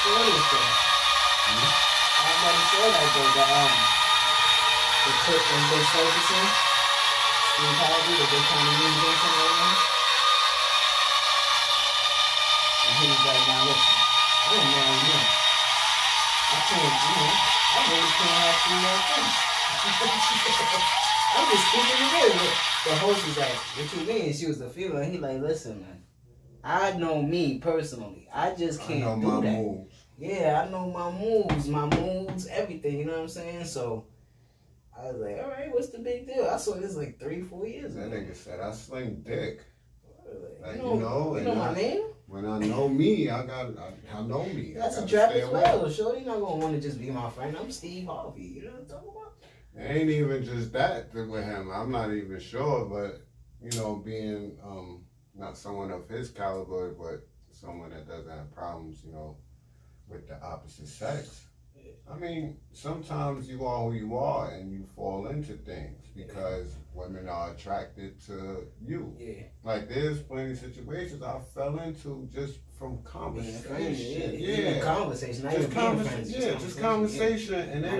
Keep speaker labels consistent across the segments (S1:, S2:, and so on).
S1: saw this thing. I'm about to say like the clip when they surfacing. The big kind of music or something like that. And he was like, now listen, I don't marry you. I can't, I really can't have female friends. I'm just keeping it real. The host was like, what you mean? She was the female. And he like, listen, man. I know me personally. I just can't do that. Moves. Yeah, I know my moves, everything. You know what I'm saying? So I was like, all right, what's the big deal? I saw this like 3-4 years ago.
S2: That nigga said, I sling dick.
S1: Like, you know my name?
S2: When I know me, I know me.
S1: That's a trap as well. Shorty not gonna want to just be my friend. I'm Steve Harvey. You know what I'm talking about?
S2: It ain't even just that with him. I'm not even sure, but being not someone of his caliber, but someone that doesn't have problems, with the opposite sex. I mean, sometimes you are who you are and you fall into things because women are attracted to you. Yeah. Like there's plenty of situations I fell into just from conversation.
S1: Yeah. Conversation. Not
S2: just conversation. Yeah, just conversation. And they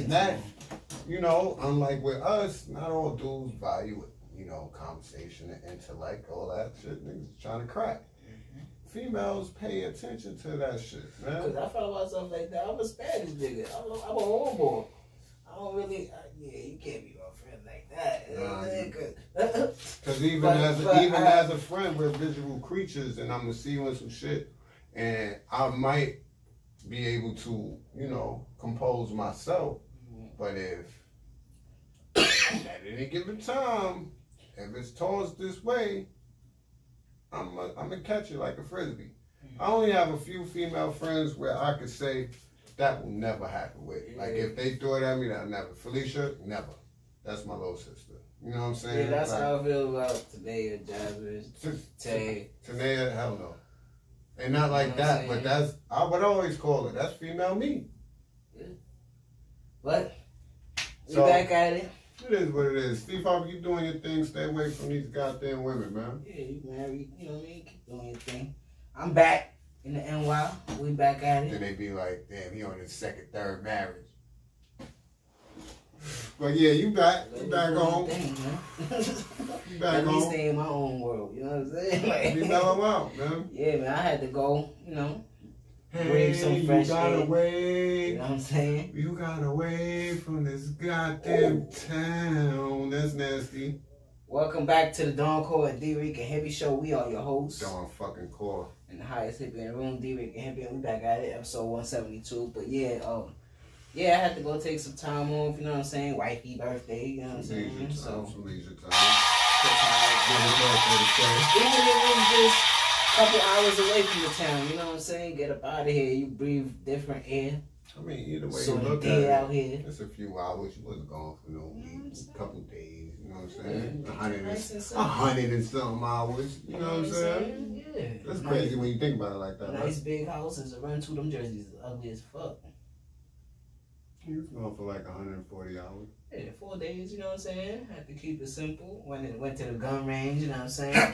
S2: that, unlike with us, not all dudes value it. Conversation and intellect, all that shit. Niggas trying to crack. Females pay attention to that shit, man.
S1: Because I felt myself like that. I'm a Spanish nigga. I'm a homeboy. I don't really, you can't be my friend like that.
S2: Because even as a friend, we're visual creatures, and I'm gonna see you in some shit, and I might be able to, compose myself. But if at any given time, if it's tossed this way, I'm gonna catch it like a frisbee. I only have a few female friends where I could say that will never happen with. Like if they throw it at me, that'll never. Felicia, never. That's my little sister. You know what I'm saying?
S1: Yeah, that's how I feel about Tanea, Jasmine, Tay.
S2: Tanea, hell no. And not like that, but I would always call it. That's female me.
S1: Yeah. But we back at it.
S2: It is what it is. Steve Harvey, you doing your thing. Stay away from these goddamn women, man.
S1: Yeah, you married. You know what I mean? Keep doing your thing. I'm back in the NY. We back at it.
S2: Then they be like, damn, he on his second, third marriage. But yeah, you back. You back home. You back home.
S1: Let me stay in my own world. You know what I'm saying? Like,
S2: be mellow out, man.
S1: Yeah, man. I had to go, breathe some fresh air. You know what I'm saying?
S2: You got away from this goddamn town. That's nasty.
S1: Welcome back to the Dawn Core and Dricanhippie show. We are your hosts.
S2: Dawn fucking Core.
S1: And the highest hippie in the room, Dricanhippie. And we back at it, episode 172. But yeah, I had to go take some time off, you know what I'm saying? Wifey birthday, you know what I'm saying?
S2: Leisure time, some leisure time.
S1: Even if it was just a couple hours away from the town, you know what I'm saying? Get up out of here, you breathe different air.
S2: I mean, either way
S1: so
S2: you look at it,
S1: out here.
S2: It's a few hours. You wasn't gone for no weeks, a couple days, you know what I'm saying? 100 and something hours, you know what I'm saying?
S1: Yeah.
S2: That's crazy when you think about it like that.
S1: Nice big houses around to them jerseys is ugly as fuck.
S2: He was going for like 140 hours.
S1: Yeah, 4 days, you know what I'm saying? Had to keep it simple. Went to the gun range, you know what I'm saying?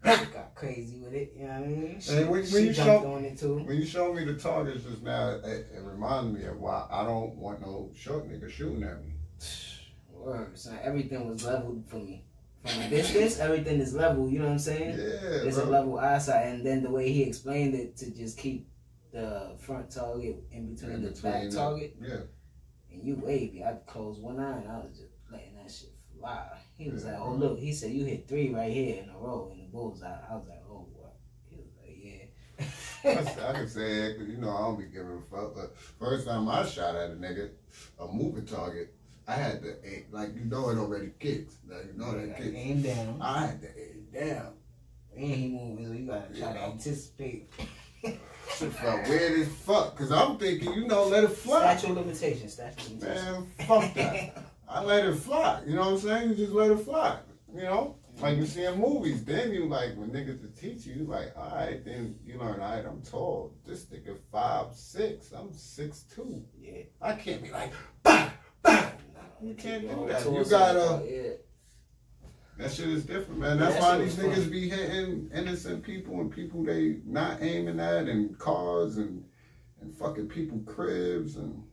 S1: Got crazy with it, you know what I mean? She jumped on it too.
S2: When you showed me the targets just now, it reminded me of why I don't want no short nigga shooting at me.
S1: Word, son. Everything was leveled for me. From a distance, everything is level, you know what I'm saying?
S2: Yeah,
S1: There's a level eyesight, and then the way he explained it to just keep the front target in between the back target.
S2: Yeah.
S1: And you wavy. I closed one eye and I was just letting that shit fly. He was like, oh look, he said you hit 3 right here in a row in the bullseye. I was like, oh what? He was like, yeah.
S2: I can say that because I don't be giving a fuck. But first time I shot at a nigga, a moving target, I had to aim, like it already kicks. Like that kicks.
S1: Aim down.
S2: I had to aim down.
S1: And he moving, so you gotta try to anticipate.
S2: Shit felt weird as fuck, cause I'm thinking, let it fly.
S1: Statute of limitations.
S2: Man, fuck that. I let it fly. You know what I'm saying? You just let it fly. Like you see in movies. Then you like when niggas to teach you, like, all right, then you learn, all right, I'm tall. This nigga 5'6", I'm 6'2".
S1: Yeah.
S2: I can't be like, bah, bah. You can't do that. You gotta. That shit is different, man. That's why these niggas be hitting innocent people and people they not aiming at, and cars and fucking people cribs, and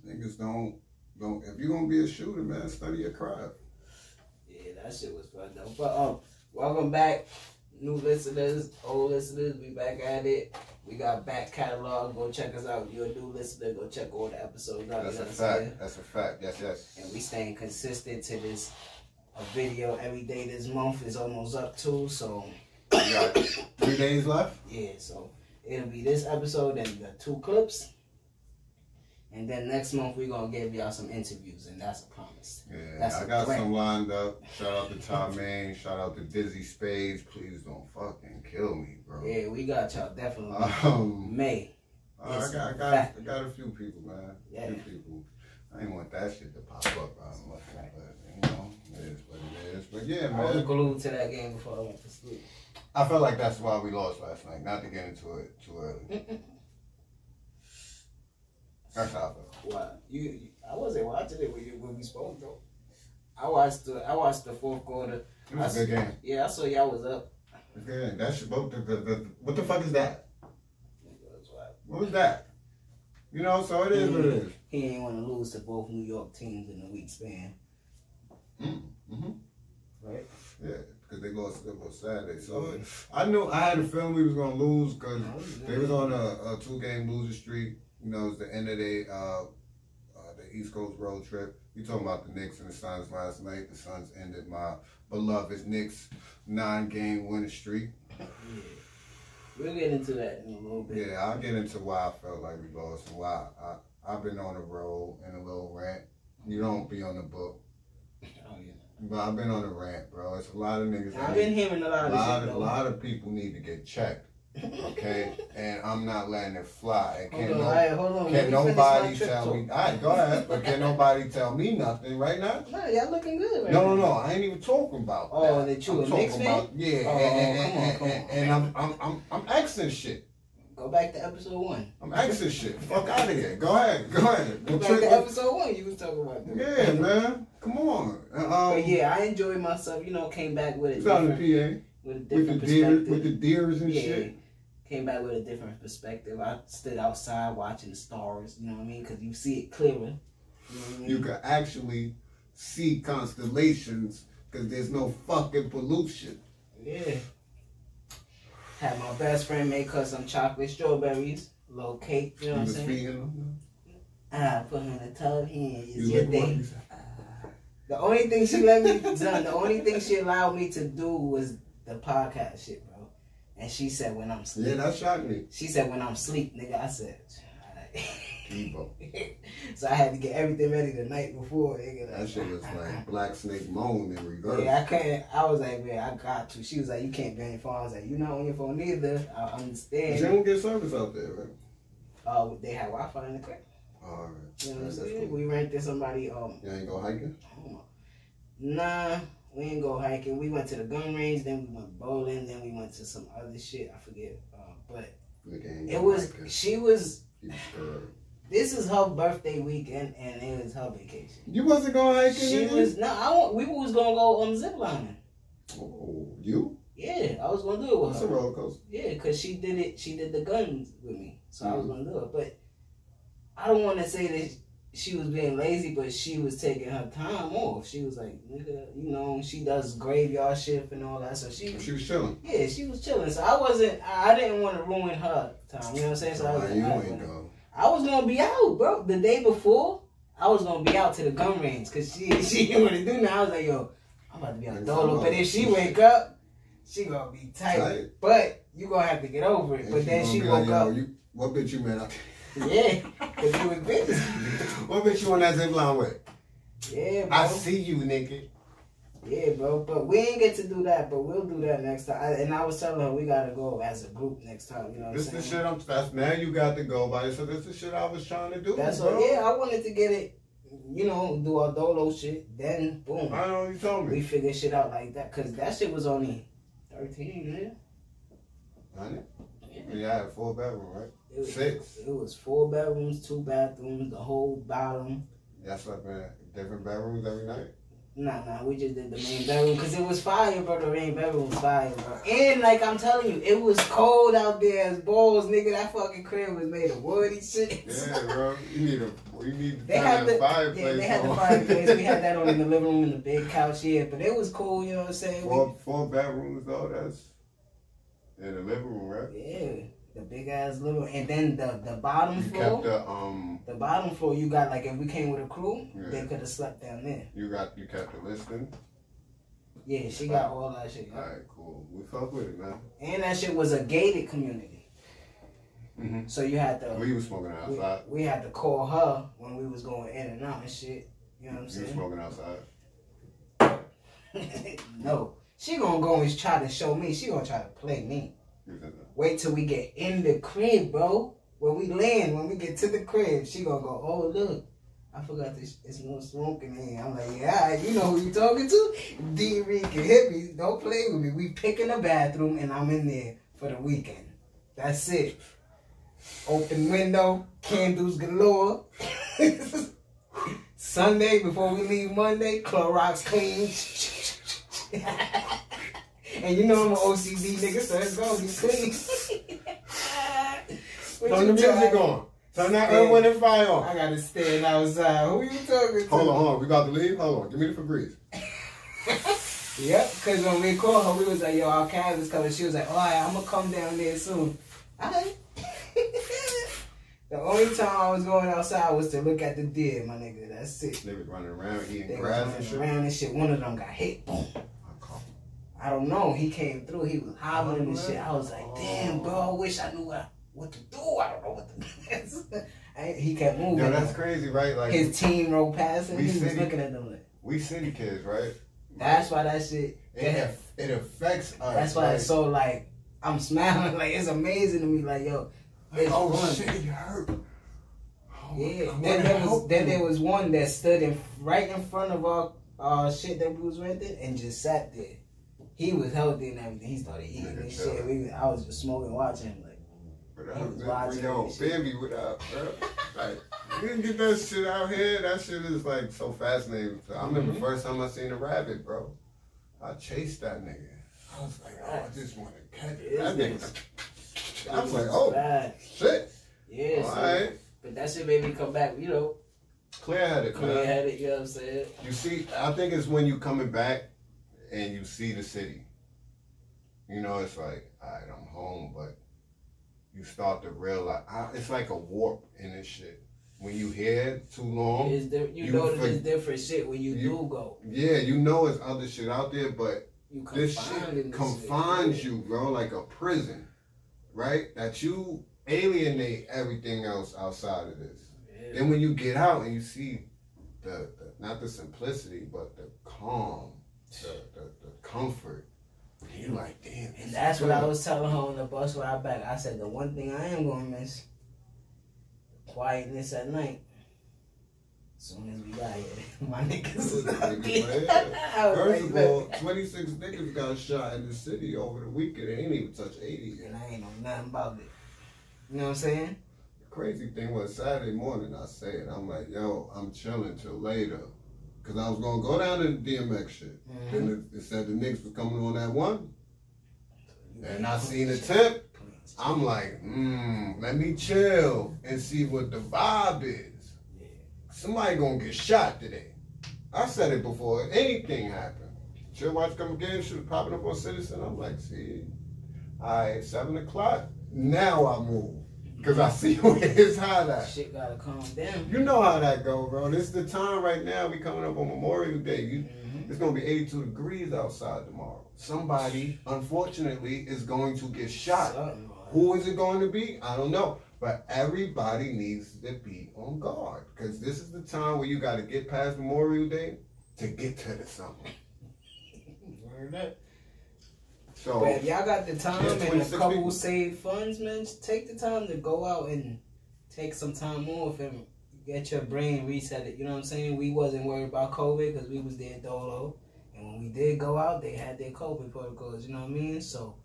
S2: niggas don't. If you gonna be a shooter, man, study your craft.
S1: Yeah, that shit was fun though. But welcome back, new listeners, old listeners. We back at it. We got back catalog. Go check us out. If you're a new listener, go check all the episodes out.
S2: That's a fact. That's a fact. Yes.
S1: And we staying consistent to this. A video every day this month is almost up too, so
S2: we got 3 days left.
S1: Yeah, so it'll be this episode and the 2 clips, and then next month we're gonna give y'all some interviews, and that's a promise.
S2: Yeah, I got some lined up. Shout out to Tom Main. Shout out to Dizzy Spades. Please don't fucking kill me, bro.
S1: Yeah, we got y'all definitely. May.
S2: I got a few people, man.
S1: Yeah.
S2: A few people. I ain't want that shit to pop up. But you know, it is what it is. But yeah, man.
S1: I was glued to that game before I went to sleep.
S2: I felt like that's why we lost last night. Not to get into it too early. That's how I felt.
S1: What? I wasn't watching it when we spoke though. I watched the fourth quarter.
S2: It was a good game.
S1: Yeah, I saw y'all was up.
S2: It's good. That shit. What the fuck is that? What was that? You know, so it is what it is.
S1: He ain't want to lose to both New York teams in a week span.
S2: Mm-hmm.
S1: Right?
S2: Yeah, because they lost Saturday. So I knew I had a feeling we was going to lose because they was on a 2-game loser streak. You know, it was the end of the East Coast road trip. We talking about the Knicks and the Suns last night. The Suns ended my beloved Knicks 9-game winning streak.
S1: Yeah. We'll get into that in a little bit.
S2: Yeah, I'll get into why I felt like we lost and why I've been on the road in a little rant. You don't be on the book.
S1: Oh, yeah.
S2: But I've been on a rant, bro. It's a lot of niggas.
S1: I've been hearing a lot of shit,
S2: though. A lot of people need to get checked, okay? And I'm not letting it fly.
S1: Hold on.
S2: Can nobody tell me? All right, go ahead. But can nobody tell me nothing right now?
S1: No, y'all looking good right now.
S2: No. I ain't even talking about
S1: that.
S2: That
S1: you a Knicks fan?
S2: Yeah.
S1: Come on.
S2: And I'm asking shit.
S1: Go back to episode 1.
S2: I'm asking shit. Fuck out of here. Go ahead.
S1: Go back to episode 1. You was talking about that.
S2: Yeah, man. Come on.
S1: But yeah, I enjoyed myself. You know, came back with a
S2: different
S1: PA. With a different perspective.
S2: With the deers and shit.
S1: Came back with a different perspective. I stood outside watching the stars. You know what I mean? Because you see it clearer. You know what I mean?
S2: You can actually see constellations because there's no fucking pollution.
S1: Yeah. Had my best friend make her some chocolate strawberries, a little cake, you know what I'm saying? I put her in the tub, it's your day. The only thing she allowed me to do was the podcast shit, bro. And she said when I'm asleep.
S2: Yeah, that shocked me.
S1: She said when I'm asleep, nigga, I said,
S2: Evo.
S1: So I had to get everything ready the night before, nigga.
S2: That shit was like Black Snake Moan in reverse.
S1: Yeah, I couldn't. I was like, man, I got to. She was like, you can't be on your phone. I was like, you're not on your phone either. I understand.
S2: But you don't get service out there, right?
S1: They had Wi-Fi in the crib.
S2: Alright.
S1: You know what I'm saying? Cool. We rented somebody.
S2: You ain't go hiking?
S1: Nah, we ain't go hiking. We went to the gun range, then we went bowling, then we went to some other shit. I forget. But it was. Hiking. She was. This is her birthday weekend, and it was her vacation.
S2: You wasn't going hiking?
S1: She was we was gonna go on zip lining.
S2: Oh, you?
S1: Yeah, I was gonna do it with her.
S2: That's a roller coaster.
S1: Yeah, cause she did it. She did the guns with me, so I was gonna do it. But I don't want to say that she was being lazy, but she was taking her time off. She was like, nigga, you know, she does graveyard shift and all that. So she was chilling. Yeah, she was chilling. So I didn't want to ruin her time. You know what I'm saying? So I was like, I was gonna be out, bro. The day before, I was gonna be out to the gun range because she didn't want to do nothing. I was like, yo, I'm about to be on dolo. But if she wake up, she gonna be tight. But you gonna have to get over it. But then she woke up.
S2: What bitch you met up?
S1: Yeah, because you was busy.
S2: What bitch you on that zip line with?
S1: Yeah, bro.
S2: I see you, nigga.
S1: Yeah, bro, but we ain't get to do that, but we'll do that next time. And I was telling her we gotta go as a group next time. You know what I'm saying?
S2: This the shit now you got to go by. So this is the shit I was trying to do.
S1: That's what. Yeah, I wanted to get it. You know, do our dolo shit. Then boom.
S2: I know you told me.
S1: We figured shit out like that because that shit was only 13,
S2: yeah. 100. Yeah, I had a 4-bedroom, right? 6.
S1: It was 4 bedrooms, 2 bathrooms, the whole bottom.
S2: Y'all slept in different bedrooms every night?
S1: Nah, we just did the main bedroom because it was fire, bro. The main bedroom was fire, bro. And like I'm telling you, it was cold out there as balls, nigga. That fucking crib was made of wood and shit.
S2: Yeah, bro. You need the fireplace.
S1: Yeah, they had the fireplace. We had that on in the living room and the big couch here, but it was cool. You know what I'm saying?
S2: Four bedrooms though. That's in the living room, right?
S1: Yeah. The big ass little, and then the bottom floor.
S2: Kept
S1: the bottom floor. You got like if we came with a crew, they could have slept down there.
S2: You kept the listing.
S1: Yeah, she got all that shit.
S2: All right, cool. We fuck with it, man.
S1: And that shit was a gated community.
S2: Mm-hmm.
S1: So you had to.
S2: We was smoking outside.
S1: We had to call her when we was going in and out and shit. You know what I'm saying?
S2: You smoking outside?
S1: No, she gonna go and try to show me. She gonna try to play me. Wait till we get in the crib, bro. When we land, when we get to the crib, she gonna go, oh, look, I forgot this. It's no smoking in here. I'm like, yeah, you know who you talking to? Dricanhippie. Don't play with me. We pick in the bathroom, and I'm in there for the weekend. That's it. Open window, candles galore. Sunday, before we leave Monday, Clorox clean. And you know I'm an OCD nigga, so it's gonna be clean.
S2: Turn the music on. Turn that Earth, Wind and Fire on.
S1: I gotta stand outside. Who you talking to?
S2: Hold on. We about to leave? Hold on. Give me the Febreze.
S1: Yep, because when we called her, we was like, yo, our cab is coming. She was like, all right, I'm gonna come down there soon. All right. The only time I was going outside was to look at the deer, my nigga. That's it.
S2: They was running around eating
S1: they
S2: grass
S1: and shit. One of them got hit. Boom. I don't know. He came through. He was hobbling and shit. I was like, damn, bro. I wish I knew what to do. I don't know what to do. He kept moving.
S2: Yo, that's crazy, right? Like
S1: his team rode past him. He was looking at them like.
S2: We city kids, right?
S1: That's why that shit.
S2: It affects us.
S1: That's why it's so like I'm smiling. Like it's amazing to me. Like yo, it's fun.
S2: Shit, you hurt.
S1: Oh, yeah. Then there was one that stood right in front of our shit that we was renting and just sat there. He was healthy and everything. He started eating and shit. I was just smoking, watching him. Like, he was watching.
S2: Yo, baby, without, bro. Like, you didn't get that shit out here. That shit is like so fascinating. I remember the first time I seen a rabbit, bro. I chased that nigga. I was like, oh, I just want to catch it. That nigga. I was like, oh, shit.
S1: Yeah,
S2: all right.
S1: But that shit made me come back, you know.
S2: Clear-headed, man.
S1: Clear-headed, you know what I'm saying?
S2: You see, I think it's when you coming back and you see the city. You know, it's like, all right, I'm home, but you start to realize, it's like a warp in this shit. When you here too long,
S1: you know that there's different shit when you do go.
S2: Yeah, you know there's other shit out there, but this shit confines you, bro, like a prison, right? That you alienate everything else outside of this. Yeah. Then when you get out and you see the not the simplicity, but the calm, the comfort, you're like, damn.
S1: And that's what I was telling her on the bus ride back. I said, the one thing I am going to miss, quietness at night. As soon as we got here, my niggas
S2: First of all, 26 niggas got shot in the city over the weekend. They ain't even touch 80 yet.
S1: And I ain't know nothing about it. You know what I'm saying?
S2: The crazy thing was Saturday morning, I said, I'm like, yo, I'm chilling till later. Because I was going to go down to the DMX shit. Mm-hmm. Then it said the niggas was coming on that one. And I seen the tip. I'm like, let me chill and see what the vibe is. Yeah. Somebody gonna get shot today. I said it before anything happened. Chill watch come again, shit was popping up on Citizen. I'm like, see, all right, 7 o'clock, now I move. Because I see where it's hot at.
S1: Shit gotta calm down.
S2: You know how that go, bro. This is the time right now. We coming up on Memorial Day. It's going to be 82 degrees outside tomorrow. Somebody, unfortunately, is going to get shot. Who is it going to be? I don't know. But everybody needs to be on guard. Because this is the time where you got to get past Memorial Day to get to the summer.
S1: Word up.
S2: So,
S1: but if y'all got the time and a couple saved funds, man, just take the time to go out and take some time off and get your brain reset. You know what I'm saying? We wasn't worried about COVID because we was there dolo. And when we did go out, they had their COVID protocols. You know what I mean? So,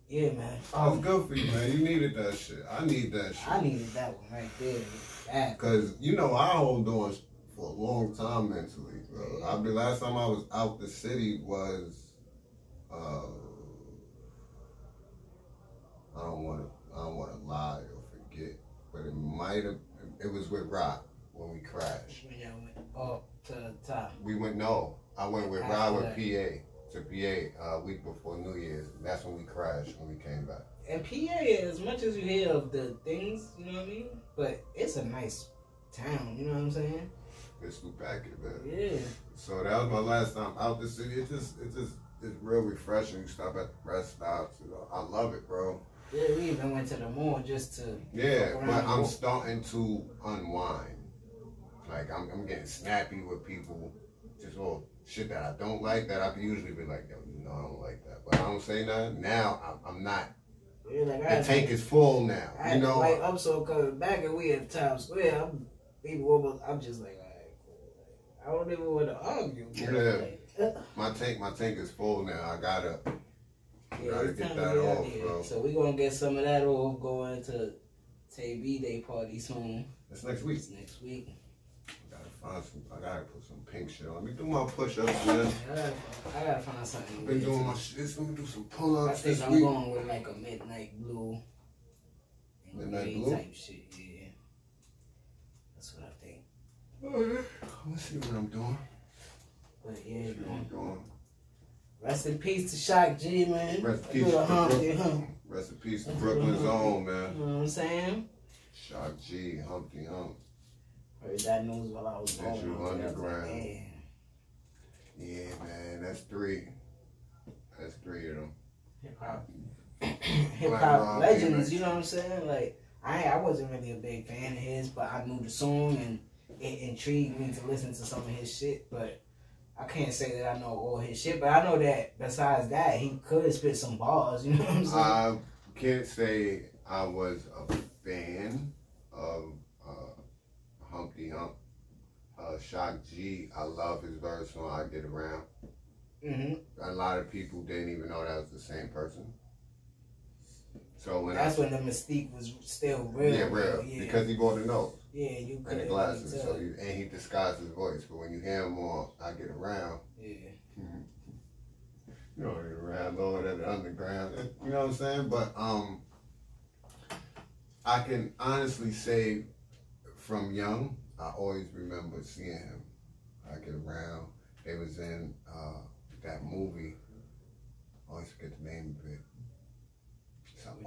S1: yeah, man.
S2: Oh, it's good for you, man. You needed that shit. I need that shit.
S1: I needed that one right there.
S2: Because, you know, I hold on for a long time mentally, bro. The last time I was out the city was, I don't want to lie or forget, but it was with Rock when we crashed.
S1: When y'all went up to the top.
S2: I went with Rock with PA to PA a week before New Year's. That's when we crashed when we came back.
S1: And PA, as much as you hear of the things, you know what I mean? But it's a nice town, you know what I'm saying?
S2: It's Stupid, man.
S1: Yeah.
S2: So that was my last time out the city. It's real refreshing. You stop at the rest stops. You know, I love it, bro.
S1: Yeah, we even went to the mall just to.
S2: Yeah, but I'm starting to unwind. Like I'm getting snappy with people. Just all shit that I don't like that I could usually be like, yo, you know I don't like that. But I don't say nothing. Now I'm not.
S1: Yeah, like
S2: the tank is full now.
S1: You know, like I'm so coming back and we at Times Square. I'm just like, all right, cool. I don't even want to argue.
S2: Yeah, my tank is full now. I gotta get that off, bro.
S1: So we gonna get some of that off going to Tay B-Day party soon.
S2: That's next week.
S1: It's next week.
S2: I gotta put some pink shit on. Let me do my push-ups, man.
S1: I gotta find something.
S2: I've been doing my shit. Let me do some pull-ups
S1: this week. I think I'm going with like a midnight blue.
S2: Midnight blue?
S1: Type shit, yeah. That's what I think.
S2: Alright. Let's see what I'm doing.
S1: But yeah, man. Rest in peace to Shock G, man.
S2: Rest in peace to Brooklyn. Rest in peace to Brooklyn's own, man.
S1: You know what I'm saying?
S2: Shock G, Humpty Hump.
S1: Heard that news while I was going
S2: underground. Yeah, man, that's three. That's three of them.
S1: Hip hop legends, you know what I'm saying? Like I wasn't really a big fan of his, but I knew the song and it intrigued me to listen to some of his shit. But I can't say that I know all his shit, but I know that besides that, he could spit some bars. You know what I'm saying?
S2: I can't say I was a fan of Humpty Hump. Shock G, I love his verse on I Get Around. A lot of people didn't even know that was the same person. So when
S1: when the mystique was still real.
S2: Yeah, real. Yeah. Because he wore the nose.
S1: Yeah, you could.
S2: And the glasses. So he disguised his voice. But when you hear him on I Get Around.
S1: Yeah.
S2: You know, around Lord at the underground. You know what I'm saying? But I can honestly say from young, I always remember seeing him. I Get Around. They was in that movie. I always forget the name of it. It's an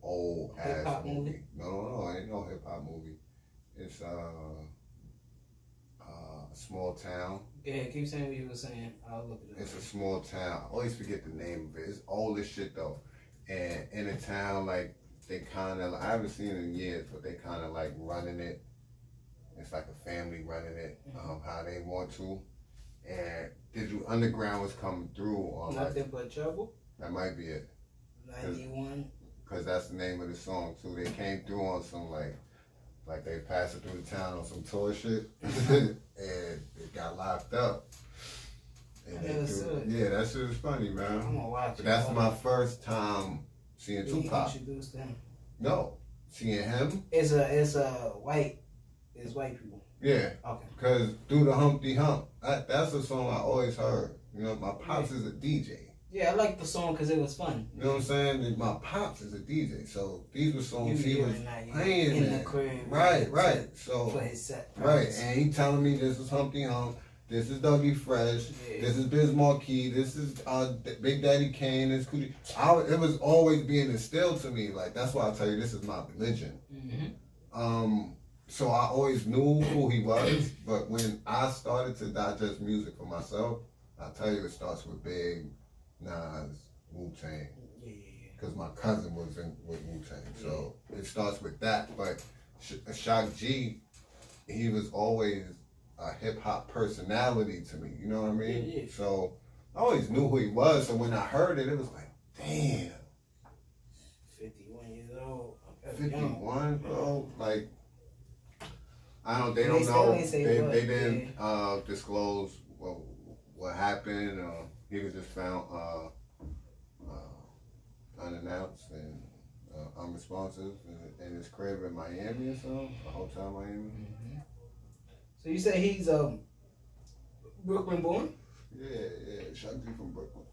S2: old ass movie. No, ain't no hip hop movie. It's a small town.
S1: Yeah, keep saying what you were saying. I'll look it up.
S2: It's a small town. I always forget the name of it. It's old as shit though. And in a town, like, they kind of, I haven't seen it in years, but they kind of like running it. It's like a family running it, how they want to. And Digital Underground was coming through on
S1: Nothing But Trouble?
S2: That might be it.
S1: 91?
S2: Because that's the name of the song too. They came through on some like they passed it through the town on some tour shit. And it got locked up. And yeah, that shit was funny, man.
S1: I'm gonna watch it.
S2: That's my first time seeing Tupac.
S1: You introduced him?
S2: No. Seeing him?
S1: It's white people.
S2: Yeah.
S1: Okay.
S2: Because through the Humpty Hump, that's a song I always heard. You know, my pops is a DJ.
S1: Yeah, I like the song because it was fun.
S2: You know what I'm saying? My pops is a DJ, so these were songs he was playing
S1: in the crib.
S2: Right. So
S1: for his set.
S2: Right, and he telling me this is Humpty Hump, this is Dougie Fresh, this is Biz Markie, this is Big Daddy Kane, this Cootie. It was always being instilled to me. Like, that's why I tell you this is my religion. So I always knew who he was, but when I started to digest music for myself, I tell you it starts with Big, Nas, Wu-Tang. Because my cousin was with Wu-Tang. So it starts with that. But Shock G, he was always a hip-hop personality to me. You know what I mean? So I always knew who he was. So when I heard it, it was like, damn.
S1: 51 years old.
S2: 51, bro? Like, they don't know. They didn't disclose what happened. He was just found unannounced and unresponsive in his crib in Miami or something, a hotel in Miami.
S1: So you say he's Brooklyn born?
S2: Yeah. Shakti from Brooklyn.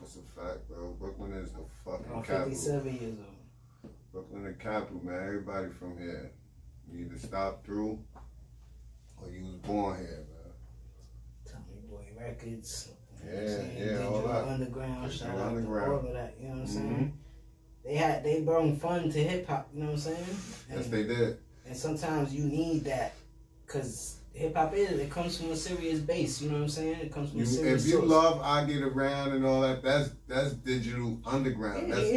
S2: That's a fact, bro. Brooklyn is the fucking capital.
S1: 57 years old.
S2: Brooklyn the capital, man. Everybody from here. You either stopped through or you was born here, man.
S1: Tommy Boy Records.
S2: Yeah, all that.
S1: Underground, shout out
S2: Underground.
S1: to all of that, you know what I'm saying? They brought fun to hip hop, you know what I'm saying?
S2: Yes, they did.
S1: And sometimes you need that, because hip hop it comes from a serious base, you know what I'm saying? It comes from a serious
S2: If you
S1: source.
S2: love I Get Around and all that, that's digital underground.
S1: Yeah, he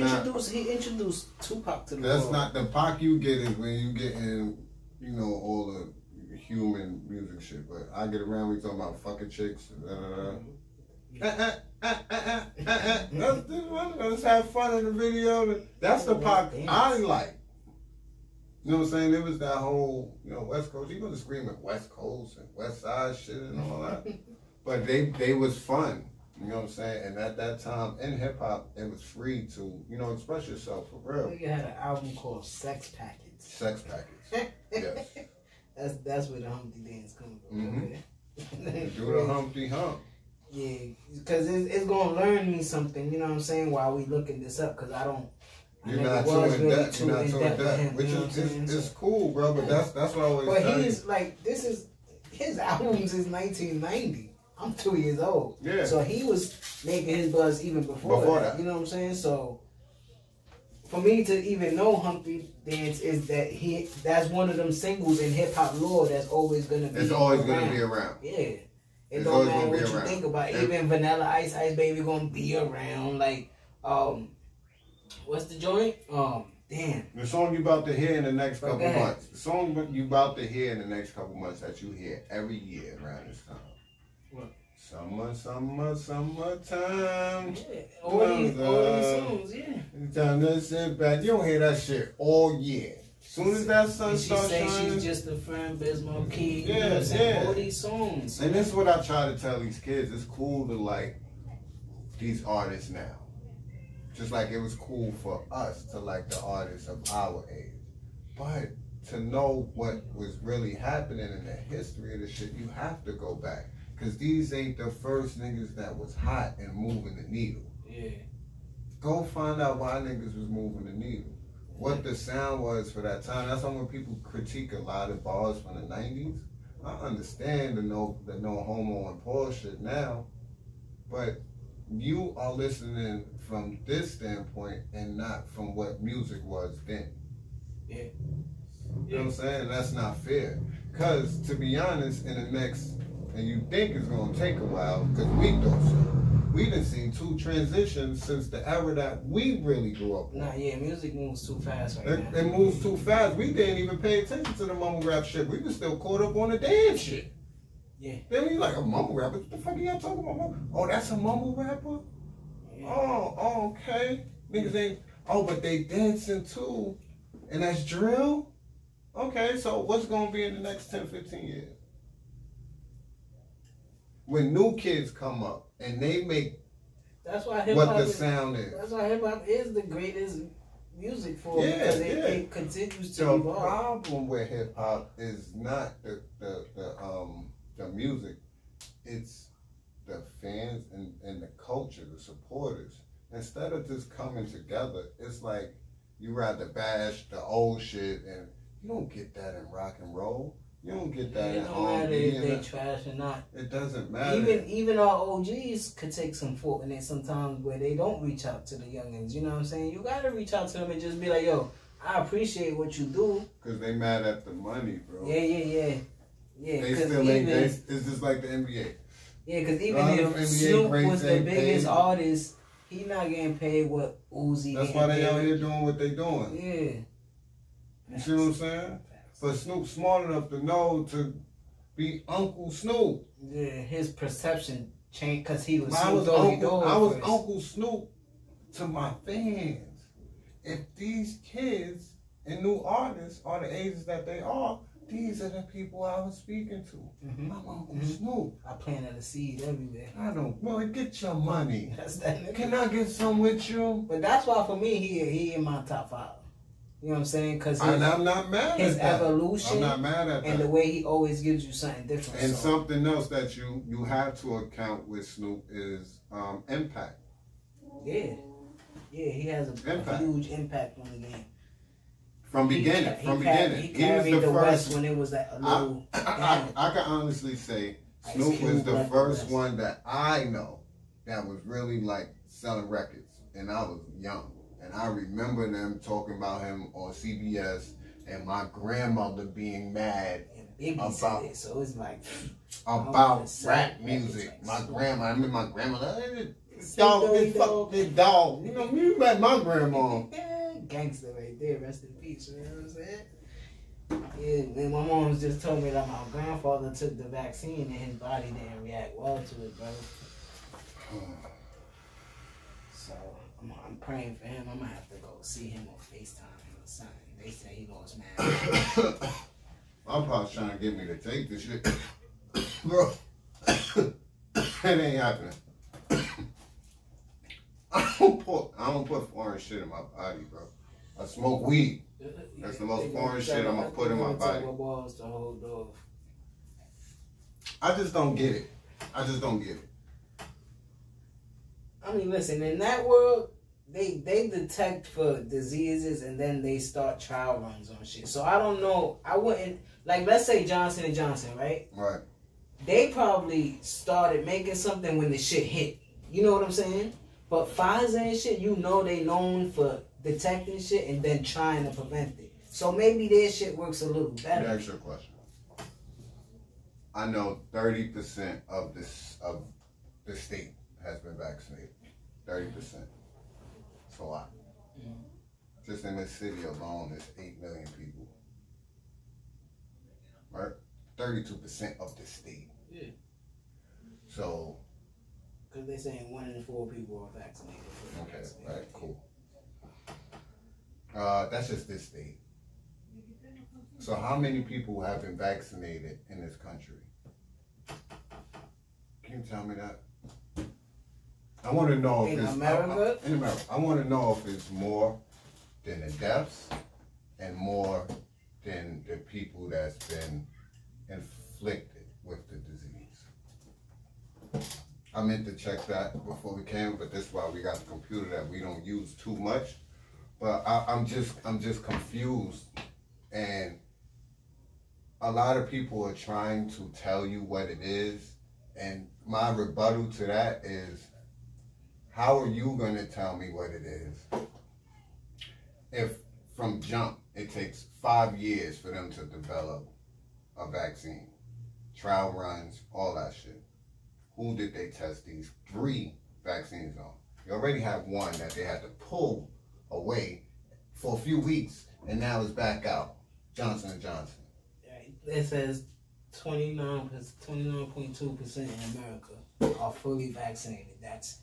S1: introduced Tupac to the world.
S2: That's not the Pac you get is when you get in, you know, all the human music shit. But I Get Around, we talking about fucking chicks. Let's have fun in the video. That's the Pac I like. You know what I'm saying? There was that whole, you know, West Coast. You gonna scream at West Coast and West Side shit and all that. But they was fun. You know what I'm saying? And at that time in hip hop, it was free to, you know, express yourself for real.
S1: You had an album called Sex Package.
S2: Sex Package. Yes.
S1: That's where the Humpty Dance comes from. Okay?
S2: Do the Humpty Hump.
S1: Yeah, because it's gonna learn me something. You know what I'm saying? While we looking this up, because I don't.
S2: You're not too in depth. You're not too in depth, which is cool, bro. But that's what I always.
S1: But he's like, this is his albums is 1990. I'm 2 years old.
S2: Yeah.
S1: So he was making his buzz even before that. You know what I'm saying? So for me to even know Humpty Dance is that's one of them singles in hip hop lore that's always gonna be.
S2: It's always gonna be around.
S1: Yeah. It don't matter what you think about. Even Vanilla Ice Baby gonna be around. Like, what's the joint? Damn.
S2: The song you about to hear in the next couple months. The song you about to hear in the next couple months that you hear every year around this time.
S1: What?
S2: Summertime.
S1: Yeah. All these songs, yeah.
S2: Time to sit back. You don't hear that shit all year. As soon as that sun starts shining.
S1: She say she's just a friend, Bismarck Key.
S2: Yeah.
S1: All these songs.
S2: And this is what I try to tell these kids. It's cool to like these artists now. Just like it was cool for us to like the artists of our age. But to know what was really happening in the history of the shit, you have to go back. Because these ain't the first niggas that was hot and moving the needle.
S1: Yeah.
S2: Go find out why niggas was moving the needle. What the sound was for that time. That's why when people critique a lot of bars from the 90s, I understand the no homo and Paul shit now, but you are listening from this standpoint and not from what music was then.
S1: Yeah.
S2: You know what I'm saying? That's not fair. Because, to be honest, in the next, and you think it's going to take a while, because we thought so. We done seen two transitions since the era that we really grew up on.
S1: Nah, yeah, music moves too fast right now.
S2: It moves too fast. We didn't even pay attention to the mumble rap shit. We was still caught up on the dance shit.
S1: Yeah.
S2: Then we like, a mumble rapper? What the fuck are y'all talking about? Oh, that's a mumble rapper? Yeah. Oh, okay. Niggas ain't, but they dancing too. And that's drill? Okay, so what's going to be in the next 10, 15 years? When new kids come up and they make
S1: that's why hip-hop
S2: what the sound is.
S1: That's why hip-hop is the greatest music for because it continues to evolve. The
S2: problem with hip-hop is not the music. It's the fans and the culture, the supporters. Instead of just coming together, it's like you rather bash the old shit, and you don't get that in rock and roll. You don't get that in
S1: R&B. It don't matter if they trash or not.
S2: It doesn't matter.
S1: Even our OGs could take some fault in it sometimes where they don't reach out to the youngins. You know what I'm saying? You gotta reach out to them and just be like, yo, I appreciate what you do.
S2: Because they mad at the money, bro.
S1: Yeah.
S2: They still ain't. It's just like the NBA.
S1: Yeah, because even if Snoop was the biggest artist, he not getting paid what Uzi.
S2: That's why they out here doing what they doing.
S1: Yeah.
S2: You see what I'm saying? But Snoop's smart enough to know to be Uncle Snoop.
S1: Yeah, his perception changed because he was
S2: I was Uncle Snoop to my fans. If these kids and new artists are the ages that they are, these are the people I was speaking to. I'm Uncle Snoop.
S1: I planted a seed everywhere.
S2: I don't, boy, get your money.
S1: That's that nigga.
S2: Can I get some with you?
S1: But that's why for me, he in my top 5. You know what I'm saying? Because
S2: I'm not mad
S1: his
S2: at that.
S1: evolution.
S2: I'm not mad at that.
S1: And the way he always gives you something different.
S2: And something else that you have to account with Snoop is impact.
S1: Yeah. Yeah, he has a huge impact on the game.
S2: From beginning.
S1: He carried the West when it was a little...
S2: I can honestly say Snoop was the first one that I know that was really like selling records. And I was young. And I remember them talking about him on CBS and my grandmother being mad about
S1: it, so it's like
S2: about rap music. My grandma, I remember my grandmother, this dog. You know, you met my grandma.
S1: Gangster right there, rest in peace, you know what I'm saying? Yeah, and my mom just told me that my grandfather took the vaccine and his body didn't react well to it, bro. So I'm praying for him. I'm gonna have to go see him on FaceTime or something. They say he lost mad.
S2: My pop's trying to get me to take this shit. Bro, it ain't happening. I don't put foreign shit in my body, bro. I smoke weed. That's the most foreign shit I'm gonna put in my body. I just don't get it. I just don't get it.
S1: I mean, listen, in that world, they detect for diseases and then they start trial runs on shit. So I don't know. I wouldn't, like, let's say Johnson & Johnson, right?
S2: Right.
S1: They probably started making something when the shit hit. You know what I'm saying? But Pfizer and shit, you know they known for detecting shit and then trying to prevent it. So maybe their shit works a little better.
S2: Let me ask you a question. I know 30% of the state has been vaccinated. 30%. It's a lot. Mm-hmm. Just in this city alone, there's 8 million people. Right? 32% of the state.
S1: Yeah.
S2: So.
S1: Because they're saying 1 in 4 people are vaccinated.
S2: Okay, right, cool. That's just this state. So how many people have been vaccinated in this country? Can you tell me that? I want to know if
S1: it's America.
S2: In America, I want to know if it's more than the deaths and more than the people that's been inflicted with the disease. I meant to check that before we came, but this is why we got the computer that we don't use too much. But I'm just confused, and a lot of people are trying to tell you what it is, and my rebuttal to that is, how are you going to tell me what it is if from jump it takes 5 years for them to develop a vaccine, trial runs, all that shit? Who did they test these 3 vaccines on? You already have one that they had to pull away for a few weeks, and now it's back out. Johnson & Johnson.
S1: It says 29.2% in America are fully vaccinated. That's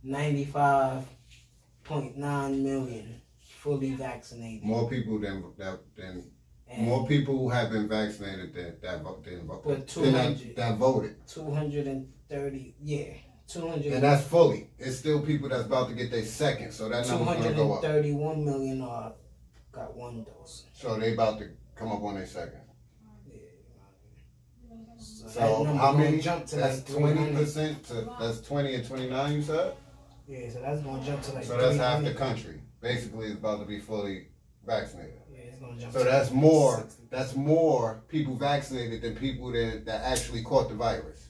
S1: 95.9 million fully vaccinated.
S2: More people than more people have been vaccinated that voted.
S1: 230, yeah. 200.
S2: And that's fully. It's still people that's about to get their second, so that number's going to go up.
S1: 231 million got 1 dose.
S2: So they about to come up on their second.
S1: Yeah.
S2: So how many? Jump to that's 20%. That's 20 and 29. You said.
S1: Yeah, so that's going to jump to like.
S2: So that's half the country. Basically, it's about to be fully vaccinated.
S1: Yeah, it's going to jump.
S2: So that's more. 60. That's more people vaccinated than people that actually caught the virus.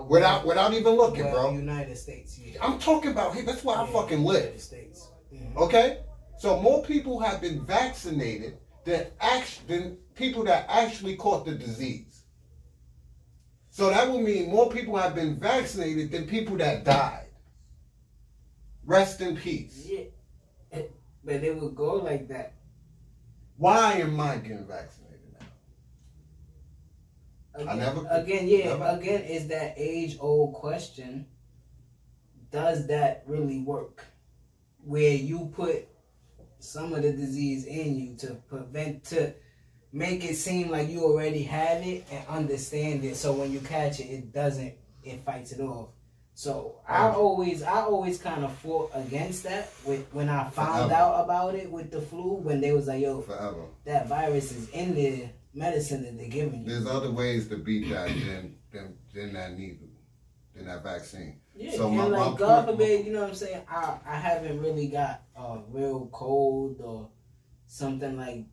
S2: Without even looking, bro.
S1: United States. Yeah.
S2: I'm talking about here. That's where I fucking live.
S1: United States. Mm-hmm.
S2: Okay, so more people have been vaccinated than people that actually caught the disease. So that would mean more people have been vaccinated than people that died. Rest in peace.
S1: Yeah, but it would go like that.
S2: Why am I getting vaccinated now?
S1: Again, is that age-old question. Does that really work? Where you put some of the disease in you to make it seem like you already have it and understand it. So when you catch it, it fights it off. So I always kind of fought against that when I found out about it with the flu, when they was like, yo, that virus is in the medicine that they're giving you.
S2: There's other ways to beat that than that needle, than that vaccine.
S1: Yeah, so and like God forbid, you know what I'm saying? I haven't really got a real cold or something like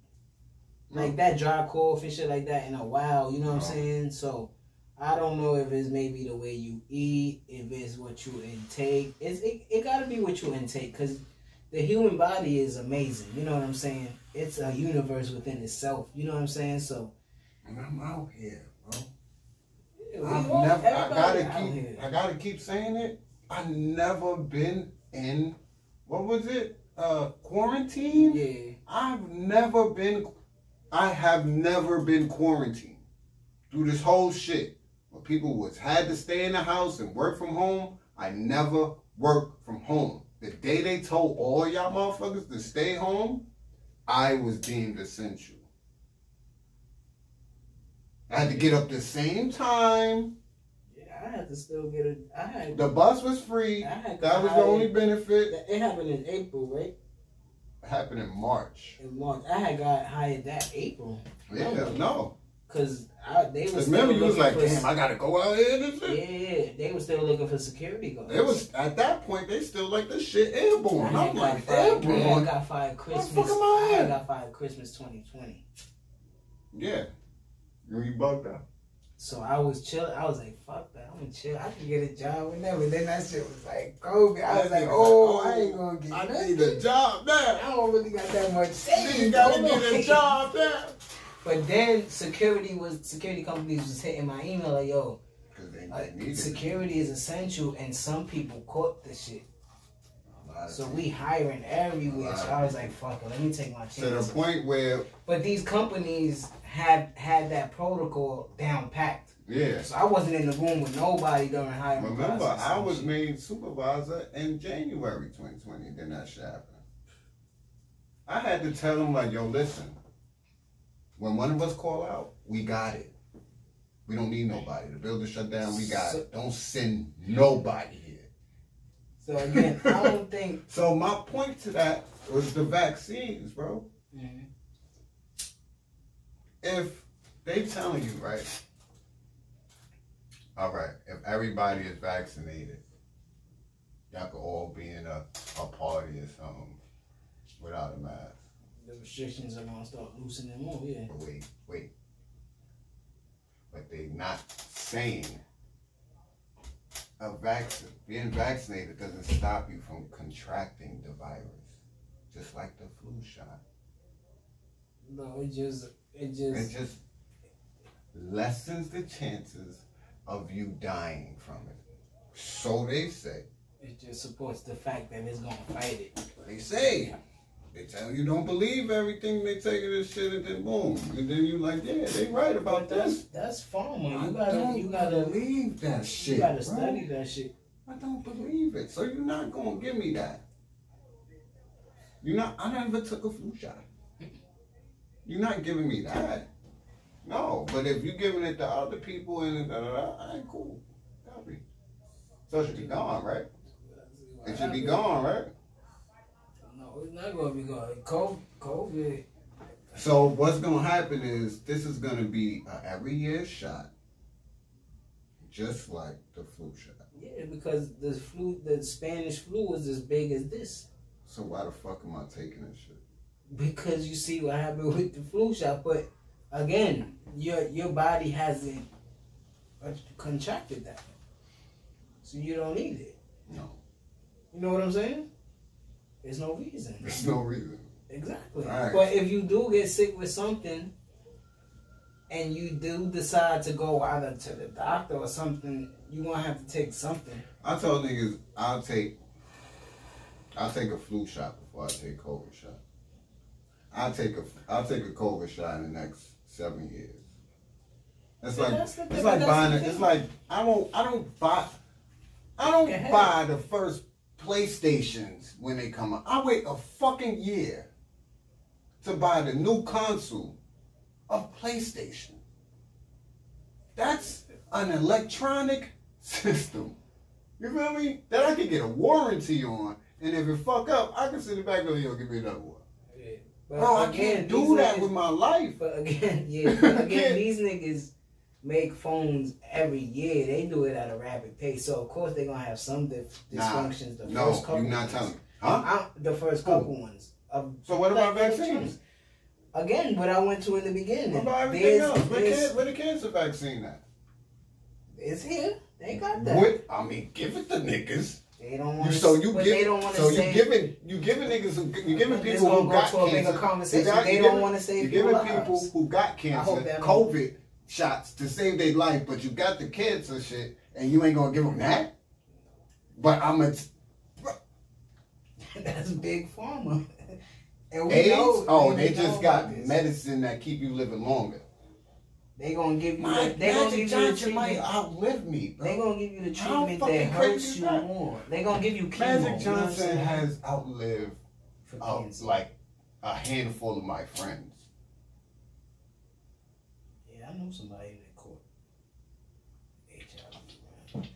S1: that dry cough and shit like that in a while, you know what I'm saying? So I don't know if it's maybe the way you eat, if it's what you intake. It gotta be what you intake, because the human body is amazing, you know what I'm saying? It's a universe within itself, you know what I'm saying? So
S2: and I'm out here, bro.
S1: Yeah,
S2: I gotta keep saying it. I've never been in, what was it? Quarantine?
S1: Yeah.
S2: I have never been quarantined through this whole shit. When people had to stay in the house and work from home, I never worked from home. The day they told all y'all motherfuckers to stay home, I was deemed essential. I had to get up the same time.
S1: Yeah, I had to still get it.
S2: The bus was free. That was the only benefit.
S1: It happened in April, right?
S2: It happened in March.
S1: In March. I had got hired that April.
S2: Yeah, no.
S1: Because they was
S2: remember you was like, damn, I gotta go out here and shit.
S1: Yeah, they were still looking for security guards.
S2: It was at that point they still like this shit airborne. I'm like, airborne.
S1: I got fired Christmas. I got fired Christmas 2020.
S2: Yeah. You bugged out.
S1: So I was chilling. I was like, fuck that. I'm gonna chill. I can get a job whenever. Then that shit was like COVID. I was like, I ain't gonna get
S2: I need a job now.
S1: I don't really got that much savings.
S2: You gotta get a job now.
S1: But then security companies was hitting my email like, yo, security is essential, and some people caught the shit. So we hiring everywhere. So I was like, fuck it, let me take my chance.
S2: To the point where...
S1: But these companies had that protocol down packed.
S2: Yeah.
S1: So I wasn't in the room with nobody during hiring.
S2: Remember, I was made supervisor in January 2020. Then that shit happened. I had to tell them, like, yo, listen. When one of us call out, we got it. We don't need nobody. The building shut down, we got it. Don't send nobody here.
S1: So again, I don't think...
S2: So my point to that was the vaccines, bro.
S1: Mm-hmm.
S2: If they telling you, right, all right, if everybody is vaccinated, y'all could all be in a party or something without a mask.
S1: The restrictions are going to start loosening more, yeah.
S2: But wait. But they not saying being vaccinated doesn't stop you from contracting the virus, just like the flu shot.
S1: No, it just
S2: lessens the chances of you dying from it. So they say.
S1: It just supports the fact that it's gonna fight it.
S2: They say. They tell you don't believe everything they take of this shit, and then boom, and then you like, yeah, they right about this.
S1: That's pharma.
S2: You gotta believe that shit.
S1: You gotta study that shit.
S2: I don't believe it. So you're not gonna give me that. I never took a flu shot. You're not giving me that. No, but if you're giving it to other people and I ain't cool. Copy. So it should be gone, right? It should be gone, right?
S1: No, it's not gonna be gone. COVID.
S2: So what's gonna happen is this is gonna be an every year shot, just like the flu shot.
S1: Yeah, because the Spanish flu was as big as this.
S2: So why the fuck am I taking this shit?
S1: Because you see what happened with the flu shot, but again, your body hasn't contracted that, so you don't need it.
S2: No.
S1: You know what I'm saying? There's no reason.
S2: There's no reason.
S1: Exactly.
S2: Right.
S1: But if you do get sick with something, and you do decide to go either to the doctor or something, you're gonna have to take something.
S2: I told niggas I'll take a flu shot before I take a COVID shot. I'll take a COVID shot in the next 7 years. It's like buying it. It's like I don't buy the first PlayStations when they come out. I wait a fucking year to buy the new console of PlayStation. That's an electronic system. You feel me? That I could get a warranty on, and if it fuck up, I can sit it back and go, yo, give me another one. Yeah. Bro, I can't do that with my life.
S1: But again, these niggas make phones every year. They do it at a rapid pace. So, of course, they're going to have some dysfunctions.
S2: First couple you're not telling me. Huh?
S1: The first couple ones.
S2: So what about vaccines?
S1: Again, what I went to in the beginning.
S2: What about everything else? Where the cancer vaccine at?
S1: It's here. They got that.
S2: What? I mean, give it to niggas.
S1: They don't want
S2: to.
S1: They don't want to say.
S2: You giving niggas. You giving people who got cancer.
S1: They don't want to say.
S2: You giving people who got cancer COVID shots to save their life, but you got the cancer shit, and you ain't gonna give them that. But I'm a.
S1: That's big pharma. And we
S2: AIDS?
S1: know,
S2: they just got medicine that keep you living longer.
S1: They gonna give you.
S2: Magic Johnson might outlive me, bro.
S1: They gonna give you the treatment that hurts you more. They gonna give you chemo.
S2: Magic Johnson has outlived like a handful of my friends.
S1: Yeah, I know somebody in that court. HIV.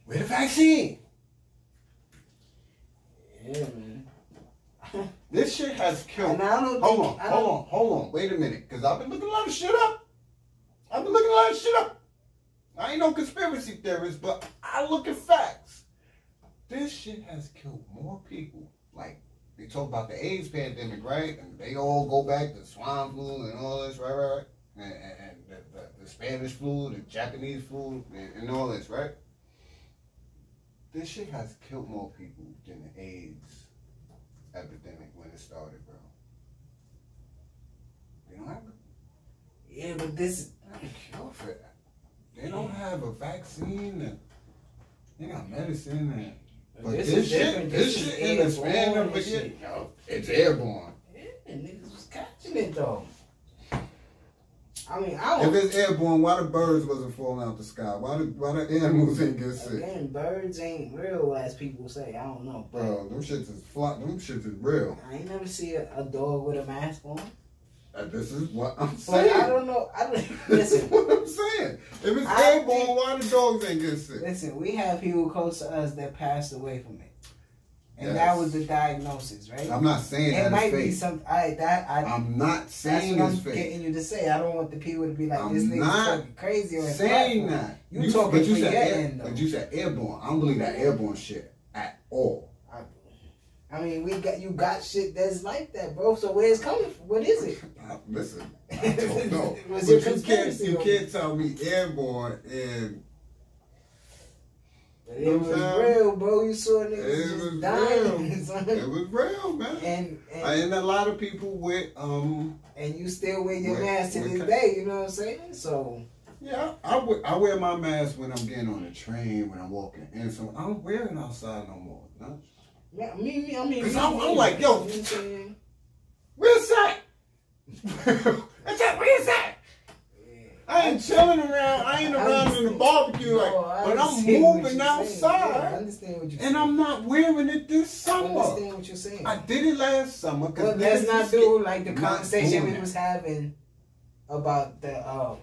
S2: Where the vaccine?
S1: Yeah, man.
S2: This shit has killed. Hold on. Wait a minute, because I've been looking a lot of shit up. I ain't no conspiracy theorist, but I look at facts. This shit has killed more people. Like, they talk about the AIDS pandemic, right? And they all go back to swine flu and all this, right? And the Spanish flu, the Japanese flu, and all this, right? This shit has killed more people than the AIDS epidemic when it started, bro. They don't have it.
S1: Yeah, but this...
S2: They don't have a vaccine and they got medicine and... But
S1: this shit
S2: in the span of a year, it's airborne.
S1: Yeah, niggas was catching it though. I mean, I don't...
S2: If it's airborne, why the birds wasn't falling out the sky? Why the animals ain't get sick?
S1: Again, birds ain't real, as people say. I don't know.
S2: Bro, them shits is real.
S1: I ain't never see a dog with a mask on.
S2: This is what I'm saying.
S1: But I don't know. Listen.
S2: What I'm saying. If it's airborne, why the dogs ain't get sick?
S1: Listen, we have people close to us that passed away from it. And that was the diagnosis, right?
S2: I'm not saying
S1: it might
S2: fake.
S1: be some.
S2: I'm not saying
S1: that's what
S2: it's
S1: I'm
S2: fake.
S1: Getting you to say. I don't want the people to be like, this nigga's talking crazy.
S2: I'm saying that.
S1: You talking for your end, though.
S2: But you said airborne. I don't believe that airborne shit at all.
S1: I mean, you got shit that's like that, bro. So where it's coming from? What is it?
S2: Listen, I don't know.
S1: But
S2: you can't tell me airborne and...
S1: But it was real, bro. You saw niggas just dying.
S2: It was real, man. And a lot of people with
S1: and you still wear your mask to this day. You know what I'm saying? So
S2: yeah, I wear my mask when I'm getting on the train, when I'm walking in. So I don't wear it outside no more. No.
S1: Yeah, I mean,
S2: because I'm like, yo, where's that? Where's that? I ain't chilling around. I ain't around in the barbecue but I'm moving outside.
S1: Yeah, I understand what you're saying.
S2: And I'm not wearing it this summer.
S1: I understand what you're saying.
S2: I did it last summer.
S1: But let's not do like the conversation we was having about the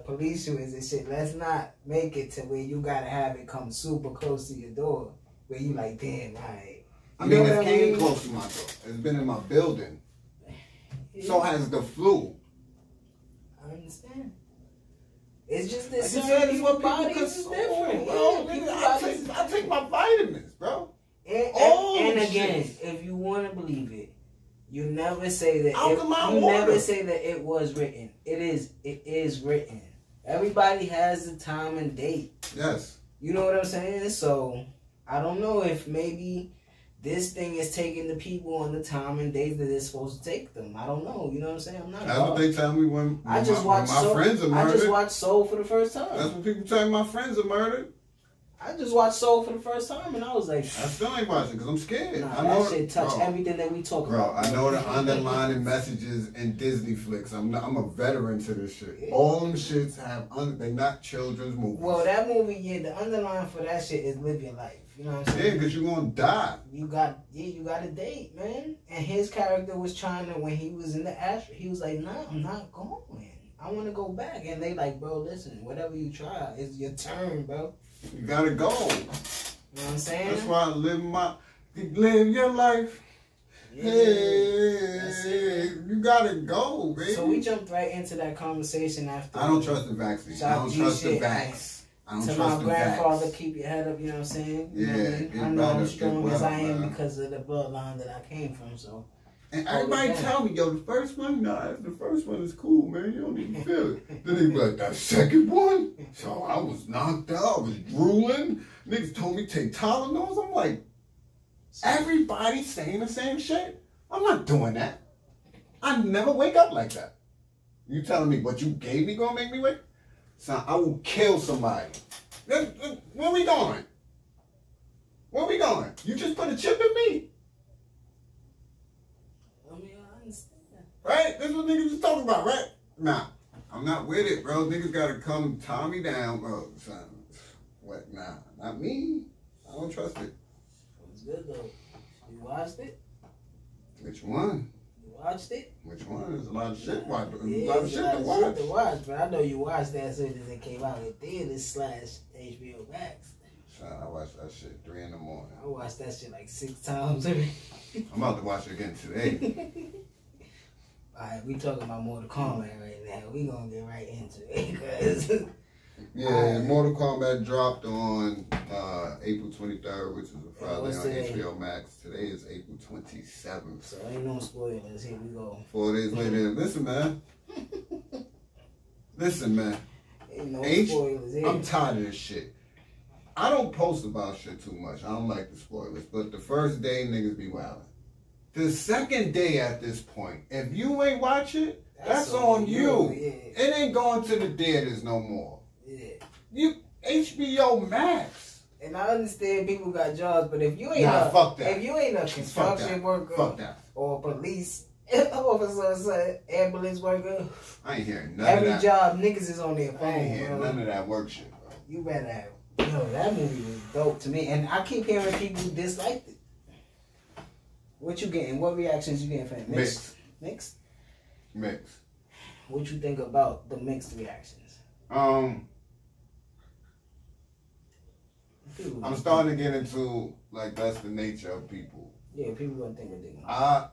S1: police shootings and shit. Let's not make it to where you gotta have it come super close to your door, where you like, damn, right.
S2: I mean, it came close to my door. It's been in my building. Yeah. So has the flu.
S1: I understand. It's just that
S2: people's bodies is different, bro. I take my vitamins, bro.
S1: And again, if you want to believe it, you never say that. Say that it was written. It is written. Everybody has the time and date.
S2: Yes.
S1: You know what I'm saying? So I don't know if maybe this thing is taking the people on the time and days that it's supposed to take them. I don't know. You know what I'm saying? I'm not.
S2: That's what they tell me when my friends are murdered.
S1: I just watched Soul for the first time.
S2: That's what people tell me my friends are murdered.
S1: I just watched Soul for the first time and I was like,
S2: I still ain't watching because I'm scared.
S1: Nah, that shit touched everything that we talk about.
S2: Bro, I know the underlying messages in Disney flicks. I'm a veteran to this shit. Yeah. All them shits they're not children's movies.
S1: Well, that movie, the underline for that shit is live your life. You know what I'm saying?
S2: Yeah, because you're going to die.
S1: You got a date, man. And his character was trying to, when he was in the astral, he was like, nah, I'm not going. I want to go back. And they like, bro, listen, whatever you try, it's your turn, bro.
S2: You gotta go.
S1: You know what I'm saying?
S2: That's why I live your life.
S1: Yeah,
S2: hey, you gotta go, baby.
S1: So we jumped right into that conversation after.
S2: I don't trust the vaccine. I don't trust the vax. I don't trust the vax.
S1: To my grandfather, keep your head up, you know what I'm saying? You know what I mean? I know I'm strong as I am because of the bloodline that I came from, so.
S2: And everybody tell me, yo, the first one, the first one is cool, man. You don't even feel it. Then they be like, that second one? So I was knocked out, I was drooling. Niggas told me take Tylenols. I'm like, everybody's saying the same shit. I'm not doing that. I never wake up like that. You telling me what you gave me gonna make me wake? Son, I will kill somebody. Where we going? Where we going? You just put a chip in me. Right? That's what niggas was talking about, right? Nah, I'm not with it, bro. Niggas gotta come tie me down, bro. Son, what? Nah, not me. I don't trust it.
S1: It was good, though. You watched it?
S2: Which one?
S1: You watched it?
S2: Which one? There's a lot of shit.
S1: Yeah,
S2: a lot of shit to watch.
S1: But I know you watched that as soon as it came out in theaters / HBO Max.
S2: Son, I watched that shit 3 in the morning.
S1: I watched that shit like 6 times.
S2: I'm about to watch it again today.
S1: Alright, we talking about Mortal Kombat right now. We gonna get right into it, cause
S2: yeah, Mortal Kombat dropped on April 23rd, which is a Friday on HBO Max. Today is April 27th.
S1: So ain't no spoilers. Here we go.
S2: 4 days later. Listen, man. Listen, man.
S1: Ain't no spoilers here.
S2: I'm tired of this shit. I don't post about shit too much. I don't like the spoilers. But the first day, niggas be wildin'. The second day at this point, if you ain't watch it, that's on you. Yeah. It ain't going to the theaters no more.
S1: Yeah.
S2: You HBO Max.
S1: And I understand people got jobs, but if you ain't if you ain't a construction worker or police officer, ambulance worker,
S2: I ain't hearing none of that.
S1: Every job niggas is on their phone.
S2: I ain't hearing none of that work shit, bro.
S1: You better have. Yo, that movie was dope to me, and I keep hearing people disliked it. What you getting? What reactions you getting from it?
S2: Mixed.
S1: Mixed?
S2: Mixed.
S1: What you think about the mixed reactions?
S2: I'm starting to get into, like, that's the nature of people.
S1: Yeah, people gonna think what they gonna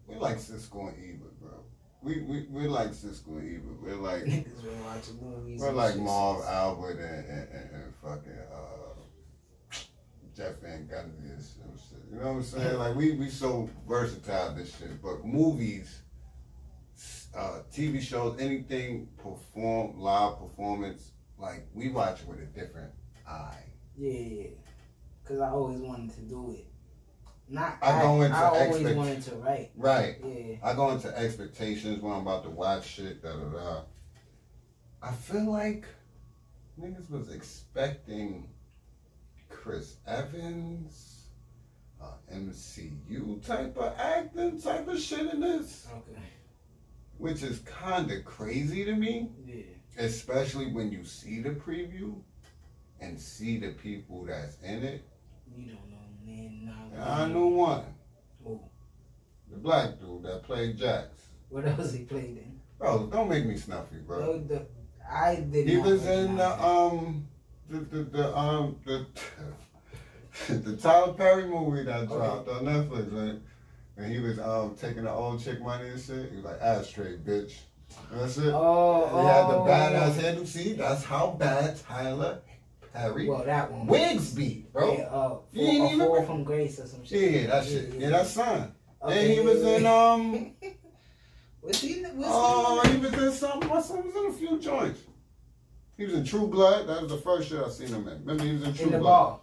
S2: we like Cisco and Eva, bro. We're like Cisco and Eva. We're like
S1: niggas been watching movies.
S2: We're like Marv Albert and fucking Jeff Van Gundy and shit. You know what I'm saying? Like we so versatile this shit. But movies, TV shows, anything live performance, like we watch it with a different eye.
S1: Yeah. Cause I always wanted to do it. I always wanted to write.
S2: Right.
S1: Yeah.
S2: I go into expectations when I'm about to watch shit, I feel like niggas was expecting Chris Evans, MCU type of acting, type of shit in this.
S1: Okay.
S2: Which is kind of crazy to me.
S1: Yeah.
S2: Especially when you see the preview and see the people that's in it.
S1: You don't know, man.
S2: I know one.
S1: Who?
S2: The black dude that played Jax.
S1: What else he played in?
S2: Bro, don't make me snuffy, bro.
S1: I did.
S2: He was in the Tyler Perry movie that dropped on Netflix, right? And he was taking the old chick money and shit. He was like, "Ashtray, bitch." That's it. He had the badass handle. See, that's how bad Tyler Perry
S1: that one
S2: wigs be, bro.
S1: Yeah, Fall from Grace or some shit.
S2: Yeah, that shit. Yeah, that's son. And he was in he was in something. My son was in a few joints. He was in True Blood. That was the first shit I seen him in. Remember, he was in True Blood.
S1: Bar.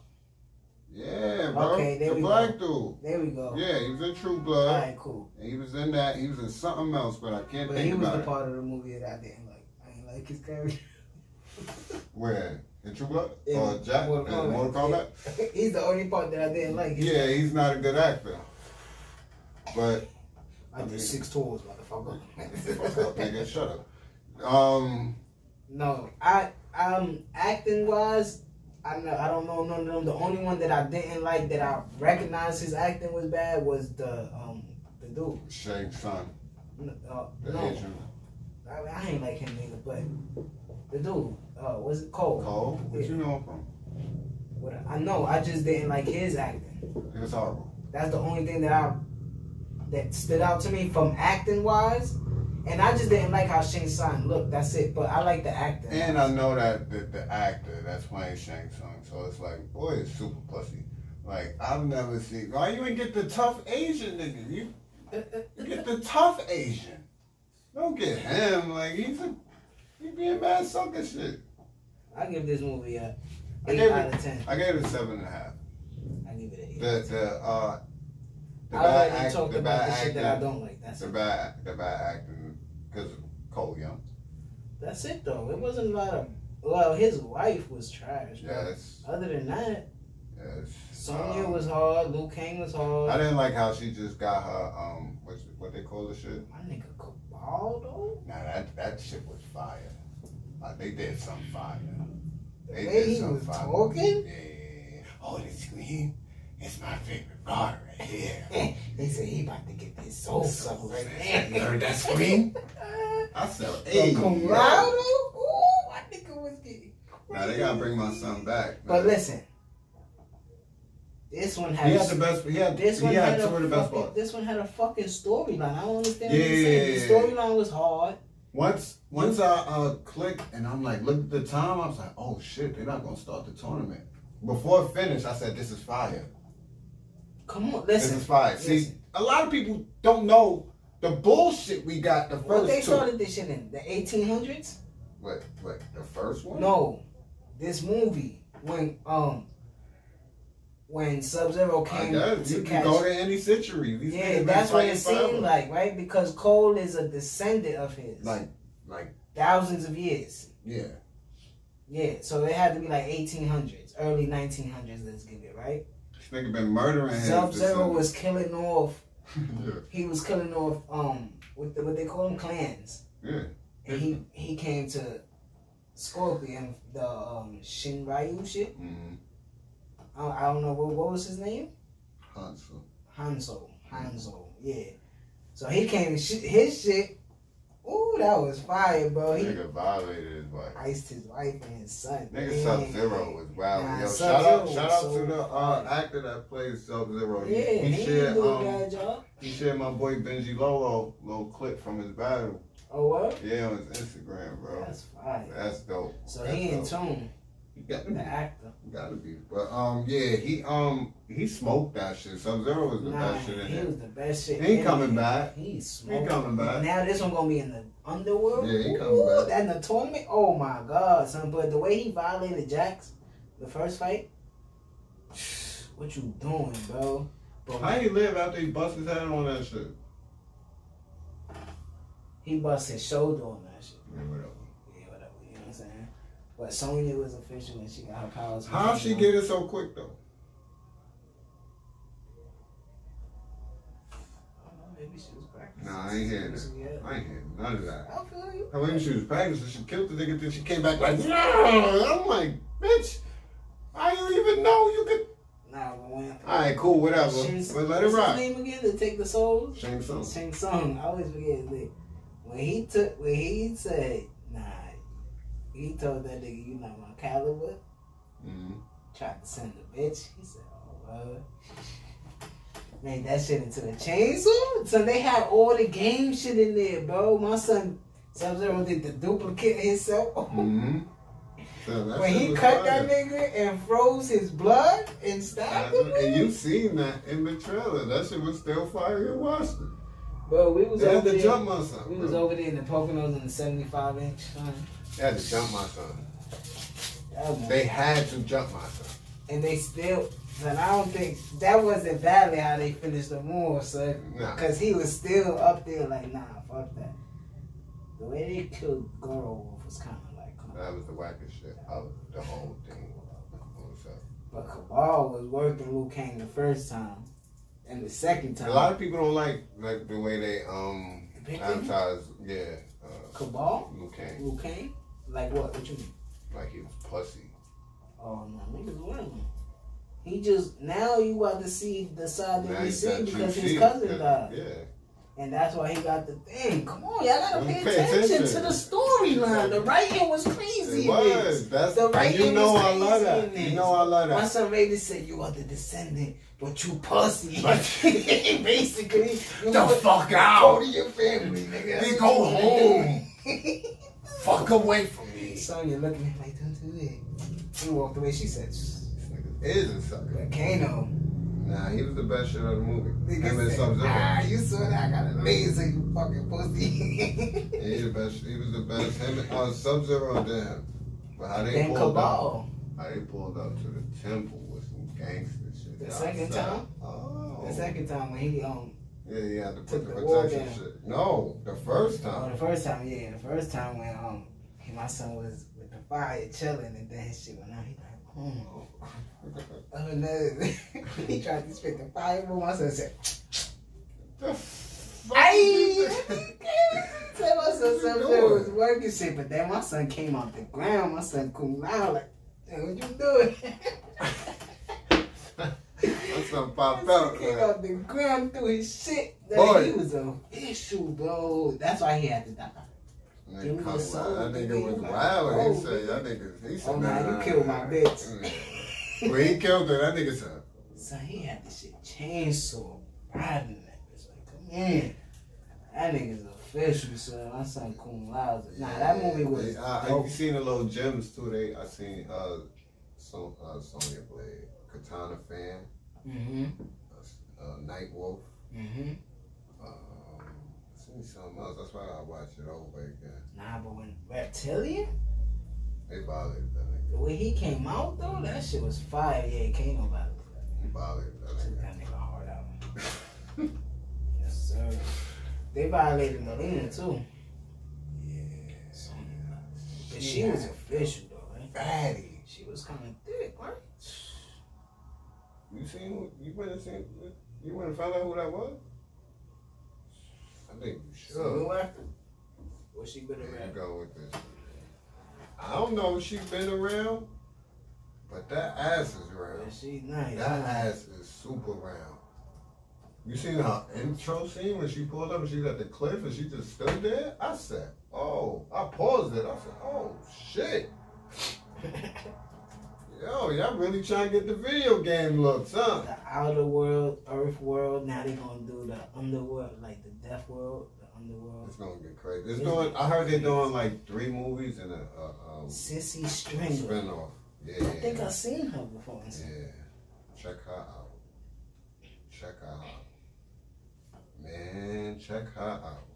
S2: Yeah, bro.
S1: Okay, there we go.
S2: The black dude.
S1: There we go.
S2: Yeah, he was in True Blood.
S1: All right, cool.
S2: And he was in that. He was in something else, but I can't think about it.
S1: He was the part of the movie that I didn't like. I didn't like his character.
S2: Where? In True Blood? Or Jack? In Mortal Kombat?
S1: Yeah. He's the only part that I didn't like.
S2: Yeah, he's not a good actor. But
S1: I did 6 tours, motherfucker.
S2: Fuck up, nigga. Shut up.
S1: No, acting wise, I don't know none of them. The only one that I didn't like that I recognized his acting was bad was the dude.
S2: Shang Tsung.
S1: No, I ain't like him either. But the dude, Was it Cole?
S2: Cole? What you know him from?
S1: I know. I just didn't like his acting.
S2: It was horrible.
S1: That's the only thing that stood out to me from acting wise. And I just didn't like how Shang Tsung looked. That's it. But I like the acting.
S2: And I know that the actor that's playing Shang Tsung, so it's like, boy, it's super pussy. Like, I've never seen. Why you ain't get the tough Asian nigga? You get the tough Asian. Don't get him. Like, he being mad sucker shit.
S1: I give this movie a 8 out of 10.
S2: I gave it a 7.5.
S1: I give it an 8.
S2: The bad acting.
S1: Talked about the shit that I don't like. That's
S2: the bad acting because of Cole Young.
S1: That's it though. It wasn't a lot of. Well, his wife was trash.
S2: Yes.
S1: Other than that,
S2: yes.
S1: Sonya was hard. Liu Kang was hard.
S2: I didn't like how she just got her what they call the shit.
S1: My nigga Cabal though.
S2: Nah, that shit was fire. Like, they did some fire.
S1: The way he was talking.
S2: Yeah. Oh, this queen. It's my favorite part right here.
S1: He said he about to get this soul sucker right there.
S2: You heard that scream? I said, hey.
S1: Ooh, my nigga was getting crazy.
S2: Now they gotta bring my son back. Man.
S1: But listen, this one had.
S2: He had the best. He had two of the best parts.
S1: This one had a fucking storyline. I don't understand what you're saying. The storyline was hard.
S2: Once I clicked and I'm like, look at the time. I was like, oh shit, they're not gonna start the tournament. Before it finished, I said, this is fire.
S1: Come on, listen.
S2: This is fire. See, a lot of people don't know the bullshit we got the first
S1: What they
S2: two.
S1: started this shit in? The 1800s?
S2: What, the first one?
S1: No. This movie, when Sub-Zero came to
S2: you
S1: catch...
S2: can go to any century.
S1: Yeah, that's what it seemed like, right? Because Cole is a descendant of his. Like thousands of years.
S2: Yeah.
S1: Yeah, so it had to be like 1800s, early 1900s, let's give it, right?
S2: This nigga been murdering him.
S1: Sub-Zero was killing off...
S2: Yeah.
S1: He was killing off, what they call them, clans.
S2: Yeah.
S1: And he came to Scorpion, the Shinryu shit.
S2: Mm-hmm.
S1: I don't know, what was his name?
S2: Hanzo.
S1: Yeah. So he came his shit. Ooh, that was fire, bro.
S2: Nigga violated his wife.
S1: Iced his wife and his son.
S2: Nigga Sub-Zero was wild.
S1: Nah,
S2: Yo, shout out to the actor that plays Sub-Zero.
S1: Yeah, he shared job.
S2: He shared my boy Benji Lolo little clip from his battle.
S1: Oh what?
S2: Yeah, on his Instagram, bro.
S1: That's fire.
S2: That's dope.
S1: So
S2: that's
S1: he in
S2: dope.
S1: tune.
S2: He got to
S1: the
S2: be.
S1: actor.
S2: Gotta be. But yeah, he smoked that shit. Sub-Zero was the best shit in
S1: he
S2: it.
S1: was the best shit.
S2: He ain't coming back.
S1: He's smoking.
S2: He coming back.
S1: Now this one gonna be in the underworld.
S2: Yeah, he coming back.
S1: That in the tournament. Oh my god, son! But the way he violated Jax, the first fight. What you doing, bro?
S2: How he live after he bust his head on that shit?
S1: He bust his shoulder on that shit.
S2: Yeah, whatever.
S1: Yeah, whatever. You know what I'm saying? But Sonya was official and she got her powers.
S2: How she get it so quick though?
S1: Maybe she was practicing.
S2: Nah, I ain't hearing that. I ain't hearing none of that.
S1: I feel you.
S2: Maybe she was practicing, she killed the nigga, then she came back like, yeah. I'm like, bitch, I didn't even know you could.
S1: Nah, but when.
S2: Alright, cool, whatever. But let it rock.
S1: What's his name again to take the souls?
S2: Shang Tsung.
S1: Shang Tsung. I always forget his name. When he said, nah, he told that nigga, you not my caliber.
S2: Mm-hmm.
S1: Tried to send the bitch. He said, oh, made that shit into a chainsaw. So they had all the game shit in there, bro. My son Sub-Zero did the duplicate himself.
S2: Mm-hmm. So
S1: when he cut that nigga and froze his blood and stabbed him.
S2: And you seen that in the trailer. That shit was still fire in Washington.
S1: Bro, we was over there.
S2: Jump my son.
S1: We was over there in the Poconos in the 75-inch.
S2: They had to jump my son. They had to jump my son.
S1: And they still. And I don't think that wasn't badly how they finished the war, son.
S2: Nah.
S1: Because he was still up there like, nah, fuck that. The way they killed Goro was kind of like, come on.
S2: That was the wackest shit of the whole thing.
S1: But Cabal was working Liu Kang the first time. And the second time.
S2: A lot of people don't like the way they advertise,
S1: Cabal?
S2: Liu Kang.
S1: Liu Kang? Like what? What you mean?
S2: Like he was pussy.
S1: Oh no, niggas winning. He just, now you about to see the side that we see because his cousin died.
S2: Yeah.
S1: And that's why he got the thing. Come on, y'all gotta pay attention to the storyline. The writing was crazy. pussy bitch.
S2: That's the rating. You know I love that. You know I love that.
S1: My son rated said you are the descendant, but you pussy. Basically, you
S2: the fuck out.
S1: Go to your family, nigga.
S2: Then go home. Fuck away from me.
S1: Sonya looking at me like, don't do it. She walked away. She said,
S2: this nigga is a sucker.
S1: Kano.
S2: Nah, he was the best shit of the movie.
S1: Him and
S2: Sub-Zero.
S1: You saw that? I got a laser, you fucking pussy.
S2: Yeah, he the best. He was the best. Him and Sub-Zero, damn. But how they pulled up? How they pulled up to the temple with some gangster shit.
S1: The second time?
S2: Oh.
S1: The second time when he
S2: Yeah, he had to put the
S1: protection
S2: protection shit. No, the first time.
S1: Oh, the first time, yeah. The first time when my son was with the fire chilling and then his shit went out. He like, oh no. He tried to spit the fireball. My son said, "Ay!" Said my son something was working shit, but then my son came off the ground. My son cool out like, hey, what you doing?
S2: My son popped out.
S1: Came off the ground through his shit.
S2: Boy.
S1: He was an issue, bro. That's why he had to die.
S2: That nigga was wild. He said, that nigga, he said,
S1: oh, nah, you killed my bitch.
S2: Well, he killed her. That nigga said.
S1: So he had this shit chainsaw riding that bitch. Like, come on. That nigga's official, son. My son Kun Lao. Nah, that movie was.
S2: I seen the little gems too. I seen Sonya Blade, Katana Fan, Night Wolf. I seen something else. That's why I watch it over again. Nah,
S1: but when Reptilian,
S2: they violated that nigga.
S1: The way he came out though, that shit was fire. Yeah, it came about it.
S2: He violated that nigga.
S1: That nigga hard out. Yes, sir. They violated Melina too.
S2: Yeah.
S1: But she was official though, right?
S2: Fatty.
S1: She was kind of thick, right?
S2: You went and found out who that was? I think you should.
S1: So after? Or she been around?
S2: Go with this. I don't know if she been around, but that ass is round.
S1: Yeah, she's nice.
S2: That ass is super round. You seen her intro scene when she pulled up and she was at the cliff and she just stood there? I said, oh, I paused it. I said, oh, shit. Yo, y'all really trying to get the video game looks, huh?
S1: The outer world, earth world, now they gonna do the underworld, like the death world, the underworld.
S2: It's gonna get crazy. I heard they're doing like 3 movies and a
S1: Sissy Stringer
S2: spinoff. Yeah.
S1: I think I've seen her before.
S2: Yeah. Check her out. Check her out. Man, check her out.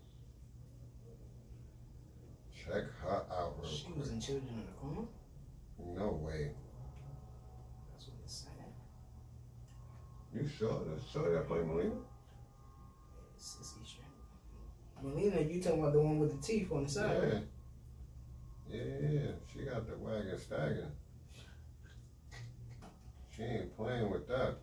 S2: Check her out real
S1: She
S2: quick.
S1: was in Children of the Corn?
S2: No way.
S1: That's what it's saying.
S2: You sure? That's sure that play Melina?
S1: Sissy Stringer. Melina, you talking about the one with the teeth on the side?
S2: Yeah. Yeah, she got the wagon staggering. She ain't playing with that.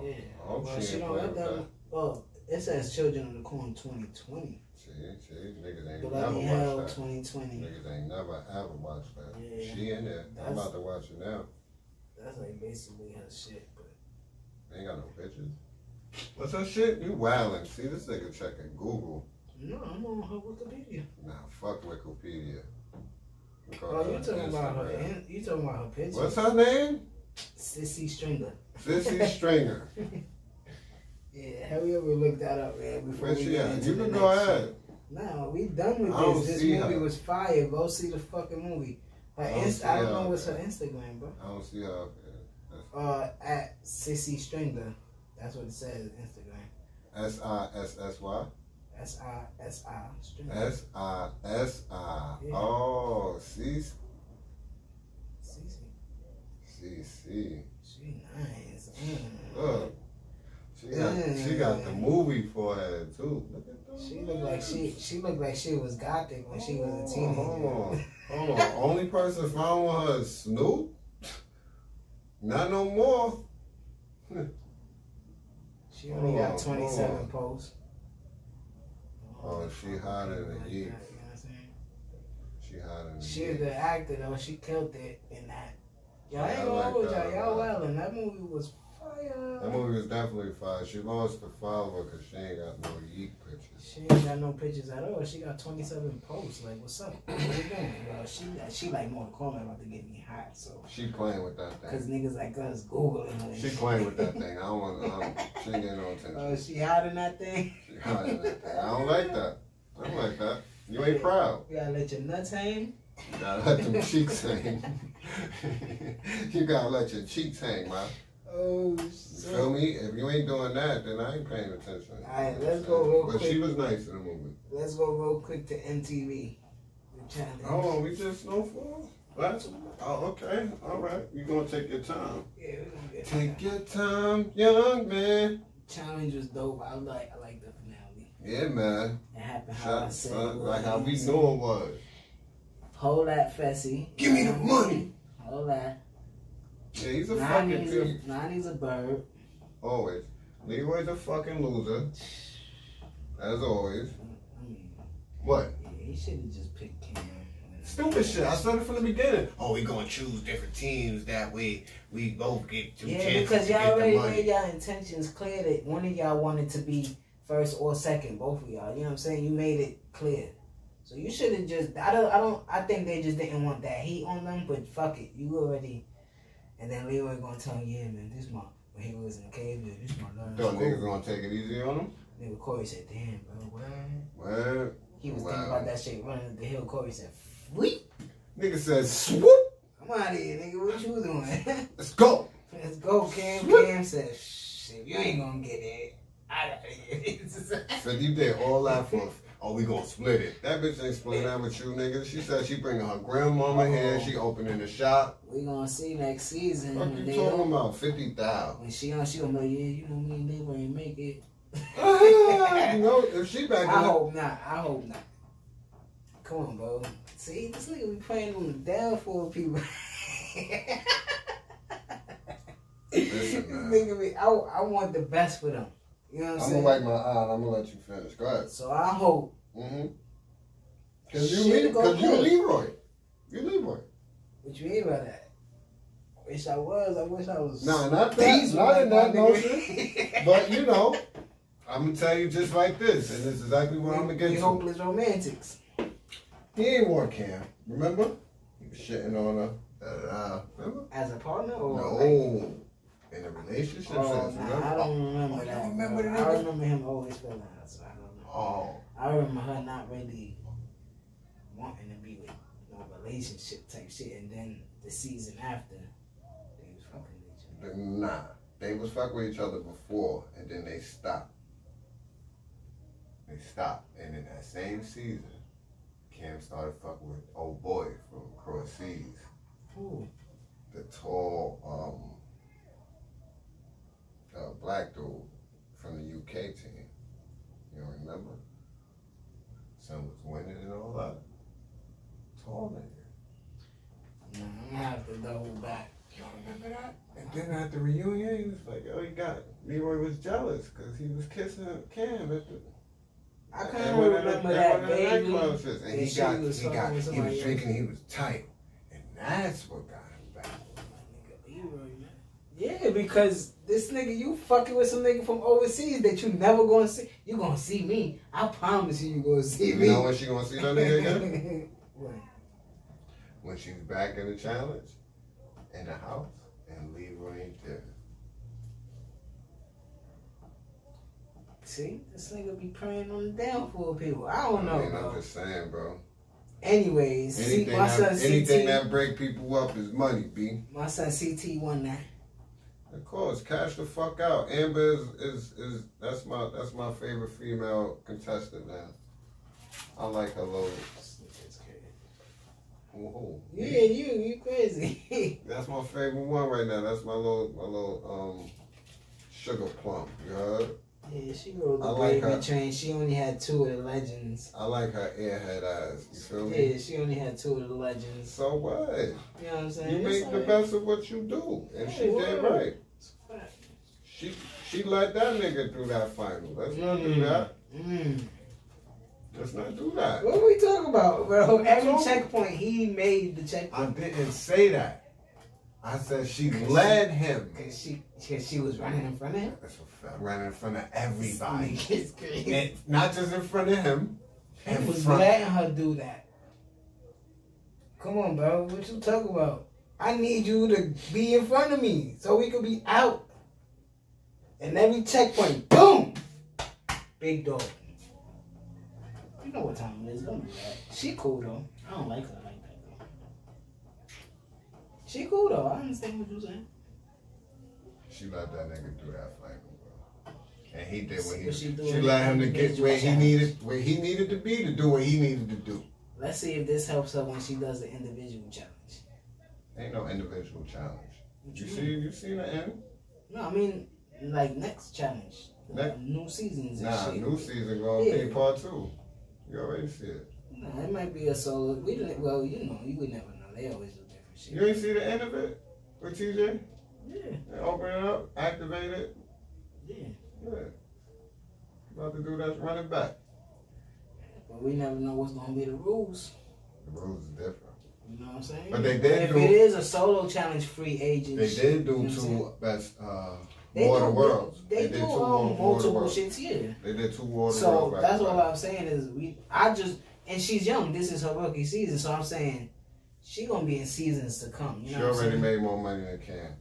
S1: Yeah.
S2: I hope
S1: Well,
S2: she ain't
S1: don't
S2: playing with that.
S1: Well, it says Children of the Corn 2020.
S2: See, niggas ain't
S1: Bloody
S2: never
S1: Hell
S2: watched that.
S1: 2020.
S2: Niggas ain't never ever watched that.
S1: Yeah.
S2: She in there. I'm about to watch it now.
S1: That's like basically her shit, but
S2: Ain't got no pictures. What's her shit? You wildin'. See, this nigga checking Google.
S1: no, I'm on her Wikipedia.
S2: Nah, fuck Wikipedia.
S1: Oh, you talking about her? You talking about her picture?
S2: What's her name?
S1: Sissy Stringer.
S2: Sissy Stringer.
S1: Yeah, have we ever looked that up, man? Before
S2: Where
S1: we
S2: she
S1: get
S2: at?
S1: into
S2: You
S1: the
S2: can
S1: next
S2: go
S1: shit?
S2: ahead.
S1: No, we done with
S2: I don't
S1: this. This
S2: see
S1: movie
S2: her.
S1: was fire. Go see the fucking movie. I don't know what's her Instagram, bro.
S2: I don't see her.
S1: At Sissy Stringer. That's what it says. Instagram.
S2: SISSY?
S1: SISI Stringer.
S2: SISI.
S1: Yeah.
S2: Oh, CC.
S1: CC. She nice.
S2: Look. She got the movie forehead too. Look at that.
S1: She looked like she was gothic when she was a teenager.
S2: Hold on. Only person following her is Snoop? Not no more.
S1: She only got 27 posts.
S2: Oh, she hot in the heat.
S1: You know what I'm saying?
S2: She hot in the
S1: She was
S2: heat.
S1: the actor though. She killed it in that. Y'all ain't
S2: I
S1: gonna
S2: like
S1: hold y'all.
S2: that.
S1: Y'all wildin'. That movie was fire.
S2: That movie was definitely fire. She lost the follower because she ain't got no yeet pictures.
S1: She ain't got no pictures at all. She got 27 posts. Like, what's up? What you doing? She like Mortal Kombat about to get me hot. So
S2: she playing with that thing.
S1: Cause niggas like us Googling her.
S2: She playing with that thing. I don't want. She ain't getting no attention.
S1: She hiding that thing.
S2: She hiding that thing. I don't like that. I don't like that. You ain't proud.
S1: You gotta let your nuts hang.
S2: You gotta let them cheeks hang. You gotta let your cheeks hang, man.
S1: Oh,
S2: you feel me? If you ain't doing that, then I ain't paying attention.
S1: Alright, let's go real quick.
S2: But she was nice in the movie.
S1: Let's go real quick to MTV. The challenge.
S2: Oh, we just snowfall? What? Oh, okay. All right. You gonna take your time.
S1: Yeah, we're gonna get
S2: Take your time, young man.
S1: Challenge was dope. I like the finale.
S2: Yeah, man.
S1: It happened how I said it was.
S2: Like how we knew it was.
S1: Hold that, Fessy.
S2: Give me the money.
S1: Hold that.
S2: Yeah, he's a fucking thief.
S1: Nani's a bird.
S2: Always. Leroy's a fucking loser. As always. What?
S1: Yeah, he should have just picked Cam.
S2: Stupid shit. I started from the beginning. Oh, we gonna choose different teams. That way we both get two chances
S1: because
S2: to
S1: y'all
S2: get the
S1: already
S2: money.
S1: made y'all intentions clear that one of y'all wanted to be first or second. Both of y'all. You know what I'm saying? You made it clear. So you should have just. I think they just didn't want that heat on them. But fuck it. You already. And then Leroy gonna tell him, yeah, man, this my. When he was in the cave, yeah, this my last.
S2: Thought niggas gonna take it easy on him?
S1: Nigga Corey said, damn, bro,
S2: what?
S1: He was thinking about that shit running up the hill. Corey said, "Sweet."
S2: Nigga said, "Swoop."
S1: Come out of here, nigga. What you doing?
S2: Let's go.
S1: Let's go, Cam. Swoop. Cam said, "Shit, you ain't gonna get it. I gotta get it."
S2: So you did all that for, oh, we gonna split it. That bitch ain't splitting that with you, nigga. She said she bringing her grandmama here. She opening the shop.
S1: We gonna see next season.
S2: What you talking about? 50,000.
S1: When she gonna be like, yeah, you know me and Leroy ain't make it.
S2: You know, if she back
S1: I hope not. Come on, bro. See, this nigga be praying on the downfall of people.
S2: Listen, man.
S1: Nigga be, I want the best for them. You know what I'm saying?
S2: I'm gonna wipe my eye and I'm gonna let you finish. Go ahead.
S1: So I hope.
S2: Mm-hmm. Cause you Leroy. You Leroy.
S1: What you mean by that? I wish I was.
S2: Nah, not that. Not in that notion. But you know, I'm gonna tell you just like this, and this is exactly what I'm gonna get to.
S1: Hopeless romantics.
S2: He ain't want Cam. Remember? He was shitting on her. Remember?
S1: As a partner or
S2: no? In a relationship sense.
S1: Nah, I don't remember that. I remember him always feeling her, so I don't know.
S2: Oh.
S1: I remember her not really wanting to be with no relationship type shit, and then the season after, they was fucking with each other.
S2: Nah, they was fucking with each other before, and then they stopped. And in that same season, Cam started fucking with old boy from across seas.
S1: Who?
S2: The tall, black dude from the UK team. You don't remember? Son was winning and all that. Tall nigga.
S1: Nah, I'm gonna have to double back.
S2: You don't remember that? And then at the reunion, he was like, oh, Leroy was jealous because he was kissing Cam at the...
S1: I kind of remember that baby.
S2: And he was drinking, he was tight. And that's what got him back.
S1: Leroy, man. Yeah, because this nigga, you fucking with some nigga from overseas that you never gonna see. You gonna see me. I promise you gonna see me.
S2: You know when she gonna see that nigga again?
S1: When?
S2: When she's back in the challenge, in the house, and Leroy ain't there.
S1: See, this nigga be praying on the downfall of people. I don't know, bro.
S2: I'm just saying, bro.
S1: Anyways,
S2: anything that break people up is money, B.
S1: My son CT won that.
S2: Of course, cash the fuck out. Amber is that's my favorite female contestant now. I like her little. Oh,
S1: yeah, you crazy.
S2: That's my favorite one right now. That's my little sugar plum. You heard?
S1: Yeah, she rode the gravy train. She only had 2 of the legends.
S2: I like her airhead eyes. You feel me?
S1: Yeah, she only had 2 of the legends.
S2: So what?
S1: You know what I'm saying?
S2: You make the best of what you do, and she did right. She let that nigga through that final. Let's not do that. Let's not do that.
S1: What are we talking about, bro? Every checkpoint, he made the checkpoint.
S2: I didn't say that. I said she led him.
S1: Cause she was running in front of him?
S2: That's a fact. Running in front of everybody.
S1: It's crazy.
S2: And not just in front of him.
S1: He was letting her do that. Come on, bro. What you talking about? I need you to be in front of me so we could be out. And every checkpoint, boom! Big dog. You know what time it is. Don't do that. She cool, though. I don't like her like that, though. She cool, though. I understand what you're saying.
S2: She let that nigga do that for him, bro. And he did what he
S1: she
S2: let him to get where he needed to be to do what he needed to do.
S1: Let's see if this helps her when she does the individual challenge.
S2: Ain't no individual challenge. You see the end?
S1: No, I mean like next challenge. New seasons and shit.
S2: New season gonna be part 2. You already see it.
S1: Nah, it might be a solo. Well, you know, you would never know. They always do different shit.
S2: You ain't see the end of it with TJ?
S1: Yeah.
S2: They open it up, activate it.
S1: Yeah.
S2: Yeah. About to do that, run it back.
S1: But we never know what's gonna be the rules.
S2: The rules is different.
S1: You know what I'm saying?
S2: But they did
S1: if it is a solo challenge, free agent.
S2: They did do 2 best War of the Worlds.
S1: They do multiple shits here.
S2: They did 2 War of the Worlds.
S1: So that's what I'm saying is and she's young. This is her rookie season, so I'm saying she gonna be in seasons to come. You know
S2: she already made more money than Cam.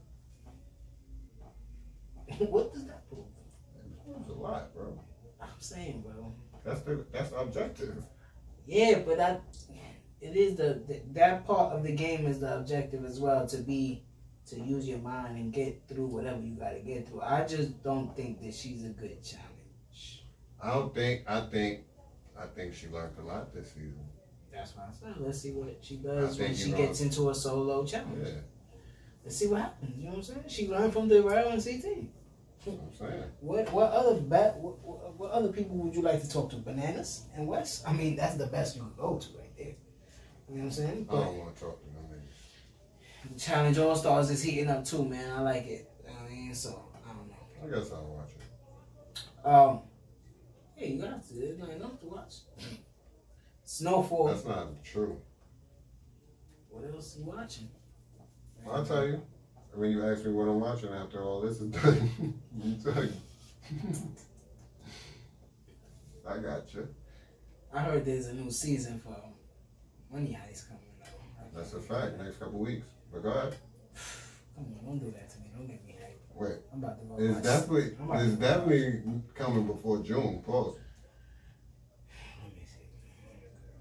S1: What does that prove?
S2: It proves a lot, bro.
S1: I'm saying, bro.
S2: That's the objective.
S1: Yeah, but it is that part of the game is the objective as well, to use your mind and get through whatever you gotta get through. I just don't think that she's a good challenge.
S2: I think she learned a lot this season.
S1: That's why I said let's see what she does when she gets into a solo challenge. Yeah. Let's see what happens. You know what I'm saying? She learned from the Rail and CT.
S2: That's what I'm saying.
S1: What other people would you like to talk to? Bananas and Wes? I mean, that's the best you could go to right there. You know what I'm saying? But
S2: I don't want to talk to them niggas.
S1: the Challenge All Stars is heating up too, man. I like it. I mean, so I don't know.
S2: I guess I'll watch it.
S1: Yeah, you got to. There's not enough to watch. Snowfall.
S2: That's not true.
S1: What else you watching?
S2: I'll tell you. When you ask me what I'm watching after all this is done, I'll tell you. I got you.
S1: I heard there's a new season for Money Heist coming out.
S2: That's a fact. Next couple weeks. But go ahead.
S1: Come on, don't do that to me. Don't get me hyped.
S2: Wait.
S1: I'm about to go.
S2: It's definitely coming before June. Pause.
S1: Let me see.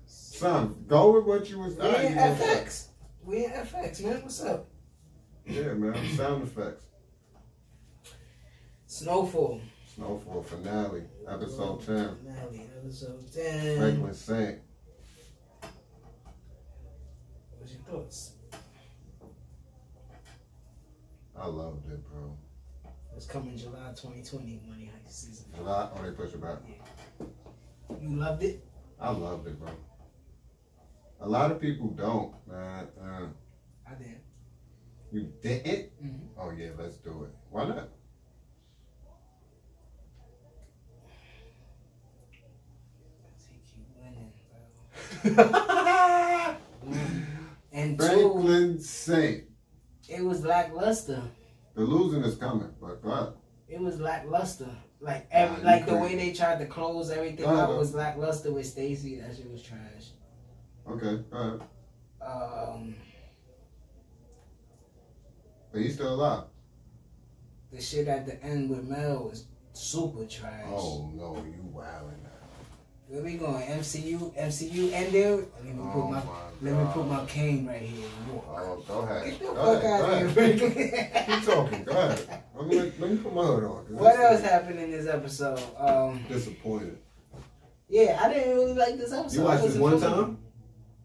S2: Son, go with what you was
S1: saying. We in FX. We in FX, man. What's up?
S2: Yeah, man. Sound effects.
S1: Snowfall.
S2: Snowfall finale. Episode 10.
S1: Finale. Episode 10.
S2: Franklin Saint.
S1: What's your thoughts?
S2: I loved it, bro.
S1: It's coming July 2020, Money Heist season.
S2: July? Oh, they push it back.
S1: Yeah. You loved it?
S2: I loved it, bro. A lot of people don't, man.
S1: I did.
S2: You didn't?
S1: Mm-hmm.
S2: Oh, yeah, let's do it. Why not?
S1: He keep winning, bro. And
S2: Franklin Saint.
S1: It was lackluster.
S2: The losing is coming, but
S1: it was lackluster. Like the way they tried to close everything out was lackluster with Stacy. That shit was trash.
S2: Okay, go ahead. But he's still alive.
S1: The shit at the end with Mel was super trash.
S2: Oh no, you wildin' now.
S1: Where we going? MCU ended. Let me put my cane right here and walk.
S2: Oh, go ahead.
S1: Get the fuck out of here.
S2: Keep talking. Go ahead. Let me put my hood on.
S1: What else happened in this episode?
S2: Disappointed.
S1: Yeah, I didn't really like this episode.
S2: You watched it one time?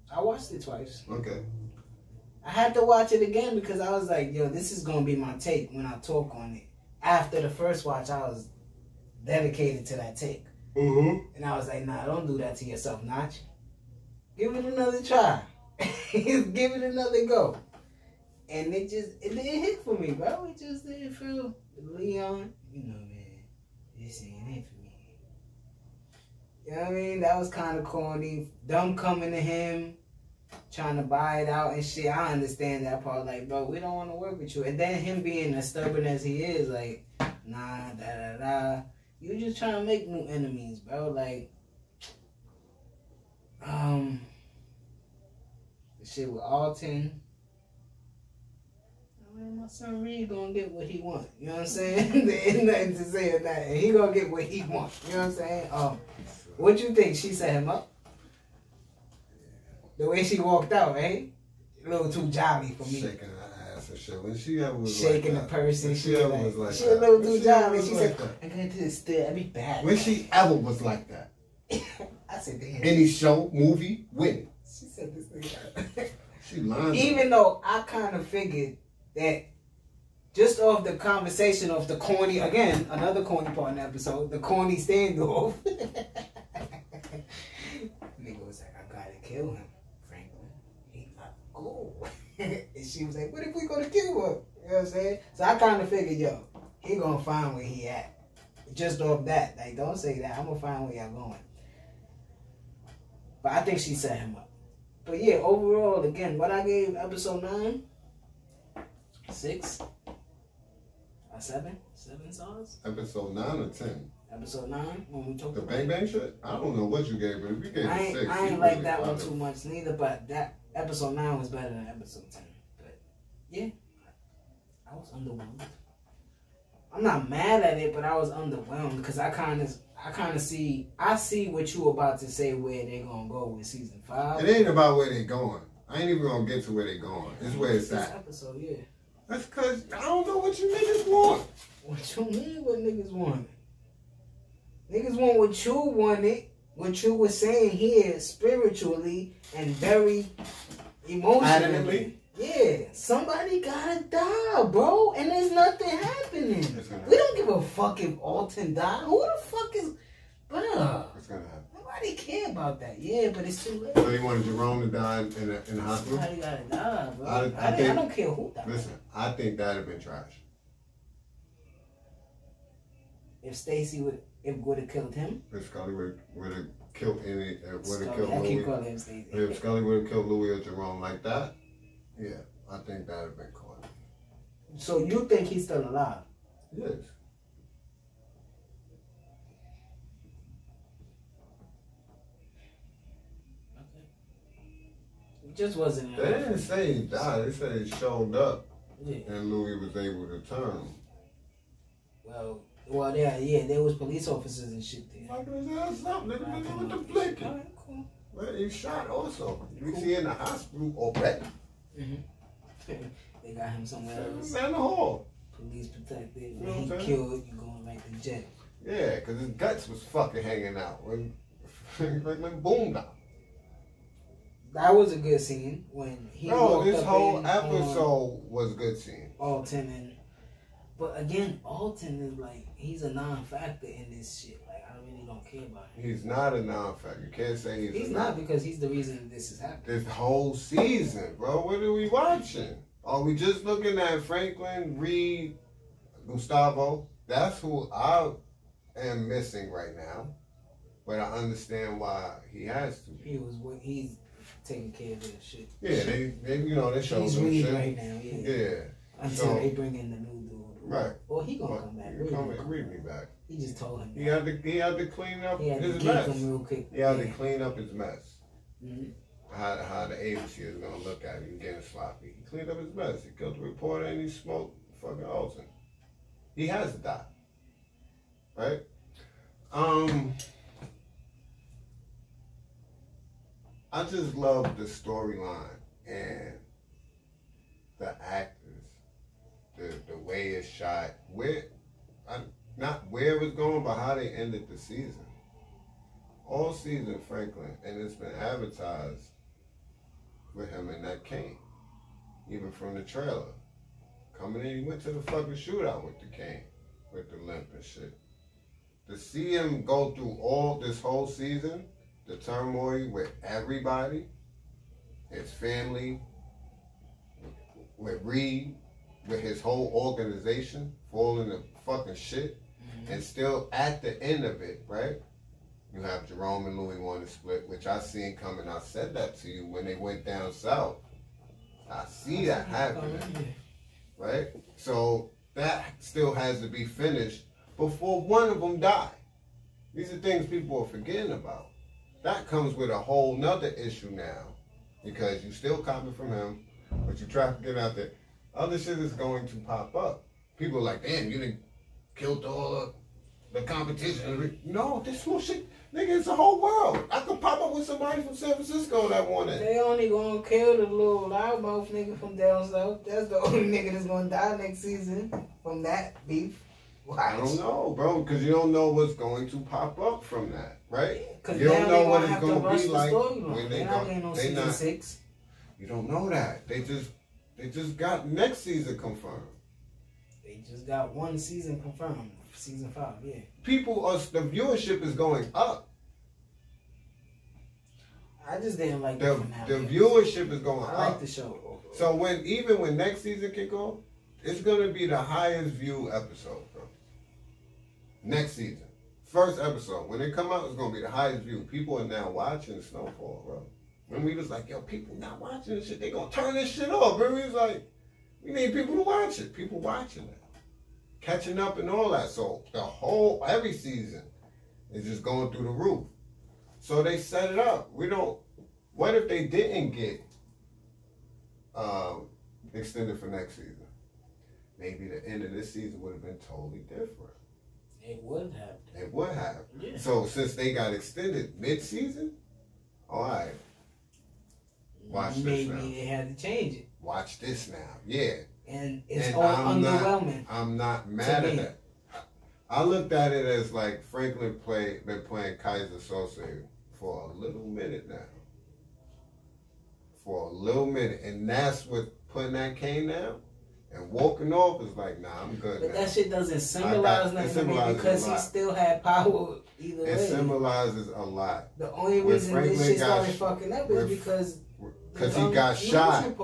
S1: I watched it twice.
S2: Okay.
S1: I had to watch it again because I was like, yo, this is going to be my take when I talk on it. After the first watch, I was dedicated to that take.
S2: Mm-hmm.
S1: And I was like, nah, don't do that to yourself, Notch. Give it another try. Give it another go. And it didn't hit for me, bro. It just didn't feel. Leon, you know, man, this ain't it for me. You know what I mean? That was kind of corny. Dumb coming to him. trying to buy it out and shit. I understand that part. Like, bro, we don't want to work with you. And then him being as stubborn as he is, like, nah, da. You just trying to make new enemies, bro. Like, the shit with Alton. My son Reed gonna get what he want. You know what I'm saying? There ain't nothing to say or that. And he gonna get what he want. You know what I'm saying? What you think? She set him up? The way she walked out, eh? A little too jolly for me.
S2: Shaking her ass and shit. When she ever was
S1: shaking
S2: like
S1: the person,
S2: she ever was like
S1: she a little too jolly. She said, "I got to the stood. I'll be back."
S2: When she ever was like that?
S1: I said, "Damn."
S2: Any show, movie, win.
S1: She said this thing.
S2: She lying.
S1: Even though I kind of figured that just off the conversation of the corny, again, another corny part in the episode, the corny standoff. Nigga was like, "I gotta kill him, Franklin. He not cool." And she was like, "What if we gonna kill him?" You know what I'm saying? So I kind of figured, yo, he gonna find where he at. Just off that. Like, don't say that. I'm gonna find where y'all going. But I think she set him up. But yeah, overall, again, what I gave episode 9? 6? Or 7? 7 stars?
S2: Episode 9 or 10?
S1: Episode 9, when we talked
S2: the
S1: about
S2: Bang Bang shit? I don't know what you gave, but if you gave it 6,
S1: I ain't like that one too much neither, but that episode 9 was better than episode 10. But yeah, I was underwhelmed. I'm not mad at it, but I was underwhelmed because I kind of see what you about to say where they're gonna go with season 5.
S2: It ain't about where they going. I ain't even gonna get to where they going. It's where it's at.
S1: This episode, yeah.
S2: That's because I don't know what you niggas want.
S1: What you mean? What niggas want? Niggas want what you wanted. What you were saying here, spiritually and very emotionally. Yeah, somebody gotta die, bro, and there's nothing happening. We don't give a fuck if Alton died. Who the fuck is, bro?
S2: It's gonna happen.
S1: Nobody care about that. Yeah, but it's too late.
S2: So you wanted Jerome to die in the hospital?
S1: Somebody gotta die, bro.
S2: I
S1: don't care who died.
S2: Listen, I think that'd have been trash.
S1: If Stacy would have killed him.
S2: If Scully would have killed Louis.
S1: I keep calling him Stacy.
S2: If Scully would have killed Louis or Jerome like that, yeah, I think that'd have been cool.
S1: So you think he's still alive?
S2: Yes.
S1: It just wasn't.
S2: They didn't say he died. They said he showed up,
S1: yeah.
S2: And Louis was able to turn.
S1: Well, there was police officers and shit there.
S2: Like his ass up, nigga, with the blinking.
S1: All right, cool.
S2: Well, he shot also. You see in the hospital already.
S1: They got him somewhere else.
S2: In the hall.
S1: Police protected.
S2: You know
S1: When he killed, you going back to jail.
S2: Yeah, because his guts was fucking hanging out when boom down.
S1: That was a good scene when he.
S2: No, this whole episode was a good scene.
S1: Alton but again, Alton is like he's a non-factor in this shit. Like I really don't care about him.
S2: He's not a non-factor. You can't say
S1: he's not because he's the reason this is happening.
S2: This whole season, bro. What are we watching? Are we just looking at Franklin, Reed, Gustavo? That's who I am missing right now. But I understand why he has to.
S1: He's taking care of this shit.
S2: Yeah, they show
S1: he's
S2: him shit
S1: right now. Yeah. Until they bring in the new dude.
S2: Right.
S1: Well, he gonna come back.
S2: Read me back.
S1: He just told him.
S2: He had to clean up his mess. Real quick. He had to clean up his mess.
S1: Mm-hmm.
S2: How the agency is gonna look at him getting sloppy. He cleaned up his mess. He killed the reporter and he smoked fucking Alton. He has to die. Right? I just love the storyline and the actors. The way it's shot, not where it was going, but how they ended the season. All season, Franklin, and it's been advertised with him in that cane, even from the trailer. Coming in, he went to the fucking shootout with the cane, with the limp and shit. To see him go through all this whole season, the turmoil with everybody, his family, with Reed, with his whole organization falling to fucking shit, and still at the end of it, right? You have Jerome and Louis want to split, which I seen coming. I said that to you when they went down south. I see that happening, right? So that still has to be finished before one of them die. These are things people are forgetting about. That comes with a whole nother issue now, because you still copy from him, but you try to get out there. Other shit is going to pop up. People are like, damn, you done killed all of the competition. No, this whole shit, nigga, it's the whole world. I could pop up with somebody from San Francisco that wanted.
S1: They only gonna kill the little loudmouth nigga from down south. That's the only nigga that's gonna die next season from that beef. Watch.
S2: I don't know, bro, because you don't know what's going to pop up from that, right?
S1: Because
S2: you don't know what it's
S1: going
S2: to be like
S1: when they go. They not 6.
S2: You don't know that. They just got next season confirmed.
S1: They just got one season confirmed. Season 5, yeah.
S2: The viewership is going up.
S1: I just didn't like
S2: the viewership is going up.
S1: I like the show.
S2: So even when next season kick off, it's gonna be the highest view episode, bro. Next season, first episode, when they come out, it's gonna be the highest view. People are now watching Snowfall, bro. When we was like, yo, people not watching this shit, they gonna turn this shit off. Bro, we was like, we need people to watch it. People watching it, catching up and all that. So every season is just going through the roof. So they set it up. What if they didn't get extended for next season? Maybe the end of this season would have been totally different.
S1: It would have.
S2: It would have.
S1: Yeah.
S2: So since they got extended mid-season, all right. Watch this now.
S1: Maybe they had to change it.
S2: Watch this now. Yeah.
S1: And it's all underwhelming.
S2: I'm not mad at that. I looked at it as like Franklin been playing Kaiser Soze for a little minute now. For a little minute. And that's what putting that cane down and walking off is like, nah, I'm good.
S1: But that shit doesn't symbolize nothing to me because he still had power either way.
S2: It symbolizes a lot.
S1: The only reason this shit started fucking up is because
S2: he got shot.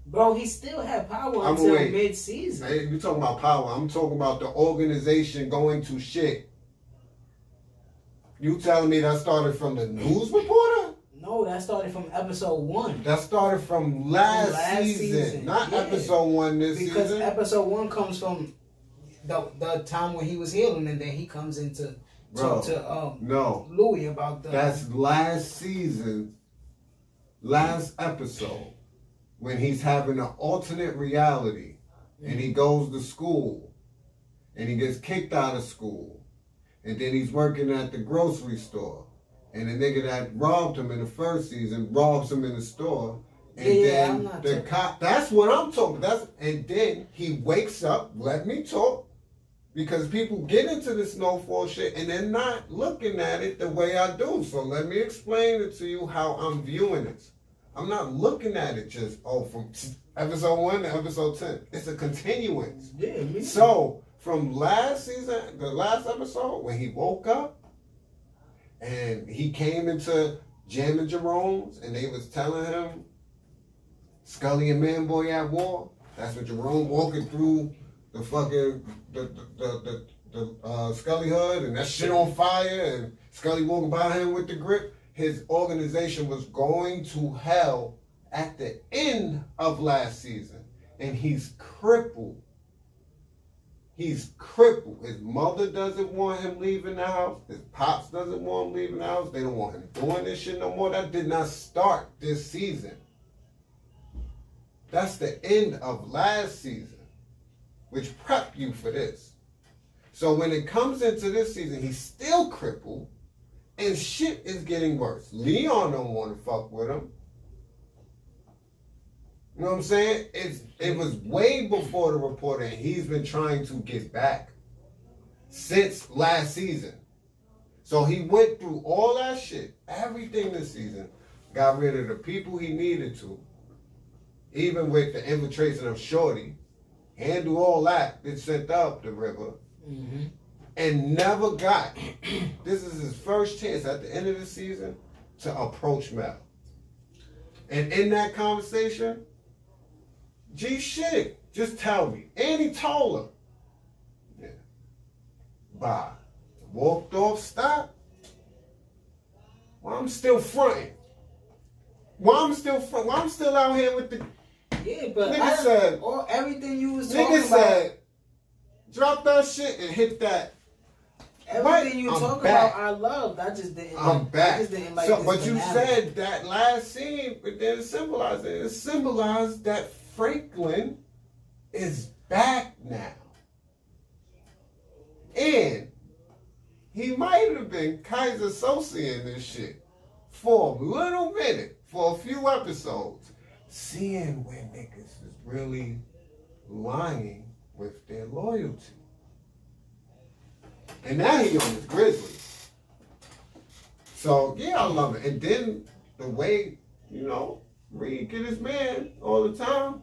S1: Bro, he still had power until mid-season.
S2: Hey, you talking about power. I'm talking about the organization going to shit. You telling me that started from the news reporter?
S1: No, that started from episode 1.
S2: That started from last season. Not episode 1 this season.
S1: Because episode 1 comes from the time when he was healing, and then he comes into talk to Louis about the...
S2: That's last season, last episode, when he's having an alternate reality, and he goes to school, and he gets kicked out of school, and then he's working at the grocery store. And the nigga that robbed him in the first season robs him in the store. And then the cop, that's what I'm talking about. And then he wakes up, let me talk, because people get into the Snowfall shit and they're not looking at it the way I do. So let me explain it to you how I'm viewing it. I'm not looking at it just, from episode 1 to episode 10. It's a continuance.
S1: Yeah,
S2: so from last season, the last episode, when he woke up, and he came into Jam and Jerome's, and they was telling him, Scully and Manboy at war. That's what Jerome walking through the fucking, the Scully hood, and that shit on fire, and Scully walking by him with the grip. His organization was going to hell at the end of last season, and he's crippled. He's crippled. His mother doesn't want him leaving the house. His pops doesn't want him leaving the house. They don't want him doing this shit no more. That did not start this season. That's the end of last season, which prepped you for this. So when it comes into this season, he's still crippled, and shit is getting worse. Leon don't want to fuck with him. You know what I'm saying? It was way before the reporter, and he's been trying to get back since last season. So he went through all that shit, everything this season, got rid of the people he needed to, even with the infiltration of Shorty, handle all that, been sent up the river, and never got, this is his first chance at the end of the season to approach Mel. And in that conversation, G shit, just tell me. And he told her. Yeah. Bye. walked off, stopped. Why I'm still fronting? Why I'm still out here with the...
S1: Yeah, but
S2: nigga said...
S1: everything you was talking about...
S2: Nigga said, drop that shit and hit that.
S1: Everything you talk about, I loved. I just didn't.
S2: I'm back.
S1: I just didn't like
S2: so, but you said that last scene, but then it symbolized it. It symbolized that Franklin is back now. And he might have been Kaiser Soze in this shit for a little minute, for a few episodes, seeing where niggas is really lying with their loyalty. And now he on his Grizzlies. So, yeah, I love it. And then the way, you know, Reed get his man all the time,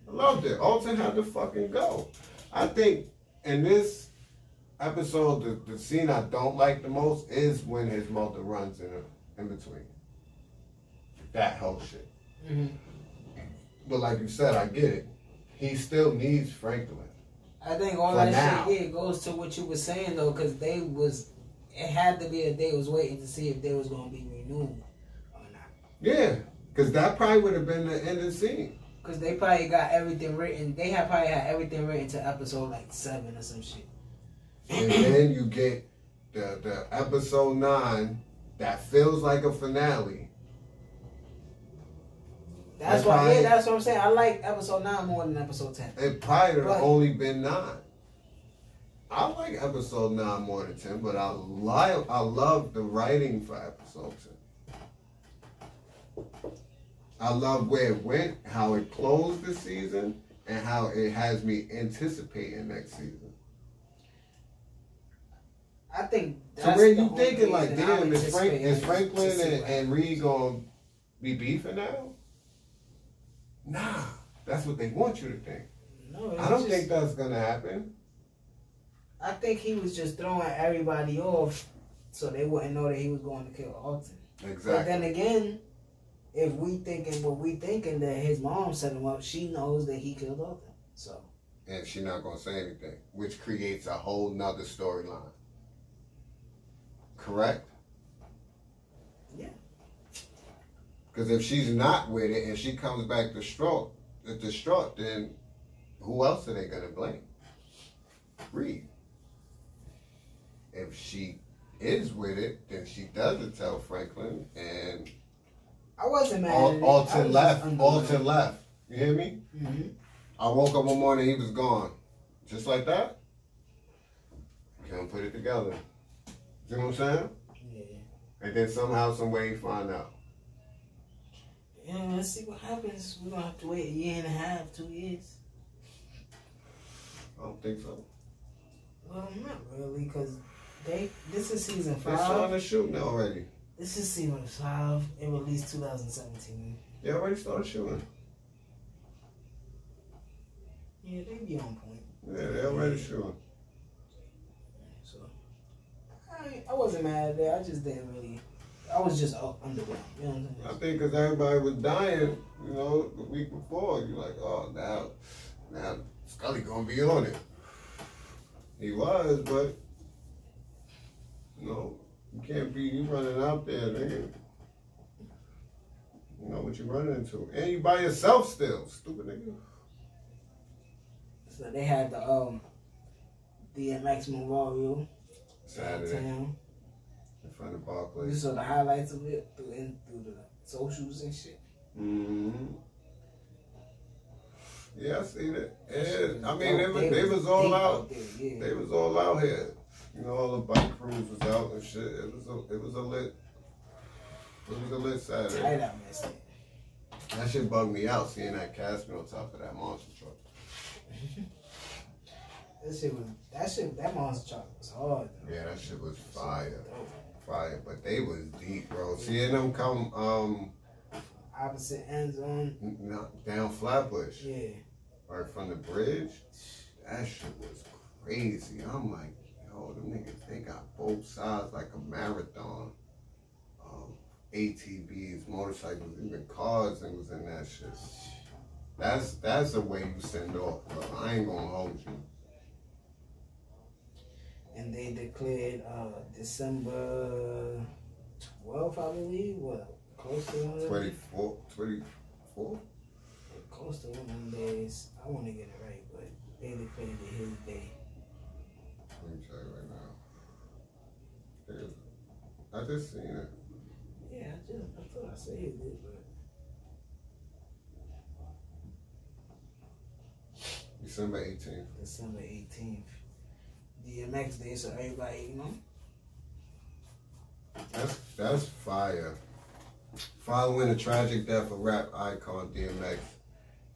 S2: I loved it. Alton had to fucking go. I think in this episode, the scene I don't like the most is when his mother runs in between. That whole shit. Mm-hmm. But like you said, I get it. He still needs Franklin.
S1: I think all that shit, yeah, goes to what you were saying though, because it had to be that they was waiting to see if they was gonna be renewed or not.
S2: Yeah, because that probably would have been the ending scene.
S1: Because they probably got everything written. They probably had everything written to episode like 7 or some shit.
S2: And then you get the episode 9 that feels like a finale.
S1: That's why, yeah, that's what I'm saying. I like episode 9 more than episode 10.
S2: It probably would have only been 9. I like episode 9 more than 10, but I love the writing for episode 10. I love where it went, how it closed the season, and how it has me anticipating next season.
S1: I think that's
S2: so where you thinking like, damn, is Franklin and Reed gonna be beefing now? Nah, that's what they want you to think. No, I don't think that's gonna happen.
S1: I think he was just throwing everybody off so they wouldn't know that he was going to kill Alton.
S2: Exactly.
S1: But then again, if we thinking what we thinking that his mom set him up, she knows that he killed Alton. So.
S2: And she's not gonna say anything, which creates a whole nother storyline. Correct?
S1: Yeah.
S2: Because if she's not with it and she comes back distraught, then who else are they going to blame? Reed. If she is with it, then she doesn't tell Franklin, and
S1: I wasn't mad.
S2: Alton left. Alton left. You hear me?
S1: Mm-hmm.
S2: I woke up one morning, he was gone. Just like that? Can't put it together. See what I'm saying?
S1: Yeah.
S2: And then somehow, some way, you find out.
S1: Yeah, let's see what happens. We're going to have to wait 1.5 years, 2 years.
S2: I don't think so.
S1: Well, not really, because this is season 5.
S2: They're starting to shoot now already.
S1: This is season 5. It released 2017.
S2: They already started shooting.
S1: Yeah, they be on point.
S2: Yeah, they already shooting.
S1: So, I wasn't mad at that. I just didn't really... I was just underground. You know what I'm saying?
S2: I think because everybody was dying, you know, the week before. You're like, oh, now Scully gonna be on it. He was, but you know, you can't be you running out there, nigga. You know what you're running into, and you by yourself still, stupid nigga.
S1: So they had the Maximum Warrior
S2: Saturday.
S1: Town.
S2: In front of Barclays.
S1: You saw the highlights of it through the socials and shit.
S2: Mm-hmm. Yeah, I see that. And, I mean, they was all out.
S1: Yeah.
S2: They was all out here. You know, all the bike crews was out and shit. It was a lit Saturday.
S1: Tight out, man.
S2: That shit bugged me out seeing that casket on top of that monster truck.
S1: That monster truck was hard though.
S2: Yeah, that shit was fire. Fire. But they was deep, bro. Seeing them come
S1: opposite ends on
S2: down Flatbush.
S1: Yeah.
S2: Right from the bridge. That shit was crazy. I'm like, yo, them niggas, they got both sides like a marathon. ATVs, motorcycles, even cars and was in that shit. That's the way you send off, bro. I ain't gonna hold you.
S1: and they declared December 12th, I believe. What? Close to
S2: 24?
S1: Close to one of them days. I want to get it right, but they declared it his day.
S2: Let me tell you right now. I just seen it.
S1: Yeah, I thought I saved it, but.
S2: December 18th.
S1: December 18th. DMX Day, so everybody, you know.
S2: That's fire. Following the tragic death of rap icon DMX,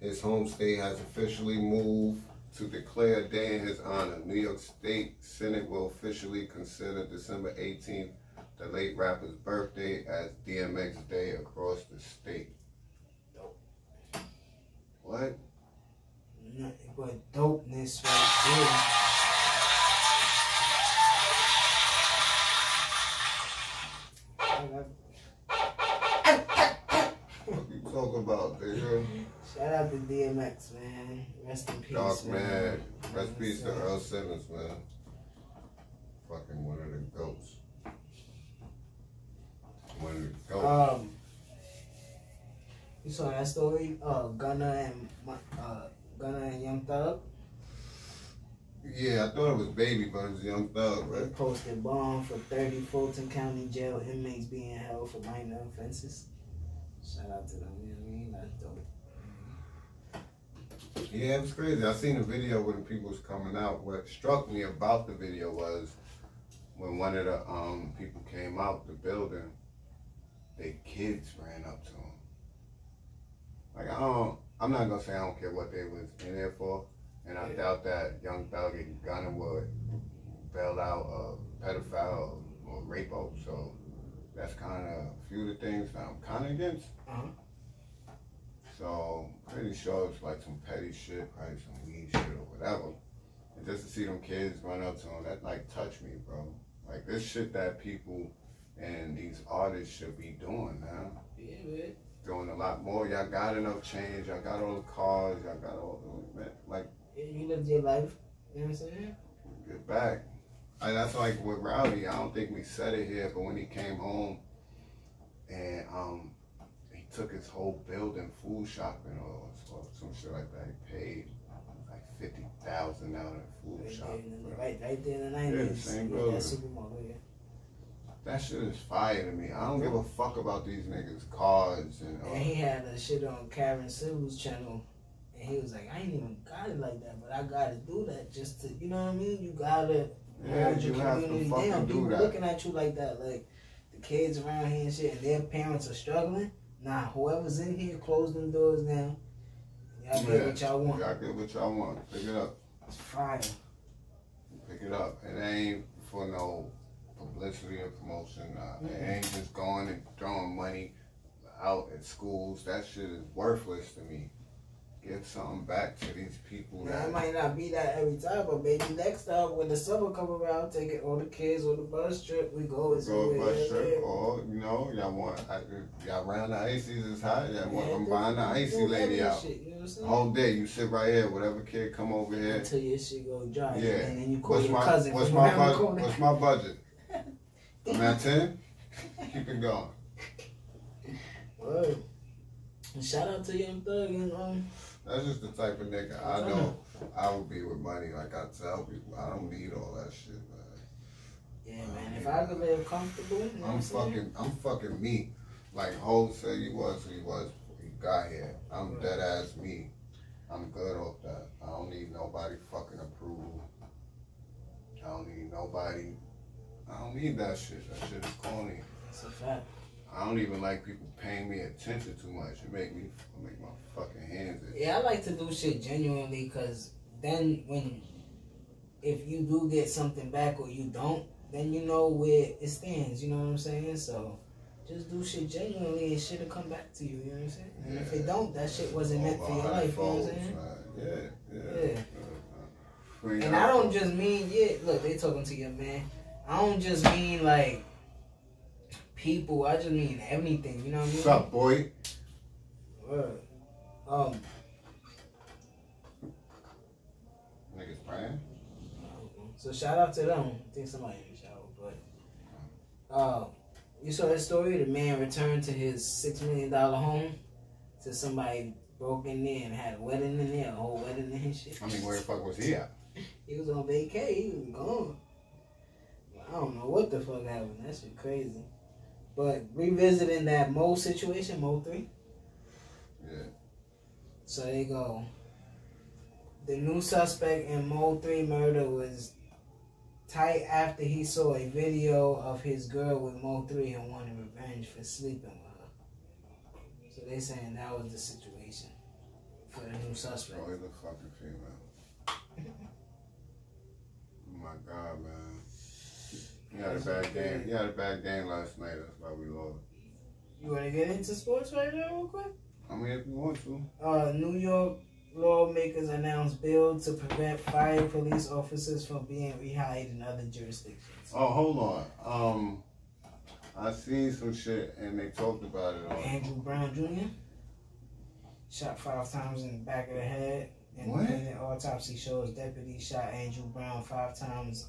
S2: his home state has officially moved to declare a day in his honor. New York State Senate will officially consider December 18th, the late rapper's birthday, as DMX Day across the state.
S1: Dope.
S2: What?
S1: Nothing but dopeness right there.
S2: What you talking about, nigga?
S1: Shout out to DMX, man. Rest in peace,
S2: Dark
S1: man.
S2: Rest in peace to Earl Simmons, man. Fucking one of the goats. One of the goats.
S1: You saw that story? Gunna and Young Thug.
S2: Yeah, I thought it was Baby, but it was Young Thug, right?
S1: They posted bond for 30 Fulton County jail inmates being held for minor offenses. Shout out to them, you know what I mean? That's dope.
S2: Yeah, it was crazy. I seen a video when people was coming out. What struck me about the video was when one of the people came out the building, their kids ran up to him. Like, I'm not gonna say I don't care what they was in there for, and I doubt that Young Thug and Gunna would bail out a pedophile or rapo. So that's kind of a few of the things that I'm kind of against. So pretty sure it's like some petty shit, probably some weed shit or whatever. And just to see them kids run up to him, that like touched me, bro. Like this shit that people and these artists should be doing now.
S1: Yeah, man.
S2: Doing a lot more. Y'all got enough change. Y'all got all the cars. Y'all got all the, like.
S1: Yeah, you lived your life. You know what I'm saying?
S2: Get back. That's like with Rowdy. I don't think we said it here, but when he came home and he took his whole building food shopping or some shit like that. He paid like $50,000 out in food shopping.
S1: Right there in the 90s.
S2: Yeah, the same building.
S1: That supermarket, yeah.
S2: That shit is fire to me. I don't give a fuck about these niggas' cars and.
S1: And he had a shit on Karen Silver's channel, and he was like, "I ain't even got it like that, but I gotta do that just to, you know what I mean? You gotta hold your community down. People looking at you like that, like the kids around here and shit, and their parents are struggling. Nah, whoever's in here, close them doors now. Y'all get what y'all want.
S2: Y'all get what y'all want. Pick it up.
S1: It's fire.
S2: Pick it up. It ain't for no publicity or promotion. It ain't just going and throwing money out at schools. That shit is worthless to me. Give something back to these people.
S1: Now, it might not be that every time, but maybe next time when the summer come around, take it all the kids on the bus trip. We go
S2: bus trip, or you know, y'all around the ices is hot. Y'all want to combine the icy lady out.
S1: Shit, you know what I'm saying?
S2: Whole day you sit right here. Whatever kid come over here
S1: until your shit go dry.
S2: Yeah.
S1: And then you call your cousin.
S2: What's my budget? I'm at 10. Keep it going.
S1: Word. And shout out to Young Thug and
S2: That's just the type of nigga I know I would be with money. Like I tell people, I don't need all that shit, man.
S1: Yeah, man. If I could live comfortable, you know
S2: I'm fucking me. Like Ho said, he was who he was before he got here. I'm dead ass me. I'm good off that. I don't need nobody fucking approval. I don't need nobody. I don't need that shit. That shit is corny.
S1: It's a fact.
S2: I don't even like people paying me attention too much. It make my fucking hands itch.
S1: Yeah, I like to do shit genuinely, because then if you do get something back or you don't, then you know where it stands, you know what I'm saying? So just do shit genuinely and shit'll come back to you, you know what I'm saying? And if it don't, that shit wasn't meant for your life, you know what I'm saying? Yeah. And I don't just mean, look, they talking to your man. I don't just mean like people, I just mean everything, you know what I mean?
S2: What's up, boy?
S1: Word.
S2: Niggas praying?
S1: So shout out to them. I think somebody in the shower, but you saw that story? The man returned to his $6 million home to somebody broke in there and had a wedding in there, a whole wedding and shit.
S2: I mean, where the fuck was he at?
S1: He was on vacay. He was gone. I don't know what the fuck happened. That shit crazy. But revisiting that Mo situation, Mo 3.
S2: Yeah.
S1: So there you go. The new suspect in Mo 3 murder was tight after he saw a video of his girl with Mo 3 and wanted revenge for sleeping with her. So they saying that was the situation for the new suspect.
S2: Oh, he's a fucking female. Oh my God, man. He had a bad game. He had a bad game last night. That's why we lost.
S1: You want to get into sports right now real quick?
S2: I mean, if you want to.
S1: New York lawmakers announced bill to prevent fired police officers from being rehired in other jurisdictions.
S2: Oh, hold on. I seen some shit and they talked about it.
S1: Andrew Brown Jr. shot 5 times in the back of the head. And
S2: what?
S1: The autopsy shows deputies shot Andrew Brown 5 times.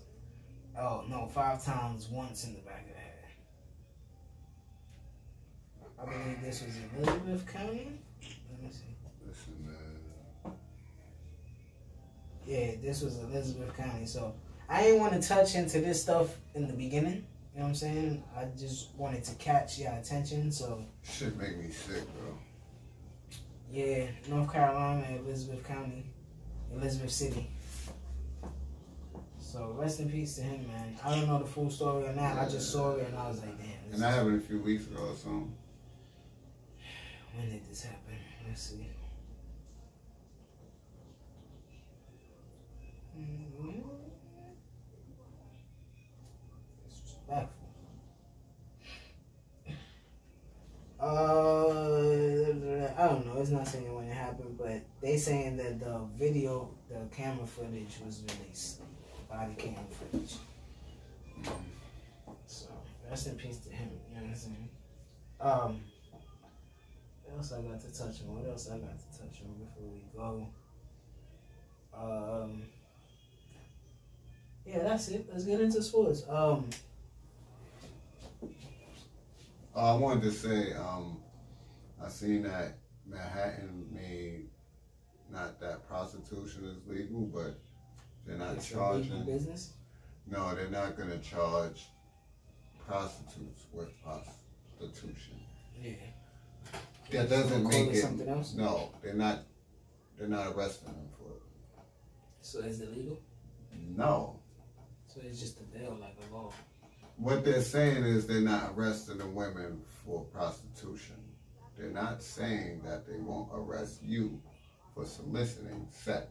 S1: Oh no, 5 times once in the back of the head. I believe this was in Elizabeth County. Let me see.
S2: Listen, man.
S1: Yeah, this was Elizabeth County. So I didn't want to touch into this stuff in the beginning. You know what I'm saying? I just wanted to catch your attention. So
S2: shit make me sick, bro.
S1: Yeah, North Carolina, Elizabeth County, Elizabeth City. So rest in peace to him, man. I don't know the full story on that. I just saw it and I was like, damn.
S2: And that happened a few weeks ago or something.
S1: When did this happen? Let's see. Disrespectful. I don't know. It's not saying when it happened, but they saying that the video, the camera footage was released. Body cam footage. So rest in peace to him. You know what I'm saying? What else I got to touch on? What else I got to touch on before we go? Yeah, that's it. Let's get into sports.
S2: I wanted to say, I seen that Manhattan made, not that prostitution is legal, but they're not charging.
S1: Business?
S2: No, they're not going to charge prostitutes with prostitution.
S1: Yeah.
S2: That doesn't make it
S1: something else.
S2: No, they're not arresting them for it.
S1: So is it legal?
S2: No.
S1: So it's just a bill, like a law.
S2: What they're saying is they're not arresting the women for prostitution. They're not saying that they won't arrest you for soliciting sex.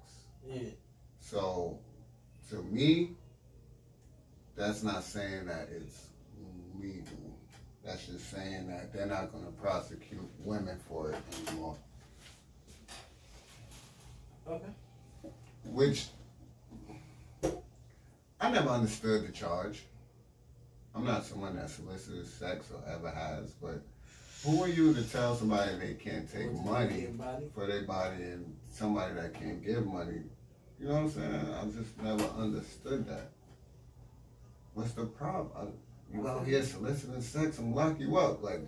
S1: Yeah.
S2: So, to me, that's not saying that it's legal. That's just saying that they're not going to prosecute women for it anymore.
S1: Okay.
S2: Which, I never understood the charge. I'm not someone that solicits sex or ever has, but who are you to tell somebody they can't take money for their body and somebody that can't give money? You know what I'm saying? I just never understood that. What's the problem? You out here soliciting sex and lock you up. Like,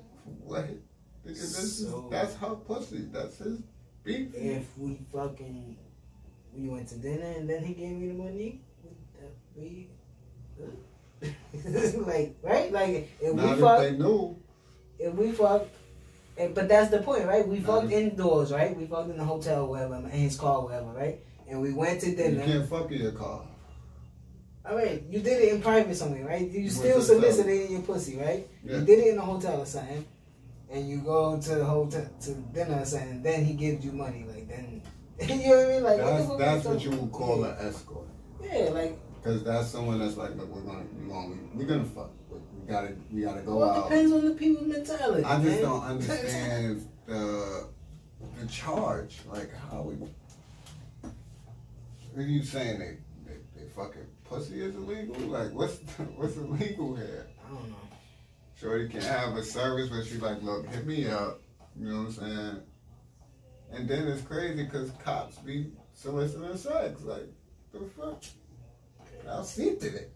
S2: what? That's her pussy. That's his beef.
S1: If we went to dinner and then he gave me the money, like, right? Like, if we fucked, but that's the point, right? We fucked indoors, right? We fucked in the hotel, wherever, in his car, wherever, right? And we went to dinner.
S2: You can't fuck in your car.
S1: All right, you did it in private somewhere, right? You still soliciting your pussy, right? Yeah. You did it in a hotel or something, and you go to the hotel to dinner or something. Then he gives you money, like then. You know what I mean? Like
S2: that's what you would call an escort.
S1: Yeah, like.
S2: Because that's someone that's like, look, we're gonna fuck. We gotta go
S1: out.
S2: Well,
S1: it depends on the people's mentality.
S2: I just don't understand the charge. Like, how we. Are you saying they fucking pussy is illegal? Like, what's illegal here?
S1: I don't know.
S2: Shorty can have a service where she's like, look, hit me up. You know what I'm saying? And then it's crazy because cops be soliciting sex. Like, the fuck? I'll see it.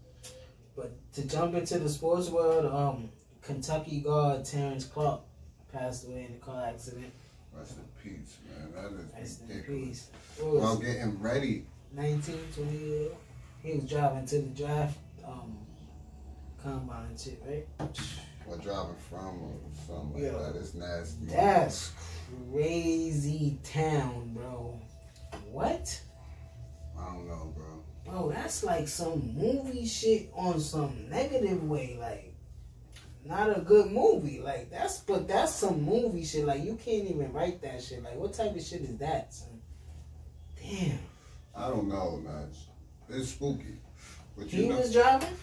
S1: But to jump into the sports world, Kentucky guard T.Clarke passed away in a car accident.
S2: Rest in peace, man. That is ridiculous.
S1: In peace.
S2: While getting ready.
S1: 19, 20 years old. He was driving to the draft combine and shit, right?
S2: Or driving from or something like that. It's nasty.
S1: That's crazy town, bro. What?
S2: I don't know, bro.
S1: Bro, that's like some movie shit on some negative way. Like, not a good movie. Like, that's some movie shit. Like, you can't even write that shit. Like, what type of shit is that, son? Damn.
S2: I don't know, man. It's spooky. But
S1: he was driving?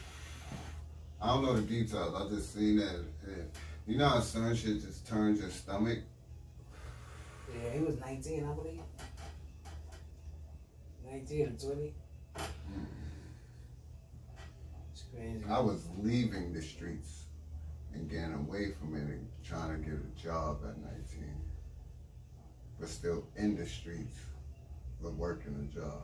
S2: I don't know the details. I just seen that. You know how certain shit just turns your stomach?
S1: Yeah, he was 19, I believe. 19 or 20. It's crazy.
S2: I was leaving the streets and getting away from it and trying to get a job at 19. But still in the streets, but working a job.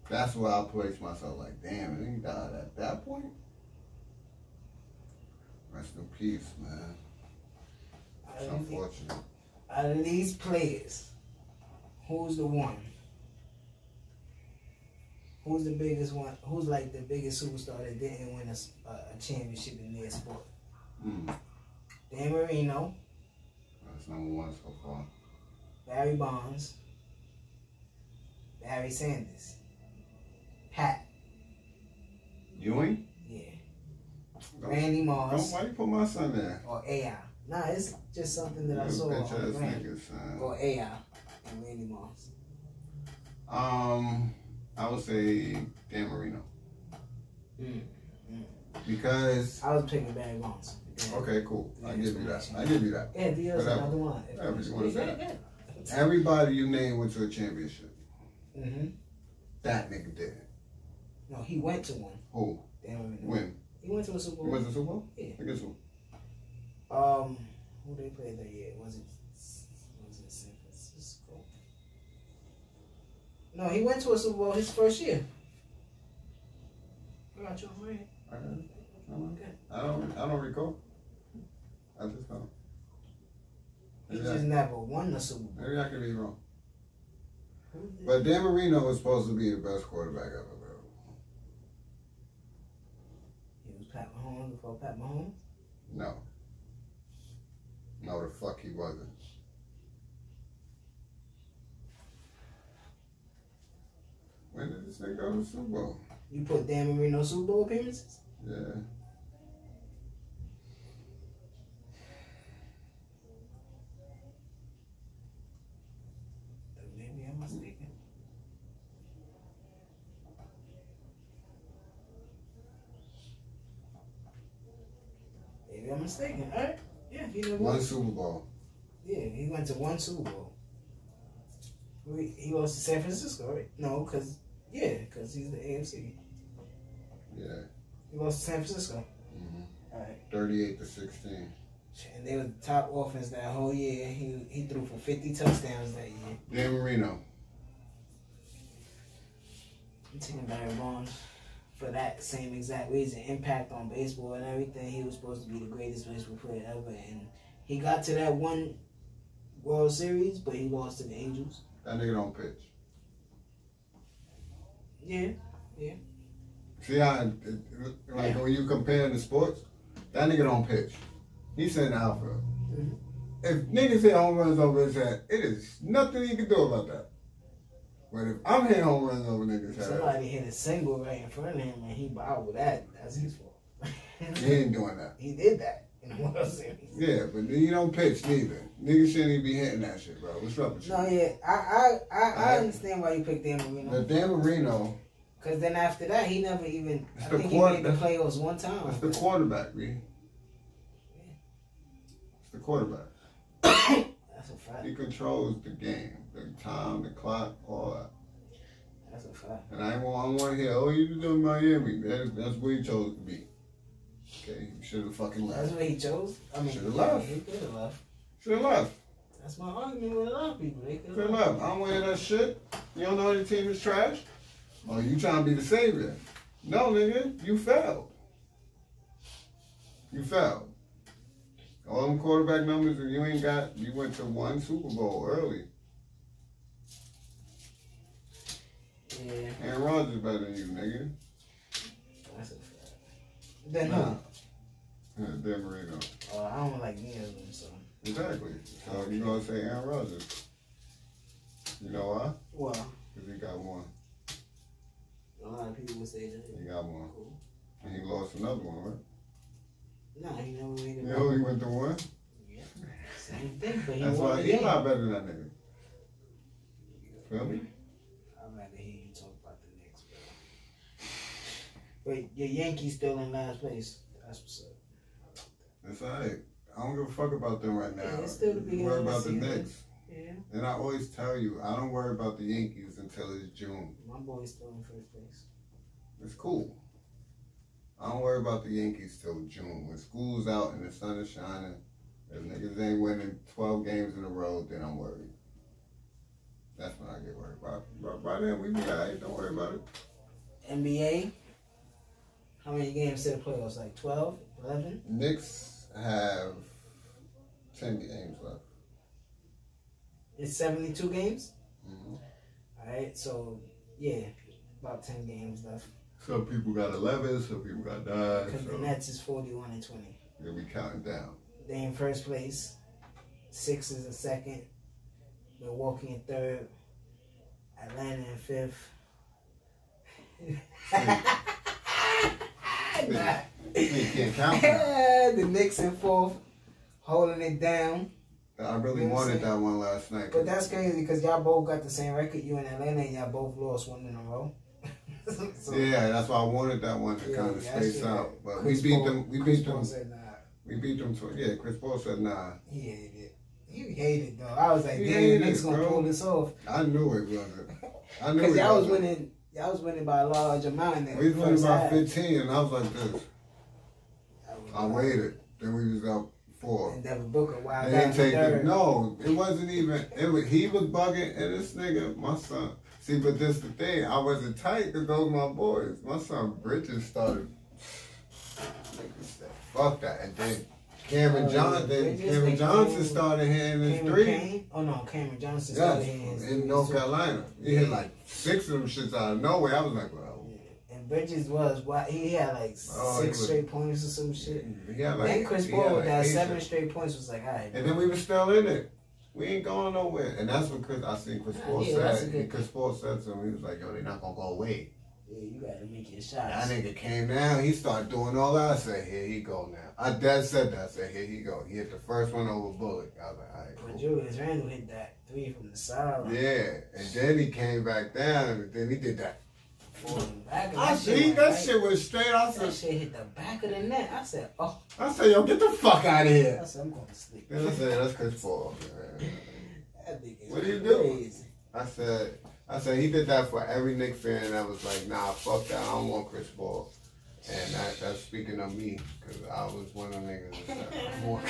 S2: That's where I placed myself like, damn, and he died at that point? Rest in peace, man. It's unfortunate.
S1: Out of these players, who's the one? Who's the biggest one? Who's like the biggest superstar that didn't win a championship in their sport? Dan Marino.
S2: That's #1 so far.
S1: Barry Bonds. Barry Sanders. Pat.
S2: Ewing?
S1: Yeah. Randy Moss.
S2: Why you put my son there?
S1: Or AI. Nah, it's just something that I saw on the ground. Or AI and Randy Moss.
S2: I would say Dan Marino. Because
S1: I was picking Barry Bonds.
S2: Okay, cool. I give you that. I give you that.
S1: Yeah, Dio's another one.
S2: Whatever you want to say that. Everybody you named went to a championship. That nigga did.
S1: No, he went to one.
S2: Who? When?
S1: He went to a Super Bowl.
S2: He went to a Super Bowl?
S1: Yeah.
S2: Against who?
S1: Who they played that year? Was it San Francisco? No, he went to a Super Bowl his first year. I got you right.
S2: I don't recall. I just don't.
S1: He just never won the Super Bowl.
S2: Maybe I could be wrong. But Dan Marino was supposed to be the best quarterback ever, bro.
S1: He was Pat Mahomes before Pat Mahomes?
S2: No. No, the fuck he wasn't. When did this nigga go to the Super Bowl?
S1: You put Dan Marino Super Bowl appearances?
S2: Yeah.
S1: Maybe I'm mistaken. Maybe I'm mistaken. All right. Yeah, he did
S2: one Super Bowl.
S1: Yeah, he went to one Super Bowl. He lost to San Francisco, right? No, because he's the AFC.
S2: Yeah.
S1: He lost to San Francisco. All right.
S2: 38-16.
S1: And they were the top offense that whole year. He threw for 50 touchdowns that year.
S2: Dan Marino.
S1: I'm taking Barry Bonds for that same exact reason. Impact on baseball and everything. He was supposed to be the greatest baseball player ever. And he got to that one World Series, but he lost to the Angels.
S2: That nigga don't pitch.
S1: Yeah.
S2: See how, when you compare the sports, that nigga don't pitch. He's in the outfield. If niggas hit home runs over his head, it is nothing he can do about that. But if I'm hitting home runs over niggas' head.
S1: Somebody hit a single right in front of him and he bowed with that. That's his fault.
S2: He ain't doing that.
S1: He did that in the World Series.
S2: Yeah, but you don't pitch neither. Niggas shouldn't even be hitting that shit, bro. What's up with you?
S1: No, yeah. I understand why you picked Dan Marino.
S2: The Dan Marino.
S1: Because then after that, he never even, I think he made the playoffs one time.
S2: That's the quarterback, man. Yeah. It's the quarterback.
S1: That's a fact.
S2: He controls the game, the time, the clock, all that.
S1: That's a fact.
S2: And I want to hear, oh, you doing Miami. That's where he chose to be. Okay, he should have fucking left.
S1: That's where he chose? I mean,
S2: should have left.
S1: He could have left.
S2: Should have left.
S1: That's my argument with a lot of people.
S2: Fill up. I don't want to hear that shit. You don't know the team is trash? Oh, you trying to be the savior? No, nigga. You failed. You failed. All them quarterback numbers and you ain't got, you went to one Super Bowl early.
S1: Yeah.
S2: Aaron Rodgers is better than you, nigga.
S1: That's a fact. Then who?
S2: Dan Marino.
S1: Oh, I don't like neither of them, so.
S2: Exactly. So you gonna say Aaron Rodgers. You know why?
S1: Why?
S2: Because he got one.
S1: A lot of people would say that.
S2: He got one.
S1: Cool.
S2: And he lost another one, right?
S1: Nah, he never made it.
S2: You know he went to one?
S1: Yeah. Same thing, but he
S2: That's
S1: won
S2: why
S1: the
S2: he's
S1: game.
S2: not better than that nigga. Feel me?
S1: I'd rather hear you talk about the Knicks, bro. But your Yankees still in last place. That's what's up.
S2: That's alright. I don't give a fuck about them right now.
S1: Yeah, it's still the beginning
S2: worry
S1: of the
S2: about the
S1: season.
S2: Knicks.
S1: Yeah.
S2: And I always tell you, I don't worry about the Yankees until it's June.
S1: My boy's still in first place.
S2: It's cool. I don't worry about the Yankees till June. When school's out and the sun is shining, if niggas ain't winning 12 games in a row, then I'm worried. That's when I get worried about. But by then, we be alright. Don't worry about it.
S1: NBA? How many games to the playoffs? Like 12? 11?
S2: Knicks have 10 games left.
S1: It's 72 games?
S2: Mm-hmm.
S1: Alright, so, yeah, about 10 games left.
S2: Some people got 11, some people got 9.
S1: Because
S2: so
S1: the Nets is 41 and 20.
S2: they'll be counting down.
S1: They in first place. Sixers in second. Milwaukee in third. Atlanta in fifth.
S2: You can't count now.
S1: The Knicks in fourth. Holding it down.
S2: I really wanted that one last night.
S1: But that's crazy because y'all both got the same record. You and Atlanta, and y'all both lost one in a row.
S2: So, yeah, that's why I wanted that one to kind of space out. But we beat them. We beat them.
S1: Said nah.
S2: We beat them. Yeah, Chris Paul said nah.
S1: He hated it. You hated it though. I was like,
S2: He
S1: damn,
S2: hated
S1: the Knicks
S2: it,
S1: gonna
S2: bro.
S1: pull this off.
S2: I knew it wasn't. I knew
S1: Because
S2: it
S1: y'all was
S2: wasn't.
S1: winning. Y'all was winning by a large amount.
S2: We was winning by 15, and I was like this. I waited. Then we was up 4.
S1: And Devin Booker, wow,
S2: They didn't take it. No, it wasn't even. He was bugging, and this nigga, my son. See, but this the thing. I wasn't tight because those my boys. My son Bridges started. Nigga said, fuck that, and then Cameron Johnson started hitting his 3.
S1: Oh no, Cameron Johnson started hitting his
S2: in North Carolina. He hit like 6 of them shits out of nowhere. I was like, well.
S1: And Bridges was he had like 6 straight points or some shit.
S2: He had like,
S1: then Chris Paul with that 7 straight points was like, all right.
S2: And then we were still in it. We ain't going nowhere. And that's what I seen Chris Paul said. Chris Paul said to him, he was like, yo, they're not going to go away.
S1: Yeah, you got to make your shots.
S2: That nigga came down. He started doing all that. I said, here he go now. I dad said that. I said, here he go. He hit the first one over Bullock. I was like, all right, cool.
S1: But Julius Randle hit that 3 from the sideline.
S2: Yeah. And then he came back down. And then he did that.
S1: I
S2: see that shit was straight. I said,
S1: that shit hit the back of the net. I said, oh.
S2: I said, yo, get the fuck out of here.
S1: I said, I'm going to sleep.
S2: Then I said, that's Chris Paul.
S1: That nigga is
S2: What do you
S1: crazy.
S2: do? I said he did that for every Knicks fan that was like, nah, fuck that. I don't want Chris Paul. And that's speaking of me, because I was one of them niggas that said, I want.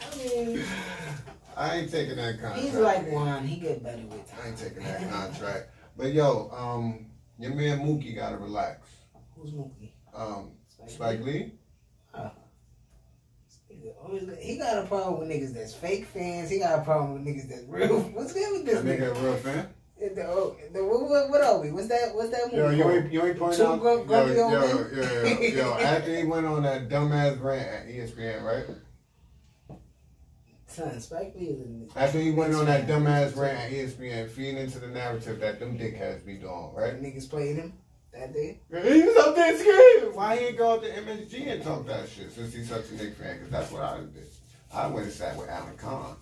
S1: I mean,
S2: I ain't taking that contract.
S1: he's like Juan. He get better with time.
S2: I ain't taking that contract. But yo, your man Mookie gotta relax.
S1: Who's Mookie?
S2: Spike Lee?
S1: He got a problem with niggas that's fake fans. He got a problem with niggas that's real. What's good with this
S2: nigga? A real fan?
S1: What are we? What's that movie?
S2: Yo, you ain't pointing out. Yo, after he went on that dumbass rant at ESPN, right?
S1: Son, Spike Lee is in
S2: after he went on that dumbass rant at ESPN, feeding into the narrative that them dickheads be doing, right?
S1: Niggas played him that day.
S2: He was up there scared. Why he ain't go up to MSG and talk that shit since he's such a Knicks fan? Because that's what I did. I went and sat with Alan Kahn.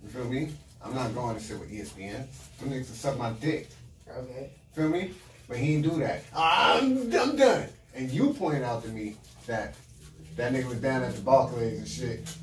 S2: You feel me? I'm not going to sit with ESPN. Them niggas to suck my dick.
S1: Okay.
S2: Feel me? But he didn't do that. I'm done. And you pointed out to me that nigga was down at the Barclays and shit.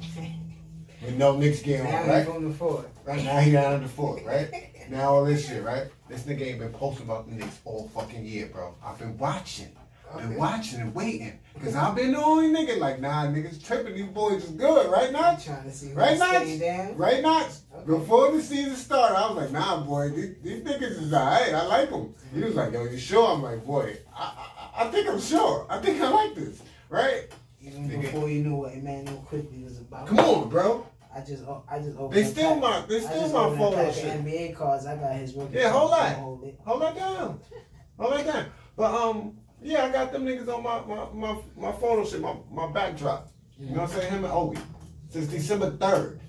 S2: With no Knicks game on, right?
S1: Now he's on the fort.
S2: Right now he down on the fort, right? Now all this shit, right? This nigga ain't been posting about the Knicks all fucking year, bro. I've been watching. and watching and waiting. Because I've been the only nigga like, nah, niggas tripping. These boys is good, right, Notch?
S1: Trying to see
S2: right, Notch? Right, Notch?
S1: Okay.
S2: Before the season started, I was like, nah, boy, these niggas is alright. I like them. He was like, yo, you sure? I'm like, boy, I think I'm sure. I think I like this, right?
S1: Even before you knew what Emmanuel Quickly was about.
S2: Come on, bro.
S1: I just opened.
S2: They still my photo shit.
S1: NBA cards. I got his rookie.
S2: Yeah, hold that down. Hold that down. But yeah, I got them niggas on my photo shit, my backdrop. You know what I'm saying? Him and Obi. Since December 3rd.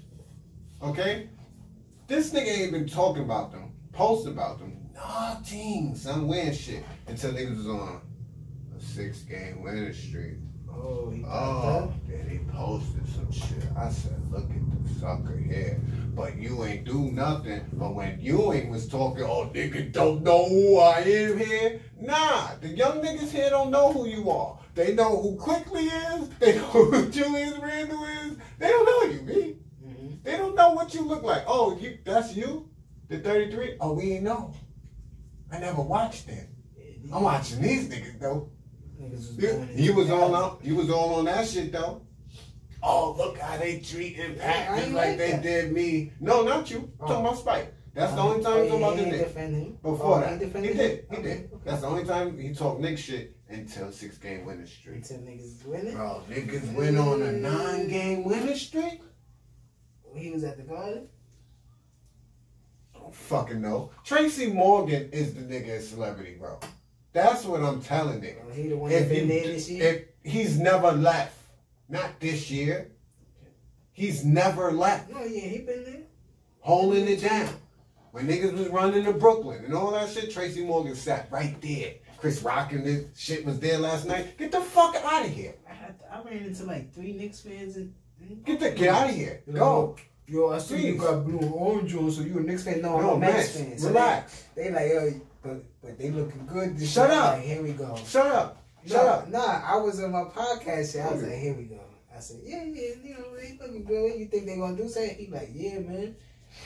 S2: Okay? This nigga ain't been talking about them, posting about them. Nothing. Some weird shit. Until niggas was on a 6-game winning streak.
S1: Oh,
S2: then he posted some shit. I said, look at the sucker here. But you ain't do nothing. But when Ewing was talking, oh, nigga don't know who I am here. Nah, the young niggas here don't know who you are. They know who Quickly is. They know who Julius Randle is. They don't know you, B. They don't know what you look like. Oh, that's you? The 33? Oh, we ain't know. I never watched that. I'm watching these niggas, though. You was all on that shit though. Oh, look how they treating Pat just like they did me. No, not you. I'm talking about Spike. That's the only time he's talking about the Knicks. Before that, he did. Okay. That's the only time he talked Knicks shit until 6-game winning streak.
S1: Until niggas winning.
S2: Bro, niggas went on a 9-game winning streak.
S1: He was at the Garden.
S2: I don't fucking know. Tracy Morgan is the nigga in Celebrity, bro. That's what I'm telling niggas.
S1: Oh, he the one that been there this year?
S2: If he's never left. Not this year. He's never left.
S1: No, yeah, he been there.
S2: Holding it down. When niggas was running to Brooklyn and all that shit, Tracy Morgan sat right there. Chris Rock and this shit was there last night. Get the fuck out of here.
S1: I ran into like 3 Knicks fans and
S2: get out of here. Go.
S1: Yo, I see you got blue and orange on, so you a Knicks fan? No, I'm a Mets fan. So
S2: relax.
S1: They like, yo, but they looking good. This
S2: Shut up.
S1: Like, here we go.
S2: Shut up. Shut up.
S1: Nah, I was on my podcast shit. I was like, here we go. I said, yeah, you know, they looking good. You think they gonna do something? He like, yeah, man.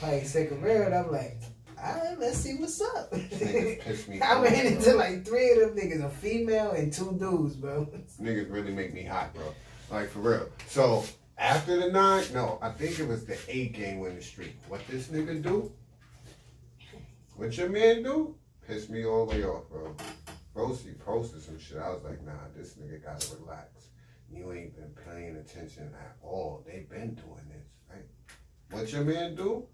S1: Like second round, I'm like, all right, let's see what's up.
S2: Piss me
S1: I ran into like 3 of them niggas, a female and 2 dudes, bro.
S2: Niggas really make me hot, bro. Like for real. So after the 9, no, I think it was the 8-game winning streak. What this nigga do? What your man do? Pissed me all the way off, bro. Rosie posted some shit. I was like, nah, this nigga gotta relax. You ain't been paying attention at all. They been doing this, right? What your man do?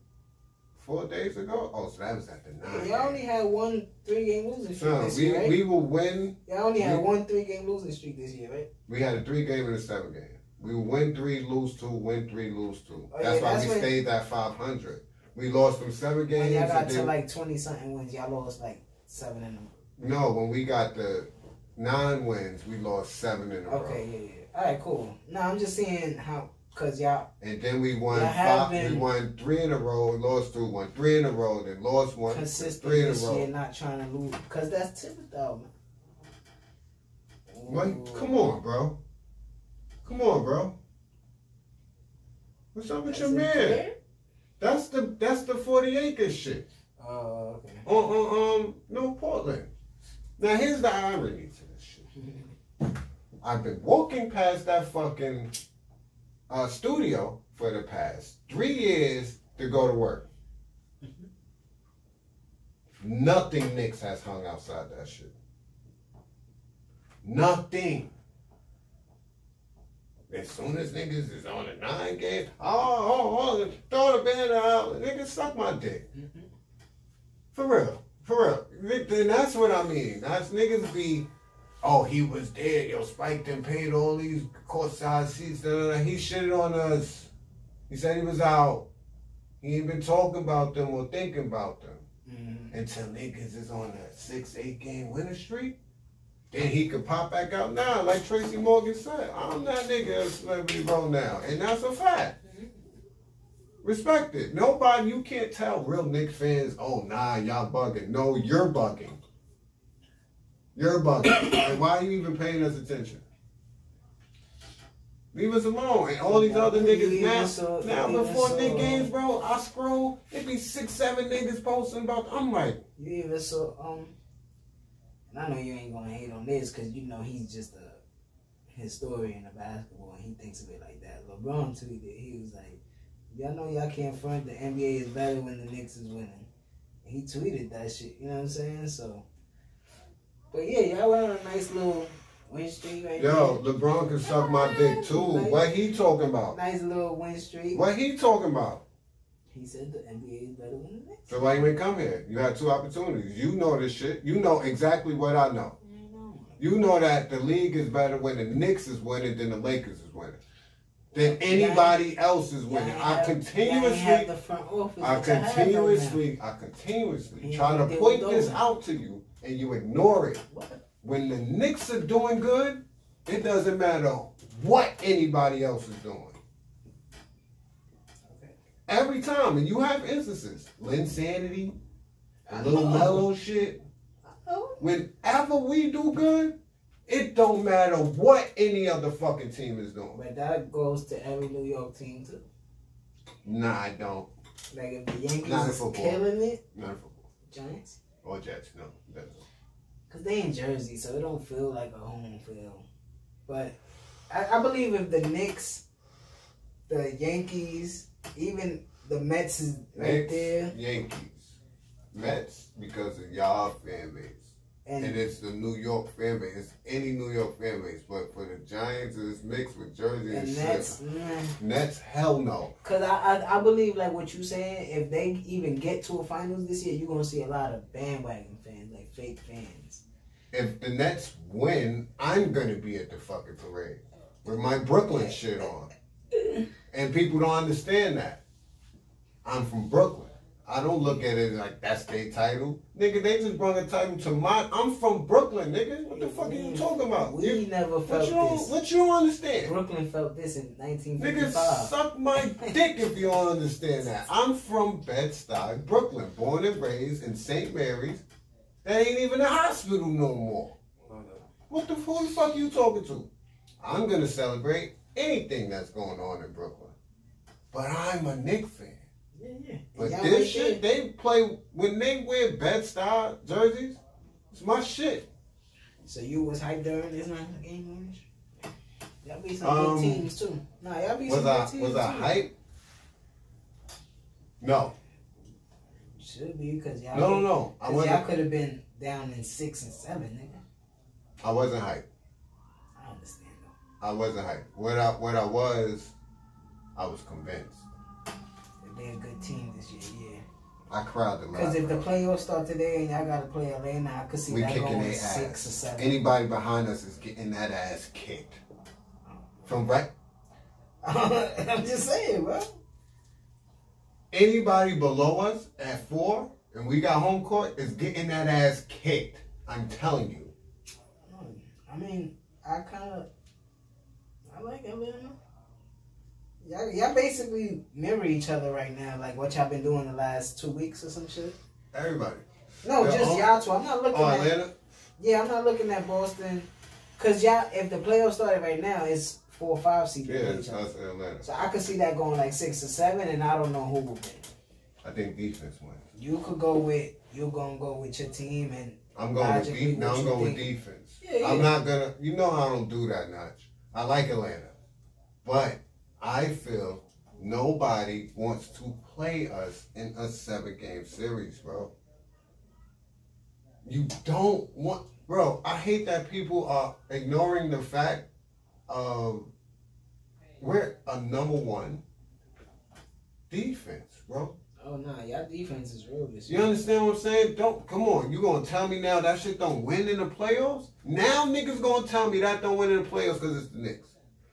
S2: 4 days ago? Oh, so that was at the 9.
S1: Y'all only had 1 3-game losing streak this year, right?
S2: We will win.
S1: Y'all only had 1 3-game losing streak this year, right?
S2: We had a 3-game and a 7-game. We win 3, lose 2, win 3, lose 2. That's why we stayed at 500. We lost from 7 games.
S1: When y'all got to like 20-something wins, y'all lost like 7 in them.
S2: No, when we got the 9 wins, we lost 7 in a row.
S1: Okay, yeah. All right, cool. No, I'm just saying how, cause y'all.
S2: And then we won 5. We won 3 in a row, lost 2, won 3 in a row, then lost 1.
S1: Consistent
S2: 3 in a
S1: this
S2: row.
S1: year, not trying to lose, cause that's Thibodeau, man.
S2: What? Come on, bro. Come on, bro. What's up with your man?
S1: Clear?
S2: That's the 40 acre shit.
S1: Oh, okay.
S2: No, Portland. Now here's the irony to this shit. I've been walking past that fucking studio for the past 3 years to go to work. Nothing Knicks has hung outside that shit. Nothing. As soon as niggas is on a 9-game, throw the banner out, niggas suck my dick. For real. And that's what I mean. That's niggas be, oh, he was there, yo, Spike done paid all these courtside seats, he shitted on us. He said he was out. He ain't been talking about them or thinking about them. Until niggas is on a 6-8-game winning streak. Then he could pop back out now, like Tracy Morgan said. I'm that nigga in Celebrity Row now. And that's a fact. Respect it. Nobody, you can't tell real Knicks fans, oh, nah, y'all bugging. No, you're bugging. You're bugging. And why are you even paying us attention? Leave us alone. And all these other niggas now before Knicks games, bro, I scroll, it be 6, 7 niggas posting about, I'm like.
S1: You even saw, and I know you ain't gonna hate on this because you know he's just a historian of basketball and he thinks of it like that. LeBron tweeted, he was like, y'all know y'all can't front, the NBA is better when the Knicks is winning. And he tweeted that shit, you know what I'm saying? So, but yeah, y'all went on a nice little win streak right there.
S2: Yo, LeBron can suck my dick too. Nice, what he talking about?
S1: Nice little win streak.
S2: What he talking about?
S1: He said the NBA is better than the Knicks.
S2: So why you ain't come here? You had 2 opportunities. You know this shit. You know exactly what I know. You know that the league is better when the Knicks is winning than the Lakers is winning. Than anybody else is winning. I continuously try to point this out to you and you ignore it. When the Knicks are doing good, it doesn't matter what anybody else is doing. Every time, and you have instances. Linsanity, little mellow shit. Whenever we do good, it don't matter what any other fucking team is doing.
S1: But that goes to every New York team too.
S2: Nah, I don't.
S1: Like if the Yankees is killing it.
S2: Not in football.
S1: Giants?
S2: Or Jets, no.
S1: Because they in Jersey, so it don't feel like a home field. But I believe if the Knicks, the Yankees, even the Mets is right there.
S2: Yankees. Mets, because of y'all fan base. And it's the New York fan base. It's any New York fan base. But for the Giants, it's mixed with Jersey and Nets. Nets, hell no.
S1: Because I believe, like what you saying, if they even get to a finals this year, you're going to see a lot of bandwagon fans, like fake fans.
S2: If the Nets win, I'm going to be at the fucking parade with my Brooklyn shit on. And people don't understand that. I'm from Brooklyn. I don't look at it like that's their title. Nigga, they just brought a title to mine. I'm from Brooklyn, nigga. What the fuck are you talking about?
S1: We never felt this.
S2: What you don't understand?
S1: Brooklyn felt this in 1955.
S2: Nigga, suck my dick if you don't understand that. I'm from Bed-Stuy, Brooklyn. Born and raised in St. Mary's. That ain't even a hospital no more. Who the fuck are you talking to? I'm going to celebrate anything that's going on in Brooklyn. But I'm a Knicks fan.
S1: Yeah.
S2: But this shit, they play, when they wear Bed-Stuy jerseys, it's my shit.
S1: So you was hyped during this game? Y'all be some good teams too. Nah, y'all be some good teams too.
S2: Was I hyped? No.
S1: Should be, because y'all
S2: No.
S1: Y'all could have been down in 6 and 7, nigga.
S2: I wasn't hyped.
S1: I understand though.
S2: I wasn't hyped. What I was convinced.
S1: They're a good team this year, yeah.
S2: I cried the last.
S1: Because if the playoffs start today and y'all got to play Atlanta, I could see that going 6 or 7.
S2: Anybody behind us is getting that ass kicked. From right?
S1: I'm just saying, bro.
S2: Anybody below us at 4 and we got home court is getting that ass kicked. I'm telling you.
S1: I mean, I like Atlanta. Y'all basically mirror each other right now, like what y'all been doing the last 2 weeks or some shit.
S2: Everybody.
S1: No, just y'all two. I'm not looking at
S2: Atlanta?
S1: Yeah, I'm not looking at Boston. Cause y'all, if the playoffs started right now, it's 4 or 5 seed.
S2: Yeah, it's us and Atlanta.
S1: So I could see that going like 6 or 7, and I don't know who will win.
S2: I think defense wins.
S1: You're gonna go with your team, and
S2: I'm going with defense. Now I'm going with defense. Yeah. I'm not gonna. You know I don't do that much. I like Atlanta, but I feel nobody wants to play us in a 7-game series, bro. You don't want, bro. I hate that people are ignoring the fact of we're a #1 defense, bro.
S1: Oh nah, y'all defense is real this year.
S2: You understand what I'm saying? Come on. You gonna tell me now that shit don't win in the playoffs? Now niggas gonna tell me that don't win in the playoffs because it's the Knicks.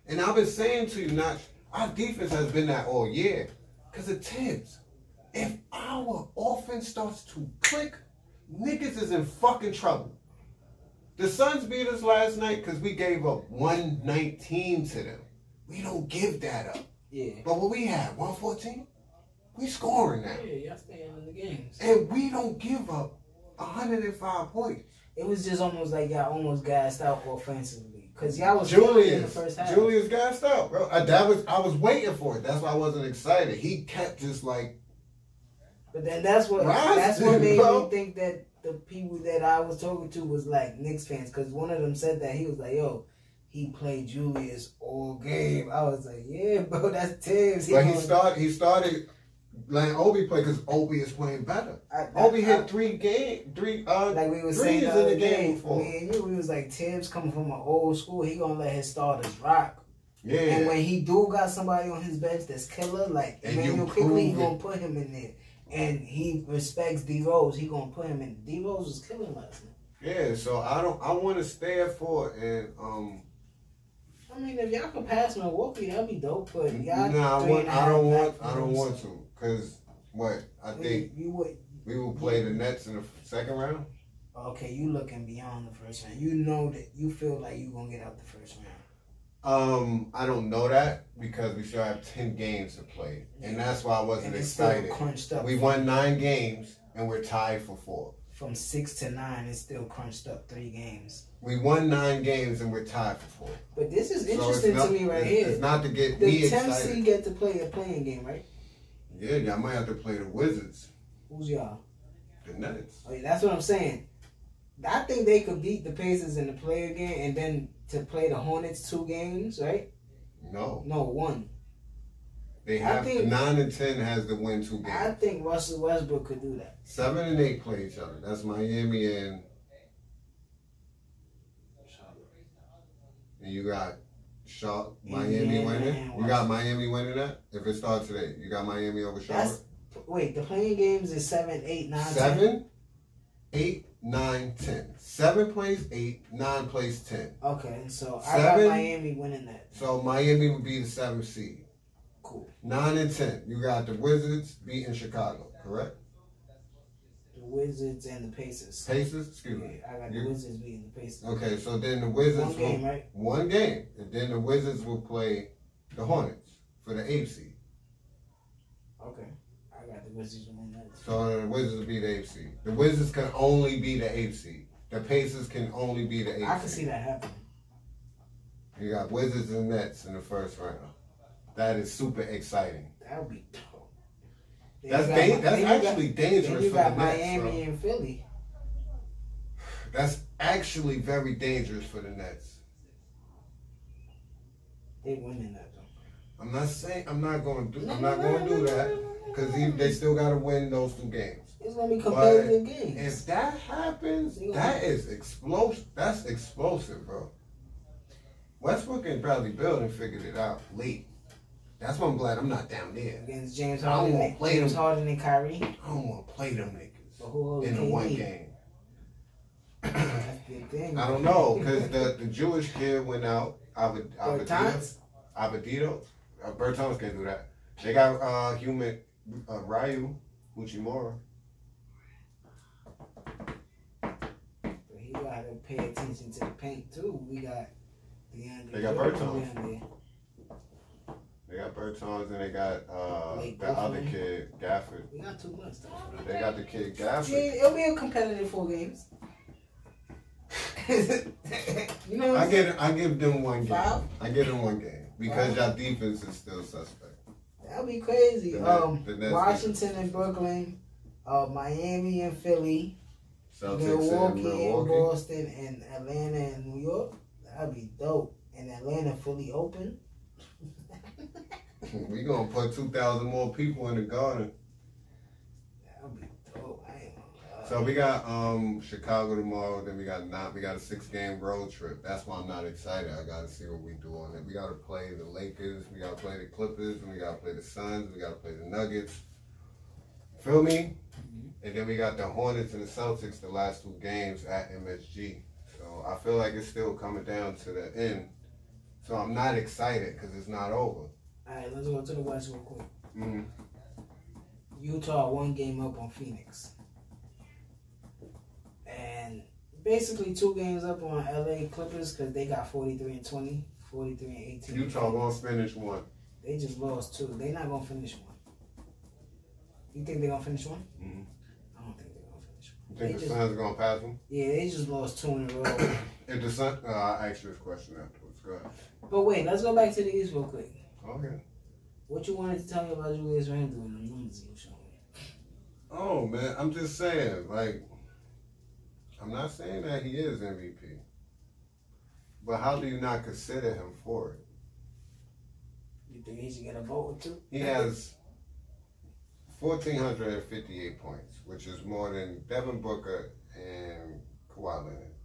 S2: And I've been saying to you, Notch, our defense has been that all year. Because of Tibbs. If our offense starts to click, niggas is in fucking trouble. The Suns beat us last night because we gave up 119 to them. We don't give that up.
S1: Yeah.
S2: But what we had, 114? We scoring now.
S1: Yeah, y'all staying in the games.
S2: And we don't give up 105 points.
S1: It was just almost like y'all almost gassed out offensively. Because y'all was in the first half.
S2: Julius gassed out, bro. I was waiting for it. That's why I wasn't excited. He kept just like...
S1: But then that's what made me think that the people that I was talking to was like Knicks fans, because one of them said that he was like, "Yo, he played Julius all game." I was like, "Yeah, bro, that's Tibbs."
S2: But he started letting Obi play because Obi is playing better. Obi hit three
S1: like we was saying in the game before. Me and you, we was like, Tibbs coming from an old school, he gonna let his starters rock. Yeah. And when he do got somebody on his bench that's killer, like Emmanuel quickly, he gonna put him in there. And he respects D Rose, he gonna put him in. D Rose was killing last night. Yeah, so I want to stay at 4 and I mean, if y'all could pass Milwaukee, that'd be dope. But y'all,
S2: I don't want to, cause what I think we will play the Nets in the second round.
S1: Okay, you looking beyond the first round. You know that you feel like you gonna get out the first round.
S2: I don't know that because we still have 10 games to play, and that's why I wasn't excited. We won 9 games and we're tied for 4.
S1: From 6 to 9, it's still crunched up 3 games.
S2: We won 9 games and we're tied for 4.
S1: But this is interesting to me right here.
S2: It's not to get me excited.
S1: The 10 get to play a playing game, right?
S2: Yeah, y'all might have to play the Wizards.
S1: Who's y'all?
S2: The Nets.
S1: Oh, yeah, that's what I'm saying. I think they could beat the Pacers in the player game and then to play the Hornets 2 games, right?
S2: No.
S1: No, 1.
S2: They have 9 and 10 has to win 2 games.
S1: I think Russell Westbrook could do that.
S2: 7 and 8 play each other. That's Miami and you got Miami winning. You got Miami winning that? If it starts today, you got Miami over Charlotte?
S1: Wait, the playing games is 7, 8, 9, 10?
S2: 7, 8, 9, 10. 7 plays 8, 9 plays 10.
S1: Okay, so I got Miami winning that.
S2: So Miami would be the 7th seed.
S1: Cool.
S2: 9 and 10. You got the Wizards beating Chicago, correct?
S1: The Wizards and the Pacers.
S2: Pacers? Excuse me.
S1: I got the Wizards beating the Pacers.
S2: Okay, so then the Wizards
S1: 1 game, right?
S2: 1 game. And then the Wizards will play the Hornets for the 8th seed.
S1: Okay. I got the Wizards winning that.
S2: So the Wizards will be the 8th seed. The Wizards can only be the 8th seed. The Pacers can only be the 8th seed.
S1: I can see that happening.
S2: You got Wizards and Nets in the first round. That is super exciting.
S1: That would be dope.
S2: That's actually dangerous for the Nets. You got
S1: Miami and Philly.
S2: That's actually very dangerous for the Nets.
S1: They winning that though.
S2: I'm not saying I'm not going to do that because they still got to win those 2 games.
S1: It's going to be competitive games.
S2: If that happens, that is explosive. That's explosive, bro. Westbrook and Bradley Beal and figured it out late. That's why I'm glad I'm not down there.
S1: Against James Harden and Kyrie.
S2: I don't want to play them niggas in the 1 game.
S1: That's the thing.
S2: I don't know, because the Jewish kid went out. Bertans can't do that. They got Ryu Uchimura.
S1: But he got to pay attention to the paint, too. We got DeAndre.
S2: They got Bertans. They got Bertans and they got the other kid, Gafford.
S1: We got too much stuff.
S2: They got the kid, Gafford.
S1: Yeah, it'll be a competitive 4 games. You know,
S2: I give them 1 game.
S1: 5?
S2: I give them 1 game because y'all defense is still suspect.
S1: That'd be crazy.
S2: The
S1: Washington and Brooklyn, Miami and Philly,
S2: Celtics
S1: Milwaukee and Boston, and Atlanta and New York. That'd be dope. And Atlanta fully open.
S2: We gonna put 2,000 more people in the Garden.
S1: That'd be dope. I ain't gonna lie.
S2: So we got Chicago tomorrow. Then we got a 6-game road trip. That's why I'm not excited. I gotta see what we do on it. We gotta play the Lakers. We gotta play the Clippers. And we gotta play the Suns. We gotta play the Nuggets. Feel me? Mm-hmm. And then we got the Hornets and the Celtics. The last 2 games at MSG. So I feel like it's still coming down to the end. So I'm not excited because it's not over.
S1: All right, let's go to the West real quick.
S2: Mm-hmm.
S1: Utah 1 game up on Phoenix. And basically 2 games up on LA Clippers because they got 43-20, 43-18.
S2: Utah gonna finish 1.
S1: They just lost 2. They not gonna finish 1. You think they're gonna finish 1?
S2: Mm-hmm.
S1: I don't think they're gonna finish 1.
S2: You think the Suns are gonna pass them?
S1: Yeah, they just lost 2 in a row.
S2: If the Suns, I'll ask you this question afterwards. Go ahead.
S1: But wait, let's go back to the East real quick.
S2: Okay.
S1: What you wanted to tell me about Julius Randle and the numbers you were showing me?
S2: Oh man, I'm just saying, like, I'm not saying that he is MVP. But how do you not consider him for it?
S1: You think he should get a vote or two?
S2: He has 1,458 points, which is more than Devin Booker and Kawhi Leonard.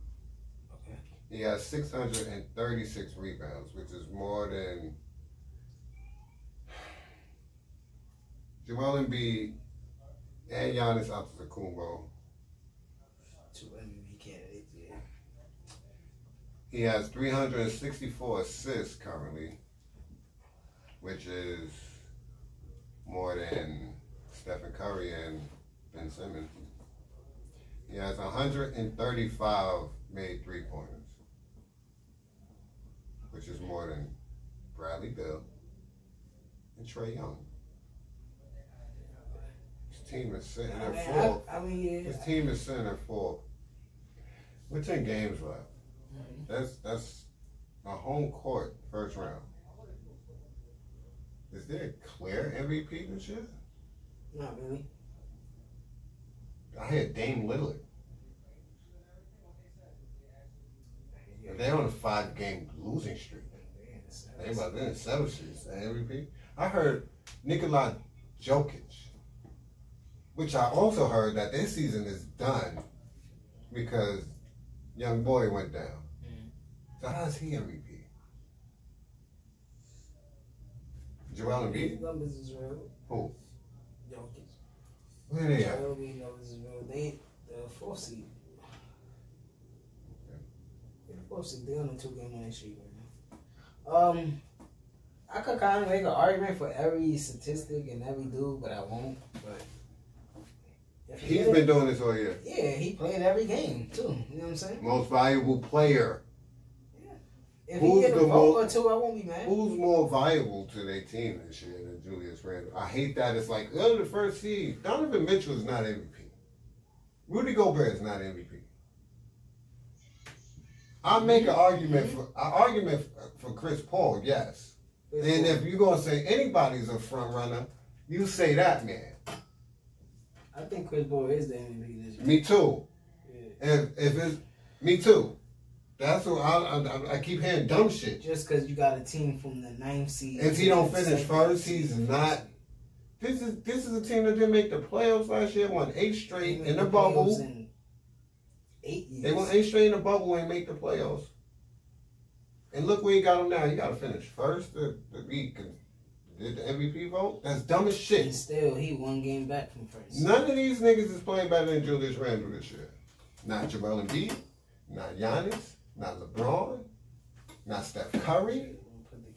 S1: Okay.
S2: He has 636 rebounds, which is more than Joel Embiid and Giannis Antetokounmpo.
S1: Two MVP candidates, yeah.
S2: He has 364 assists currently, which is more than Stephen Curry and Ben Simmons. He has 135 made three-pointers, which is more than Bradley Beal and Trae Young. His team is sitting at fourth. His team is sitting at fourth. With 10 games left. That's a home court first round. Is there a clear MVP this year?
S1: Not really.
S2: I had Dame Lillard. They're on a 5-game losing streak. They about to in 7 streets. MVP. I heard Nikola Jokic, which I also heard that this season is done because young boy went down. So how's he MVP? Joel Embiid?
S1: His numbers is real.
S2: Who?
S1: Jokic.
S2: Where they at?
S1: Joel Embiid numbers is real. They the 4th seed.
S2: Okay.
S1: The 4th seed. They're on a 2-game winning streak right now. I could kind of make an argument for every statistic and every dude, but I won't. But
S2: he's been doing this all year.
S1: Yeah, he played every game too. You know what I'm saying?
S2: Most valuable player.
S1: If he get a vote or two, I won't be mad.
S2: Who's more valuable to their team this year than Julius Randle? I hate that it's like, oh, the first seed. Donovan Mitchell is not MVP. Rudy Gobert is not MVP. I make an argument for Chris Paul, yes. And if you're gonna say anybody's a front runner, you say that man.
S1: I think Chris Paul is the MVP this year.
S2: Me too.
S1: Yeah.
S2: If it's me too. That's what I keep hearing dumb shit.
S1: Just because you got a team from the 9th seed.
S2: If he don't finish first, he's not. This is a team that didn't make the playoffs last year. Won 8 straight in the bubble.
S1: In 8 years.
S2: They won 8 straight in the bubble and make the playoffs. And look where he got them now. He got to finish first to be did the MVP vote. That's dumb as shit.
S1: And still, he 1 game back from first.
S2: None of these niggas is playing better than Julius Randle this year. Not Joel Embiid. Not Giannis. Not LeBron, not Steph Curry.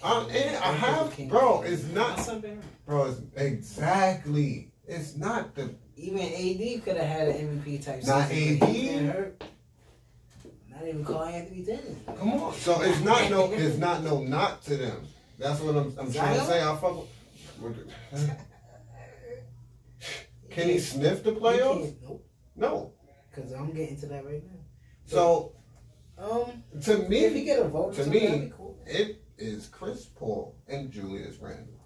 S2: It's exactly. It's not the.
S1: Even AD could have had an MVP type.
S2: Not AD.
S1: Not even Carl Anthony Dennis.
S2: Come on. So it's not no not to them. That's what I'm trying to say. I fuck with. Can he sniff the playoffs?
S1: Nope.
S2: No.
S1: Because I'm getting to that right now.
S2: So. To me,
S1: if he get a vote,
S2: to me, cool. It is Chris Paul and Julius Randle.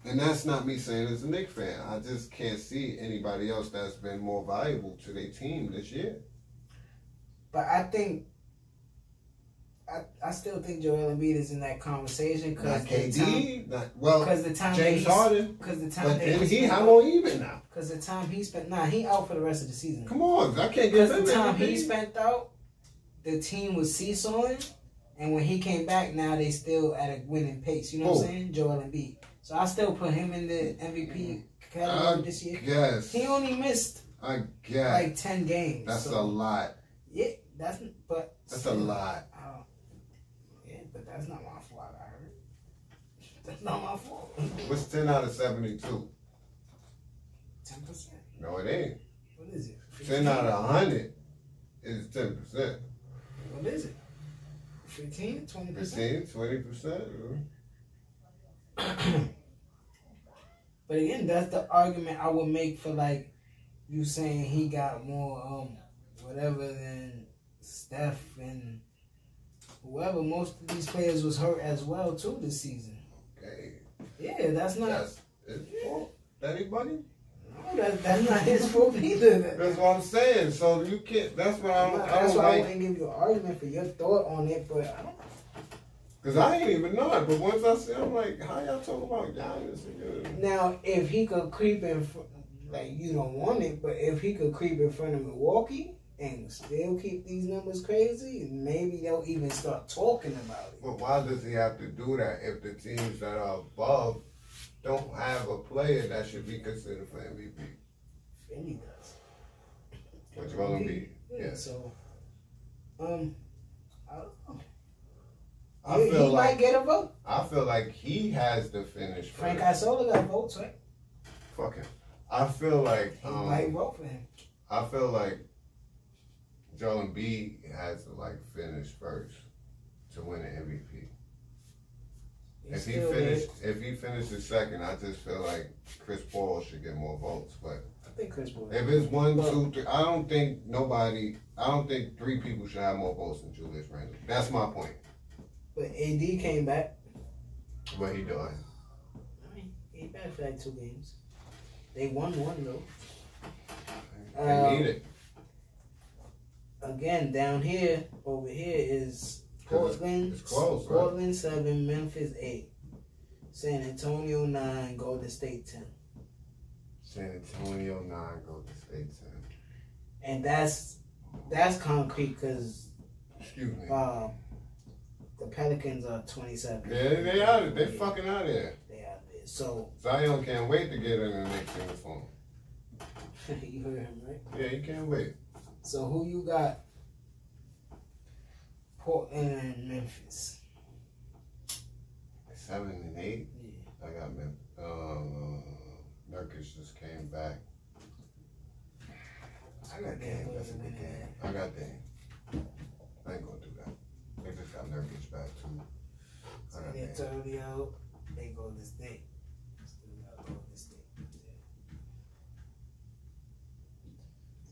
S2: And that's not me saying as a Knicks fan. I just can't see anybody else that's been more valuable to their team this year.
S1: But I think, I still think Joel Embiid is in that conversation.
S2: Not KD, because
S1: the time
S2: James Harden.
S1: Because the time
S2: how long he been out?
S1: Because the time he spent, he out for the rest of the season.
S2: Come on, I can't get
S1: because the time he spent out. The team was seesawing, and when he came back, now they still at a winning pace. You know what I'm saying? Joel Embiid. So I still put him in the MVP category this year.
S2: Yes.
S1: He only missed. Like 10 games.
S2: That's a lot.
S1: Yeah, that's
S2: a lot.
S1: Yeah, but that's not my fault. I heard. That's not my fault.
S2: What's 10 out of 72?
S1: 10%.
S2: No, it ain't.
S1: What is it?
S2: 10 out of 100 is 10%.
S1: What is it? 15? 20%?
S2: 15, 20%.
S1: But again, that's the argument I would make for like you saying he got more whatever than Steph and whoever. Most of these players was hurt as well too this season.
S2: Okay.
S1: Yeah, that's not.
S2: That's his fault. Anybody?
S1: No, That's not his fault either.
S2: That's what I'm saying. So you can't. That's what I
S1: wouldn't give you an argument for your thought on it, but I don't.
S2: Cause I ain't even know it. But once I see, I'm like, how y'all talking about Giannis again?
S1: Now, if he could creep in, like you don't want it, but if he could creep in front of Milwaukee and still keep these numbers crazy, maybe they'll even start talking about it.
S2: But why does he have to do that if the teams that are above don't have a player that should be considered for MVP?
S1: Philly does.
S2: What you want to be?
S1: Yeah. So, I don't know.
S2: He
S1: might get a vote.
S2: I feel like he has to finish first.
S1: Frank Isola got votes, right?
S2: Fuck him. I feel like
S1: he might vote for him.
S2: I feel like Joel Embiid has to finish first to win an MVP. If he finishes second, I just feel like Chris Paul should get more votes. But
S1: I think Chris Paul.
S2: If it's 1, 2, 3, I don't think 3 people should have more votes than Julius Randle. That's my point.
S1: But AD came back.
S2: What he doing?
S1: I mean, he back for 2 games. They won 1 though.
S2: They need it.
S1: Again, down here, over here is Portland.
S2: It's close, right?
S1: Portland 7, Memphis 8, San Antonio 9, Golden State 10.
S2: San Antonio 9, Golden State 10.
S1: And that's concrete because the Pelicans are 27.
S2: Yeah, they out of it. They fucking out of there.
S1: They out there. So
S2: Zion can't wait to get in the next uniform.
S1: You heard him, right?
S2: Yeah, he can't wait.
S1: So who you got? Portland and Memphis.
S2: 7 and 8.
S1: Yeah.
S2: I got Memphis. Nurkic just came back.
S1: I got Dame.
S2: That's a good game. I got Dame. I ain't gonna do that. They just got Nurkic back too.
S1: San Antonio, they go to State. Still got Golden State.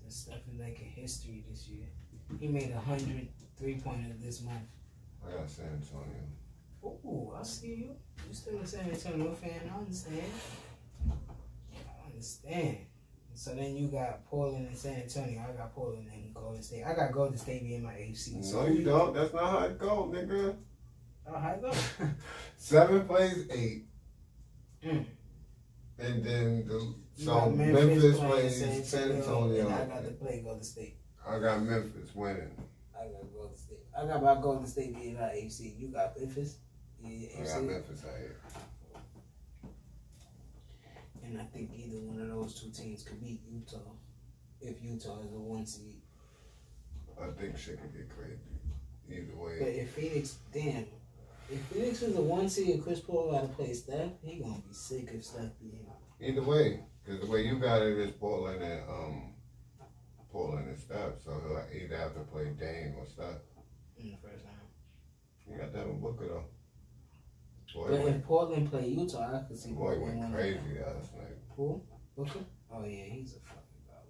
S1: And Stephen making history this year. He made 100 3-pointers this month.
S2: I got San Antonio.
S1: Ooh, I see you. You still a San Antonio fan? I understand. So then you got Portland and San Antonio. I got Portland and Golden State. I got Golden State being my AFC.
S2: So no, you don't. That's not how it goes, nigga.
S1: Oh, how it go?
S2: 7 plays 8. And then Memphis plays San Antonio.
S1: And I got to play Golden State.
S2: I got Memphis winning.
S1: I got Golden State. I got my Golden State being my AFC. You got Memphis?
S2: I got Memphis out here.
S1: And I think either one of those 2 teams could beat Utah if Utah is a 1 seed.
S2: I think shit could get crazy either way.
S1: But if Phoenix is a 1 seed and Chris Paul got to play Steph, he gonna be sick if Steph beat him.
S2: Either way, because the way you got it is Portland and Steph, so he'll either have to play Dame or Steph.
S1: In the first round.
S2: You got that in Booker though.
S1: But if Portland play Utah, I could see
S2: Boy went crazy last night.
S1: Who? Booker? Oh yeah, he's a fucking god.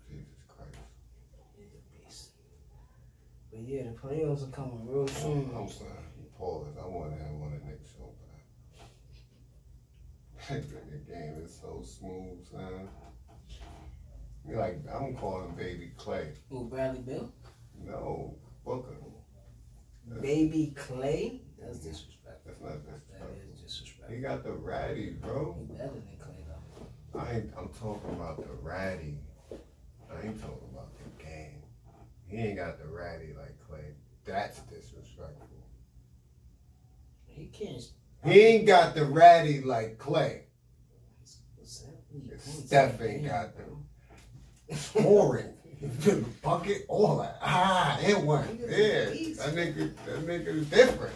S2: Jesus Christ.
S1: He's a beast. But yeah, the playoffs are coming real soon.
S2: I'm sorry. Pause. I want to have one of the Knicks so bad. The game is so smooth, son. I'm calling Baby Clay.
S1: Who, Bradley Beal?
S2: No, Booker.
S1: Baby Clay? That's disrespectful.
S2: That's not disrespectful.
S1: That is disrespectful.
S2: He got the ratty, bro.
S1: He better than Clay though.
S2: I'm talking about the ratty. I ain't talking about the game. He ain't got the ratty like Clay. That's disrespectful.
S1: He can't.
S2: He ain't got the ratty like Clay. Steph ain't got the scoring. Bucket, all that. It went. Yeah, that nigga is different.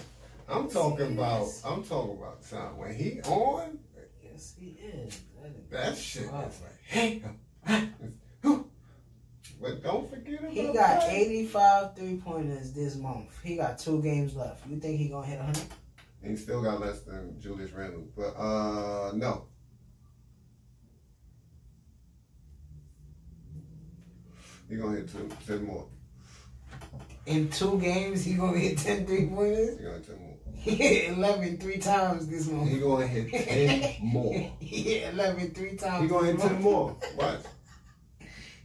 S2: I'm talking about son. When he on,
S1: yes he is.
S2: That shit is like, hey, but don't forget about
S1: he got 85 3-pointers this month. He got 2 games left. You think he gonna hit 100?
S2: He still got less than Julius Randle, but no. He gonna hit 10 more.
S1: In 2 games, he gonna hit 10 3-pointers?
S2: He gonna hit 10 more.
S1: He hit 11 3 times this month.
S2: He gonna hit 10 more.
S1: He hit 11 3 times.
S2: He gonna hit 10 more. What?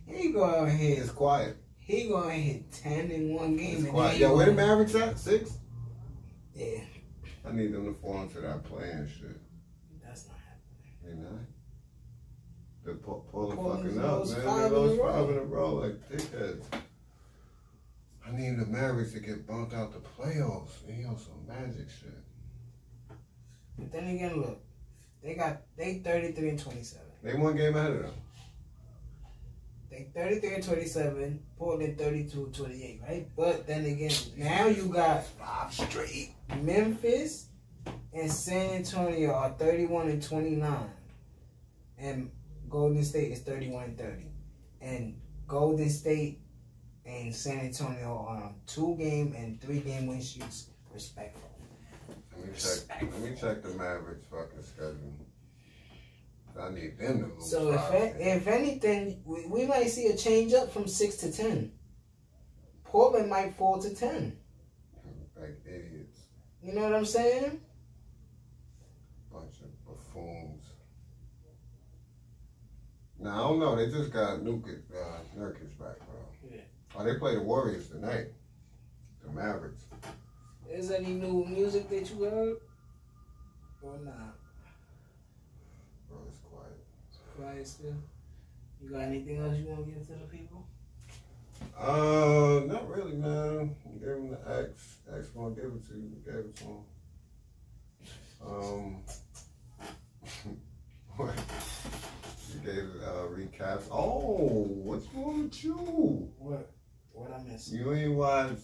S1: He gonna hit.
S2: It's quiet.
S1: He gonna hit 10 in one game.
S2: It's quiet. Yo, where the Mavericks at? 6?
S1: Yeah.
S2: I need them to fall into that playing shit.
S1: That's not happening.
S2: They not. They're pulling fucking
S1: up,
S2: up, man.
S1: They
S2: lost 5 in a row like dickheads. I need the Mavericks to get bumped out the playoffs. They on some magic shit.
S1: But then again, look, they 33 and 27.
S2: They one game ahead of them.
S1: They 33 and 27. Portland 32 and 28, right? But then again, now you got 5 straight. Memphis and San Antonio are 31 and 29, and Golden State is 31 and 30, and Golden State and San Antonio are on 2-game and 3-game win streaks, respectful.
S2: Let me check the Mavericks' fucking schedule. I need them to lose.
S1: So if anything, we might see a change up from 6 to 10. Portland might fall to 10.
S2: Like idiots.
S1: You know what I'm saying?
S2: Bunch of buffoons. Now I don't know. They just got Nurkic back, bro. Yeah. Oh, they play the Warriors tonight. The Mavericks.
S1: Is any new music that you heard? Or not?
S2: Bro, it's quiet.
S1: It's quiet still. You got anything else you want to give to the people?
S2: Not really, man. Give him the X. X gonna give it to you. Gave it to him. What? You gave recaps. Oh, what's wrong with you?
S1: What? What I missed?
S2: You ain't watch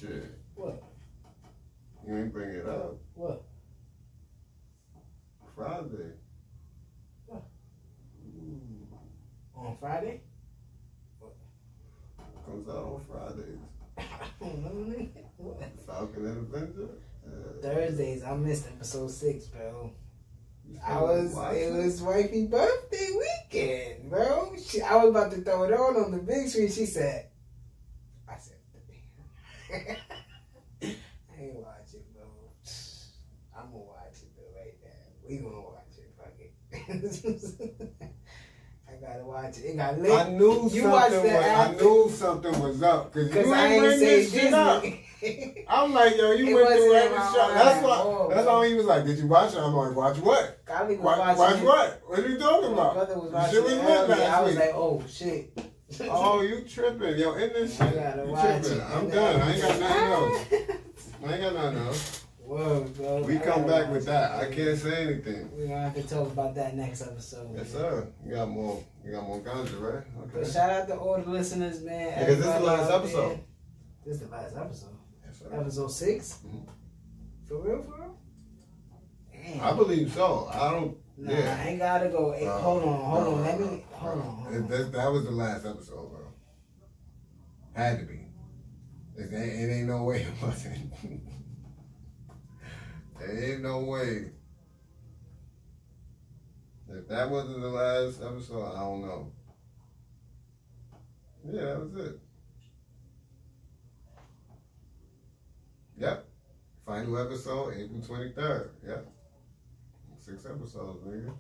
S2: it.
S1: What?
S2: You ain't bring it up.
S1: What?
S2: Friday.
S1: What? On Friday?
S2: Comes out on Fridays.
S1: I don't know, nigga. What?
S2: Falcon and Avenger?
S1: Thursdays, I missed episode 6, bro. It was wifey birthday weekend, bro. I was about to throw it on the big screen. She said, I said, I ain't watch it, bro. I'm gonna watch it though right now. We gonna watch it, fuck it. I gotta watch it. It got lit.
S2: I knew something was up because you ain't bring this shit up. I'm like, yo, you went through every show. That's why he was like, did you watch it? I'm like, watch what? Watch what? What are you talking about?
S1: My brother was watching it earlier. I was like, oh shit.
S2: Oh, you tripping. Yo, in this shit. You tripping. I'm done. I ain't got nothing else.
S1: Whoa, bro.
S2: We come back with that. I can't say anything.
S1: We're gonna have to talk about that next episode.
S2: Yes, sir. You got more ganja, right? Okay.
S1: But shout out to all the listeners, man.
S2: Because this is the last episode.
S1: This is the last episode.
S2: Yes, sir.
S1: Episode 6? Mm-hmm. For real? Damn.
S2: I believe so. I don't.
S1: Nah, yeah. I ain't gotta go. Hey, hold on. Hold on.
S2: That was the last episode, bro. Had to be. It ain't no way it wasn't. There ain't no way. If that wasn't the last episode, I don't know. Yeah, that was it. Yep. Final episode, April 23rd. Yep. 6 episodes, nigga.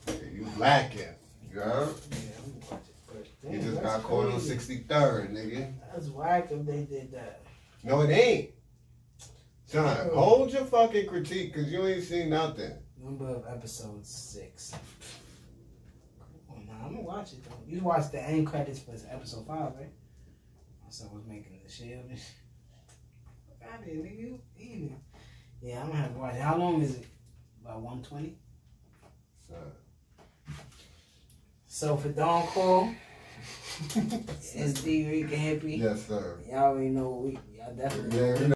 S2: Yeah, you blacking. You heard?
S1: Yeah, I'm gonna watch it first. Damn,
S2: you just got caught on 63rd, nigga.
S1: That's whack if they did that.
S2: No, it ain't. John, hold your fucking critique because you ain't seen nothing.
S1: Number of episodes 6. Oh, nah, I'm gonna watch it though. You watched the end credits for episode 5, right? So I was making the shield. I did, nigga. Yeah, I'm gonna have to watch it. How long is it? About 120? So for Don Cole, it's Dricanhippie.
S2: Yes, sir.
S1: Y'all already know y'all definitely.
S2: Yeah,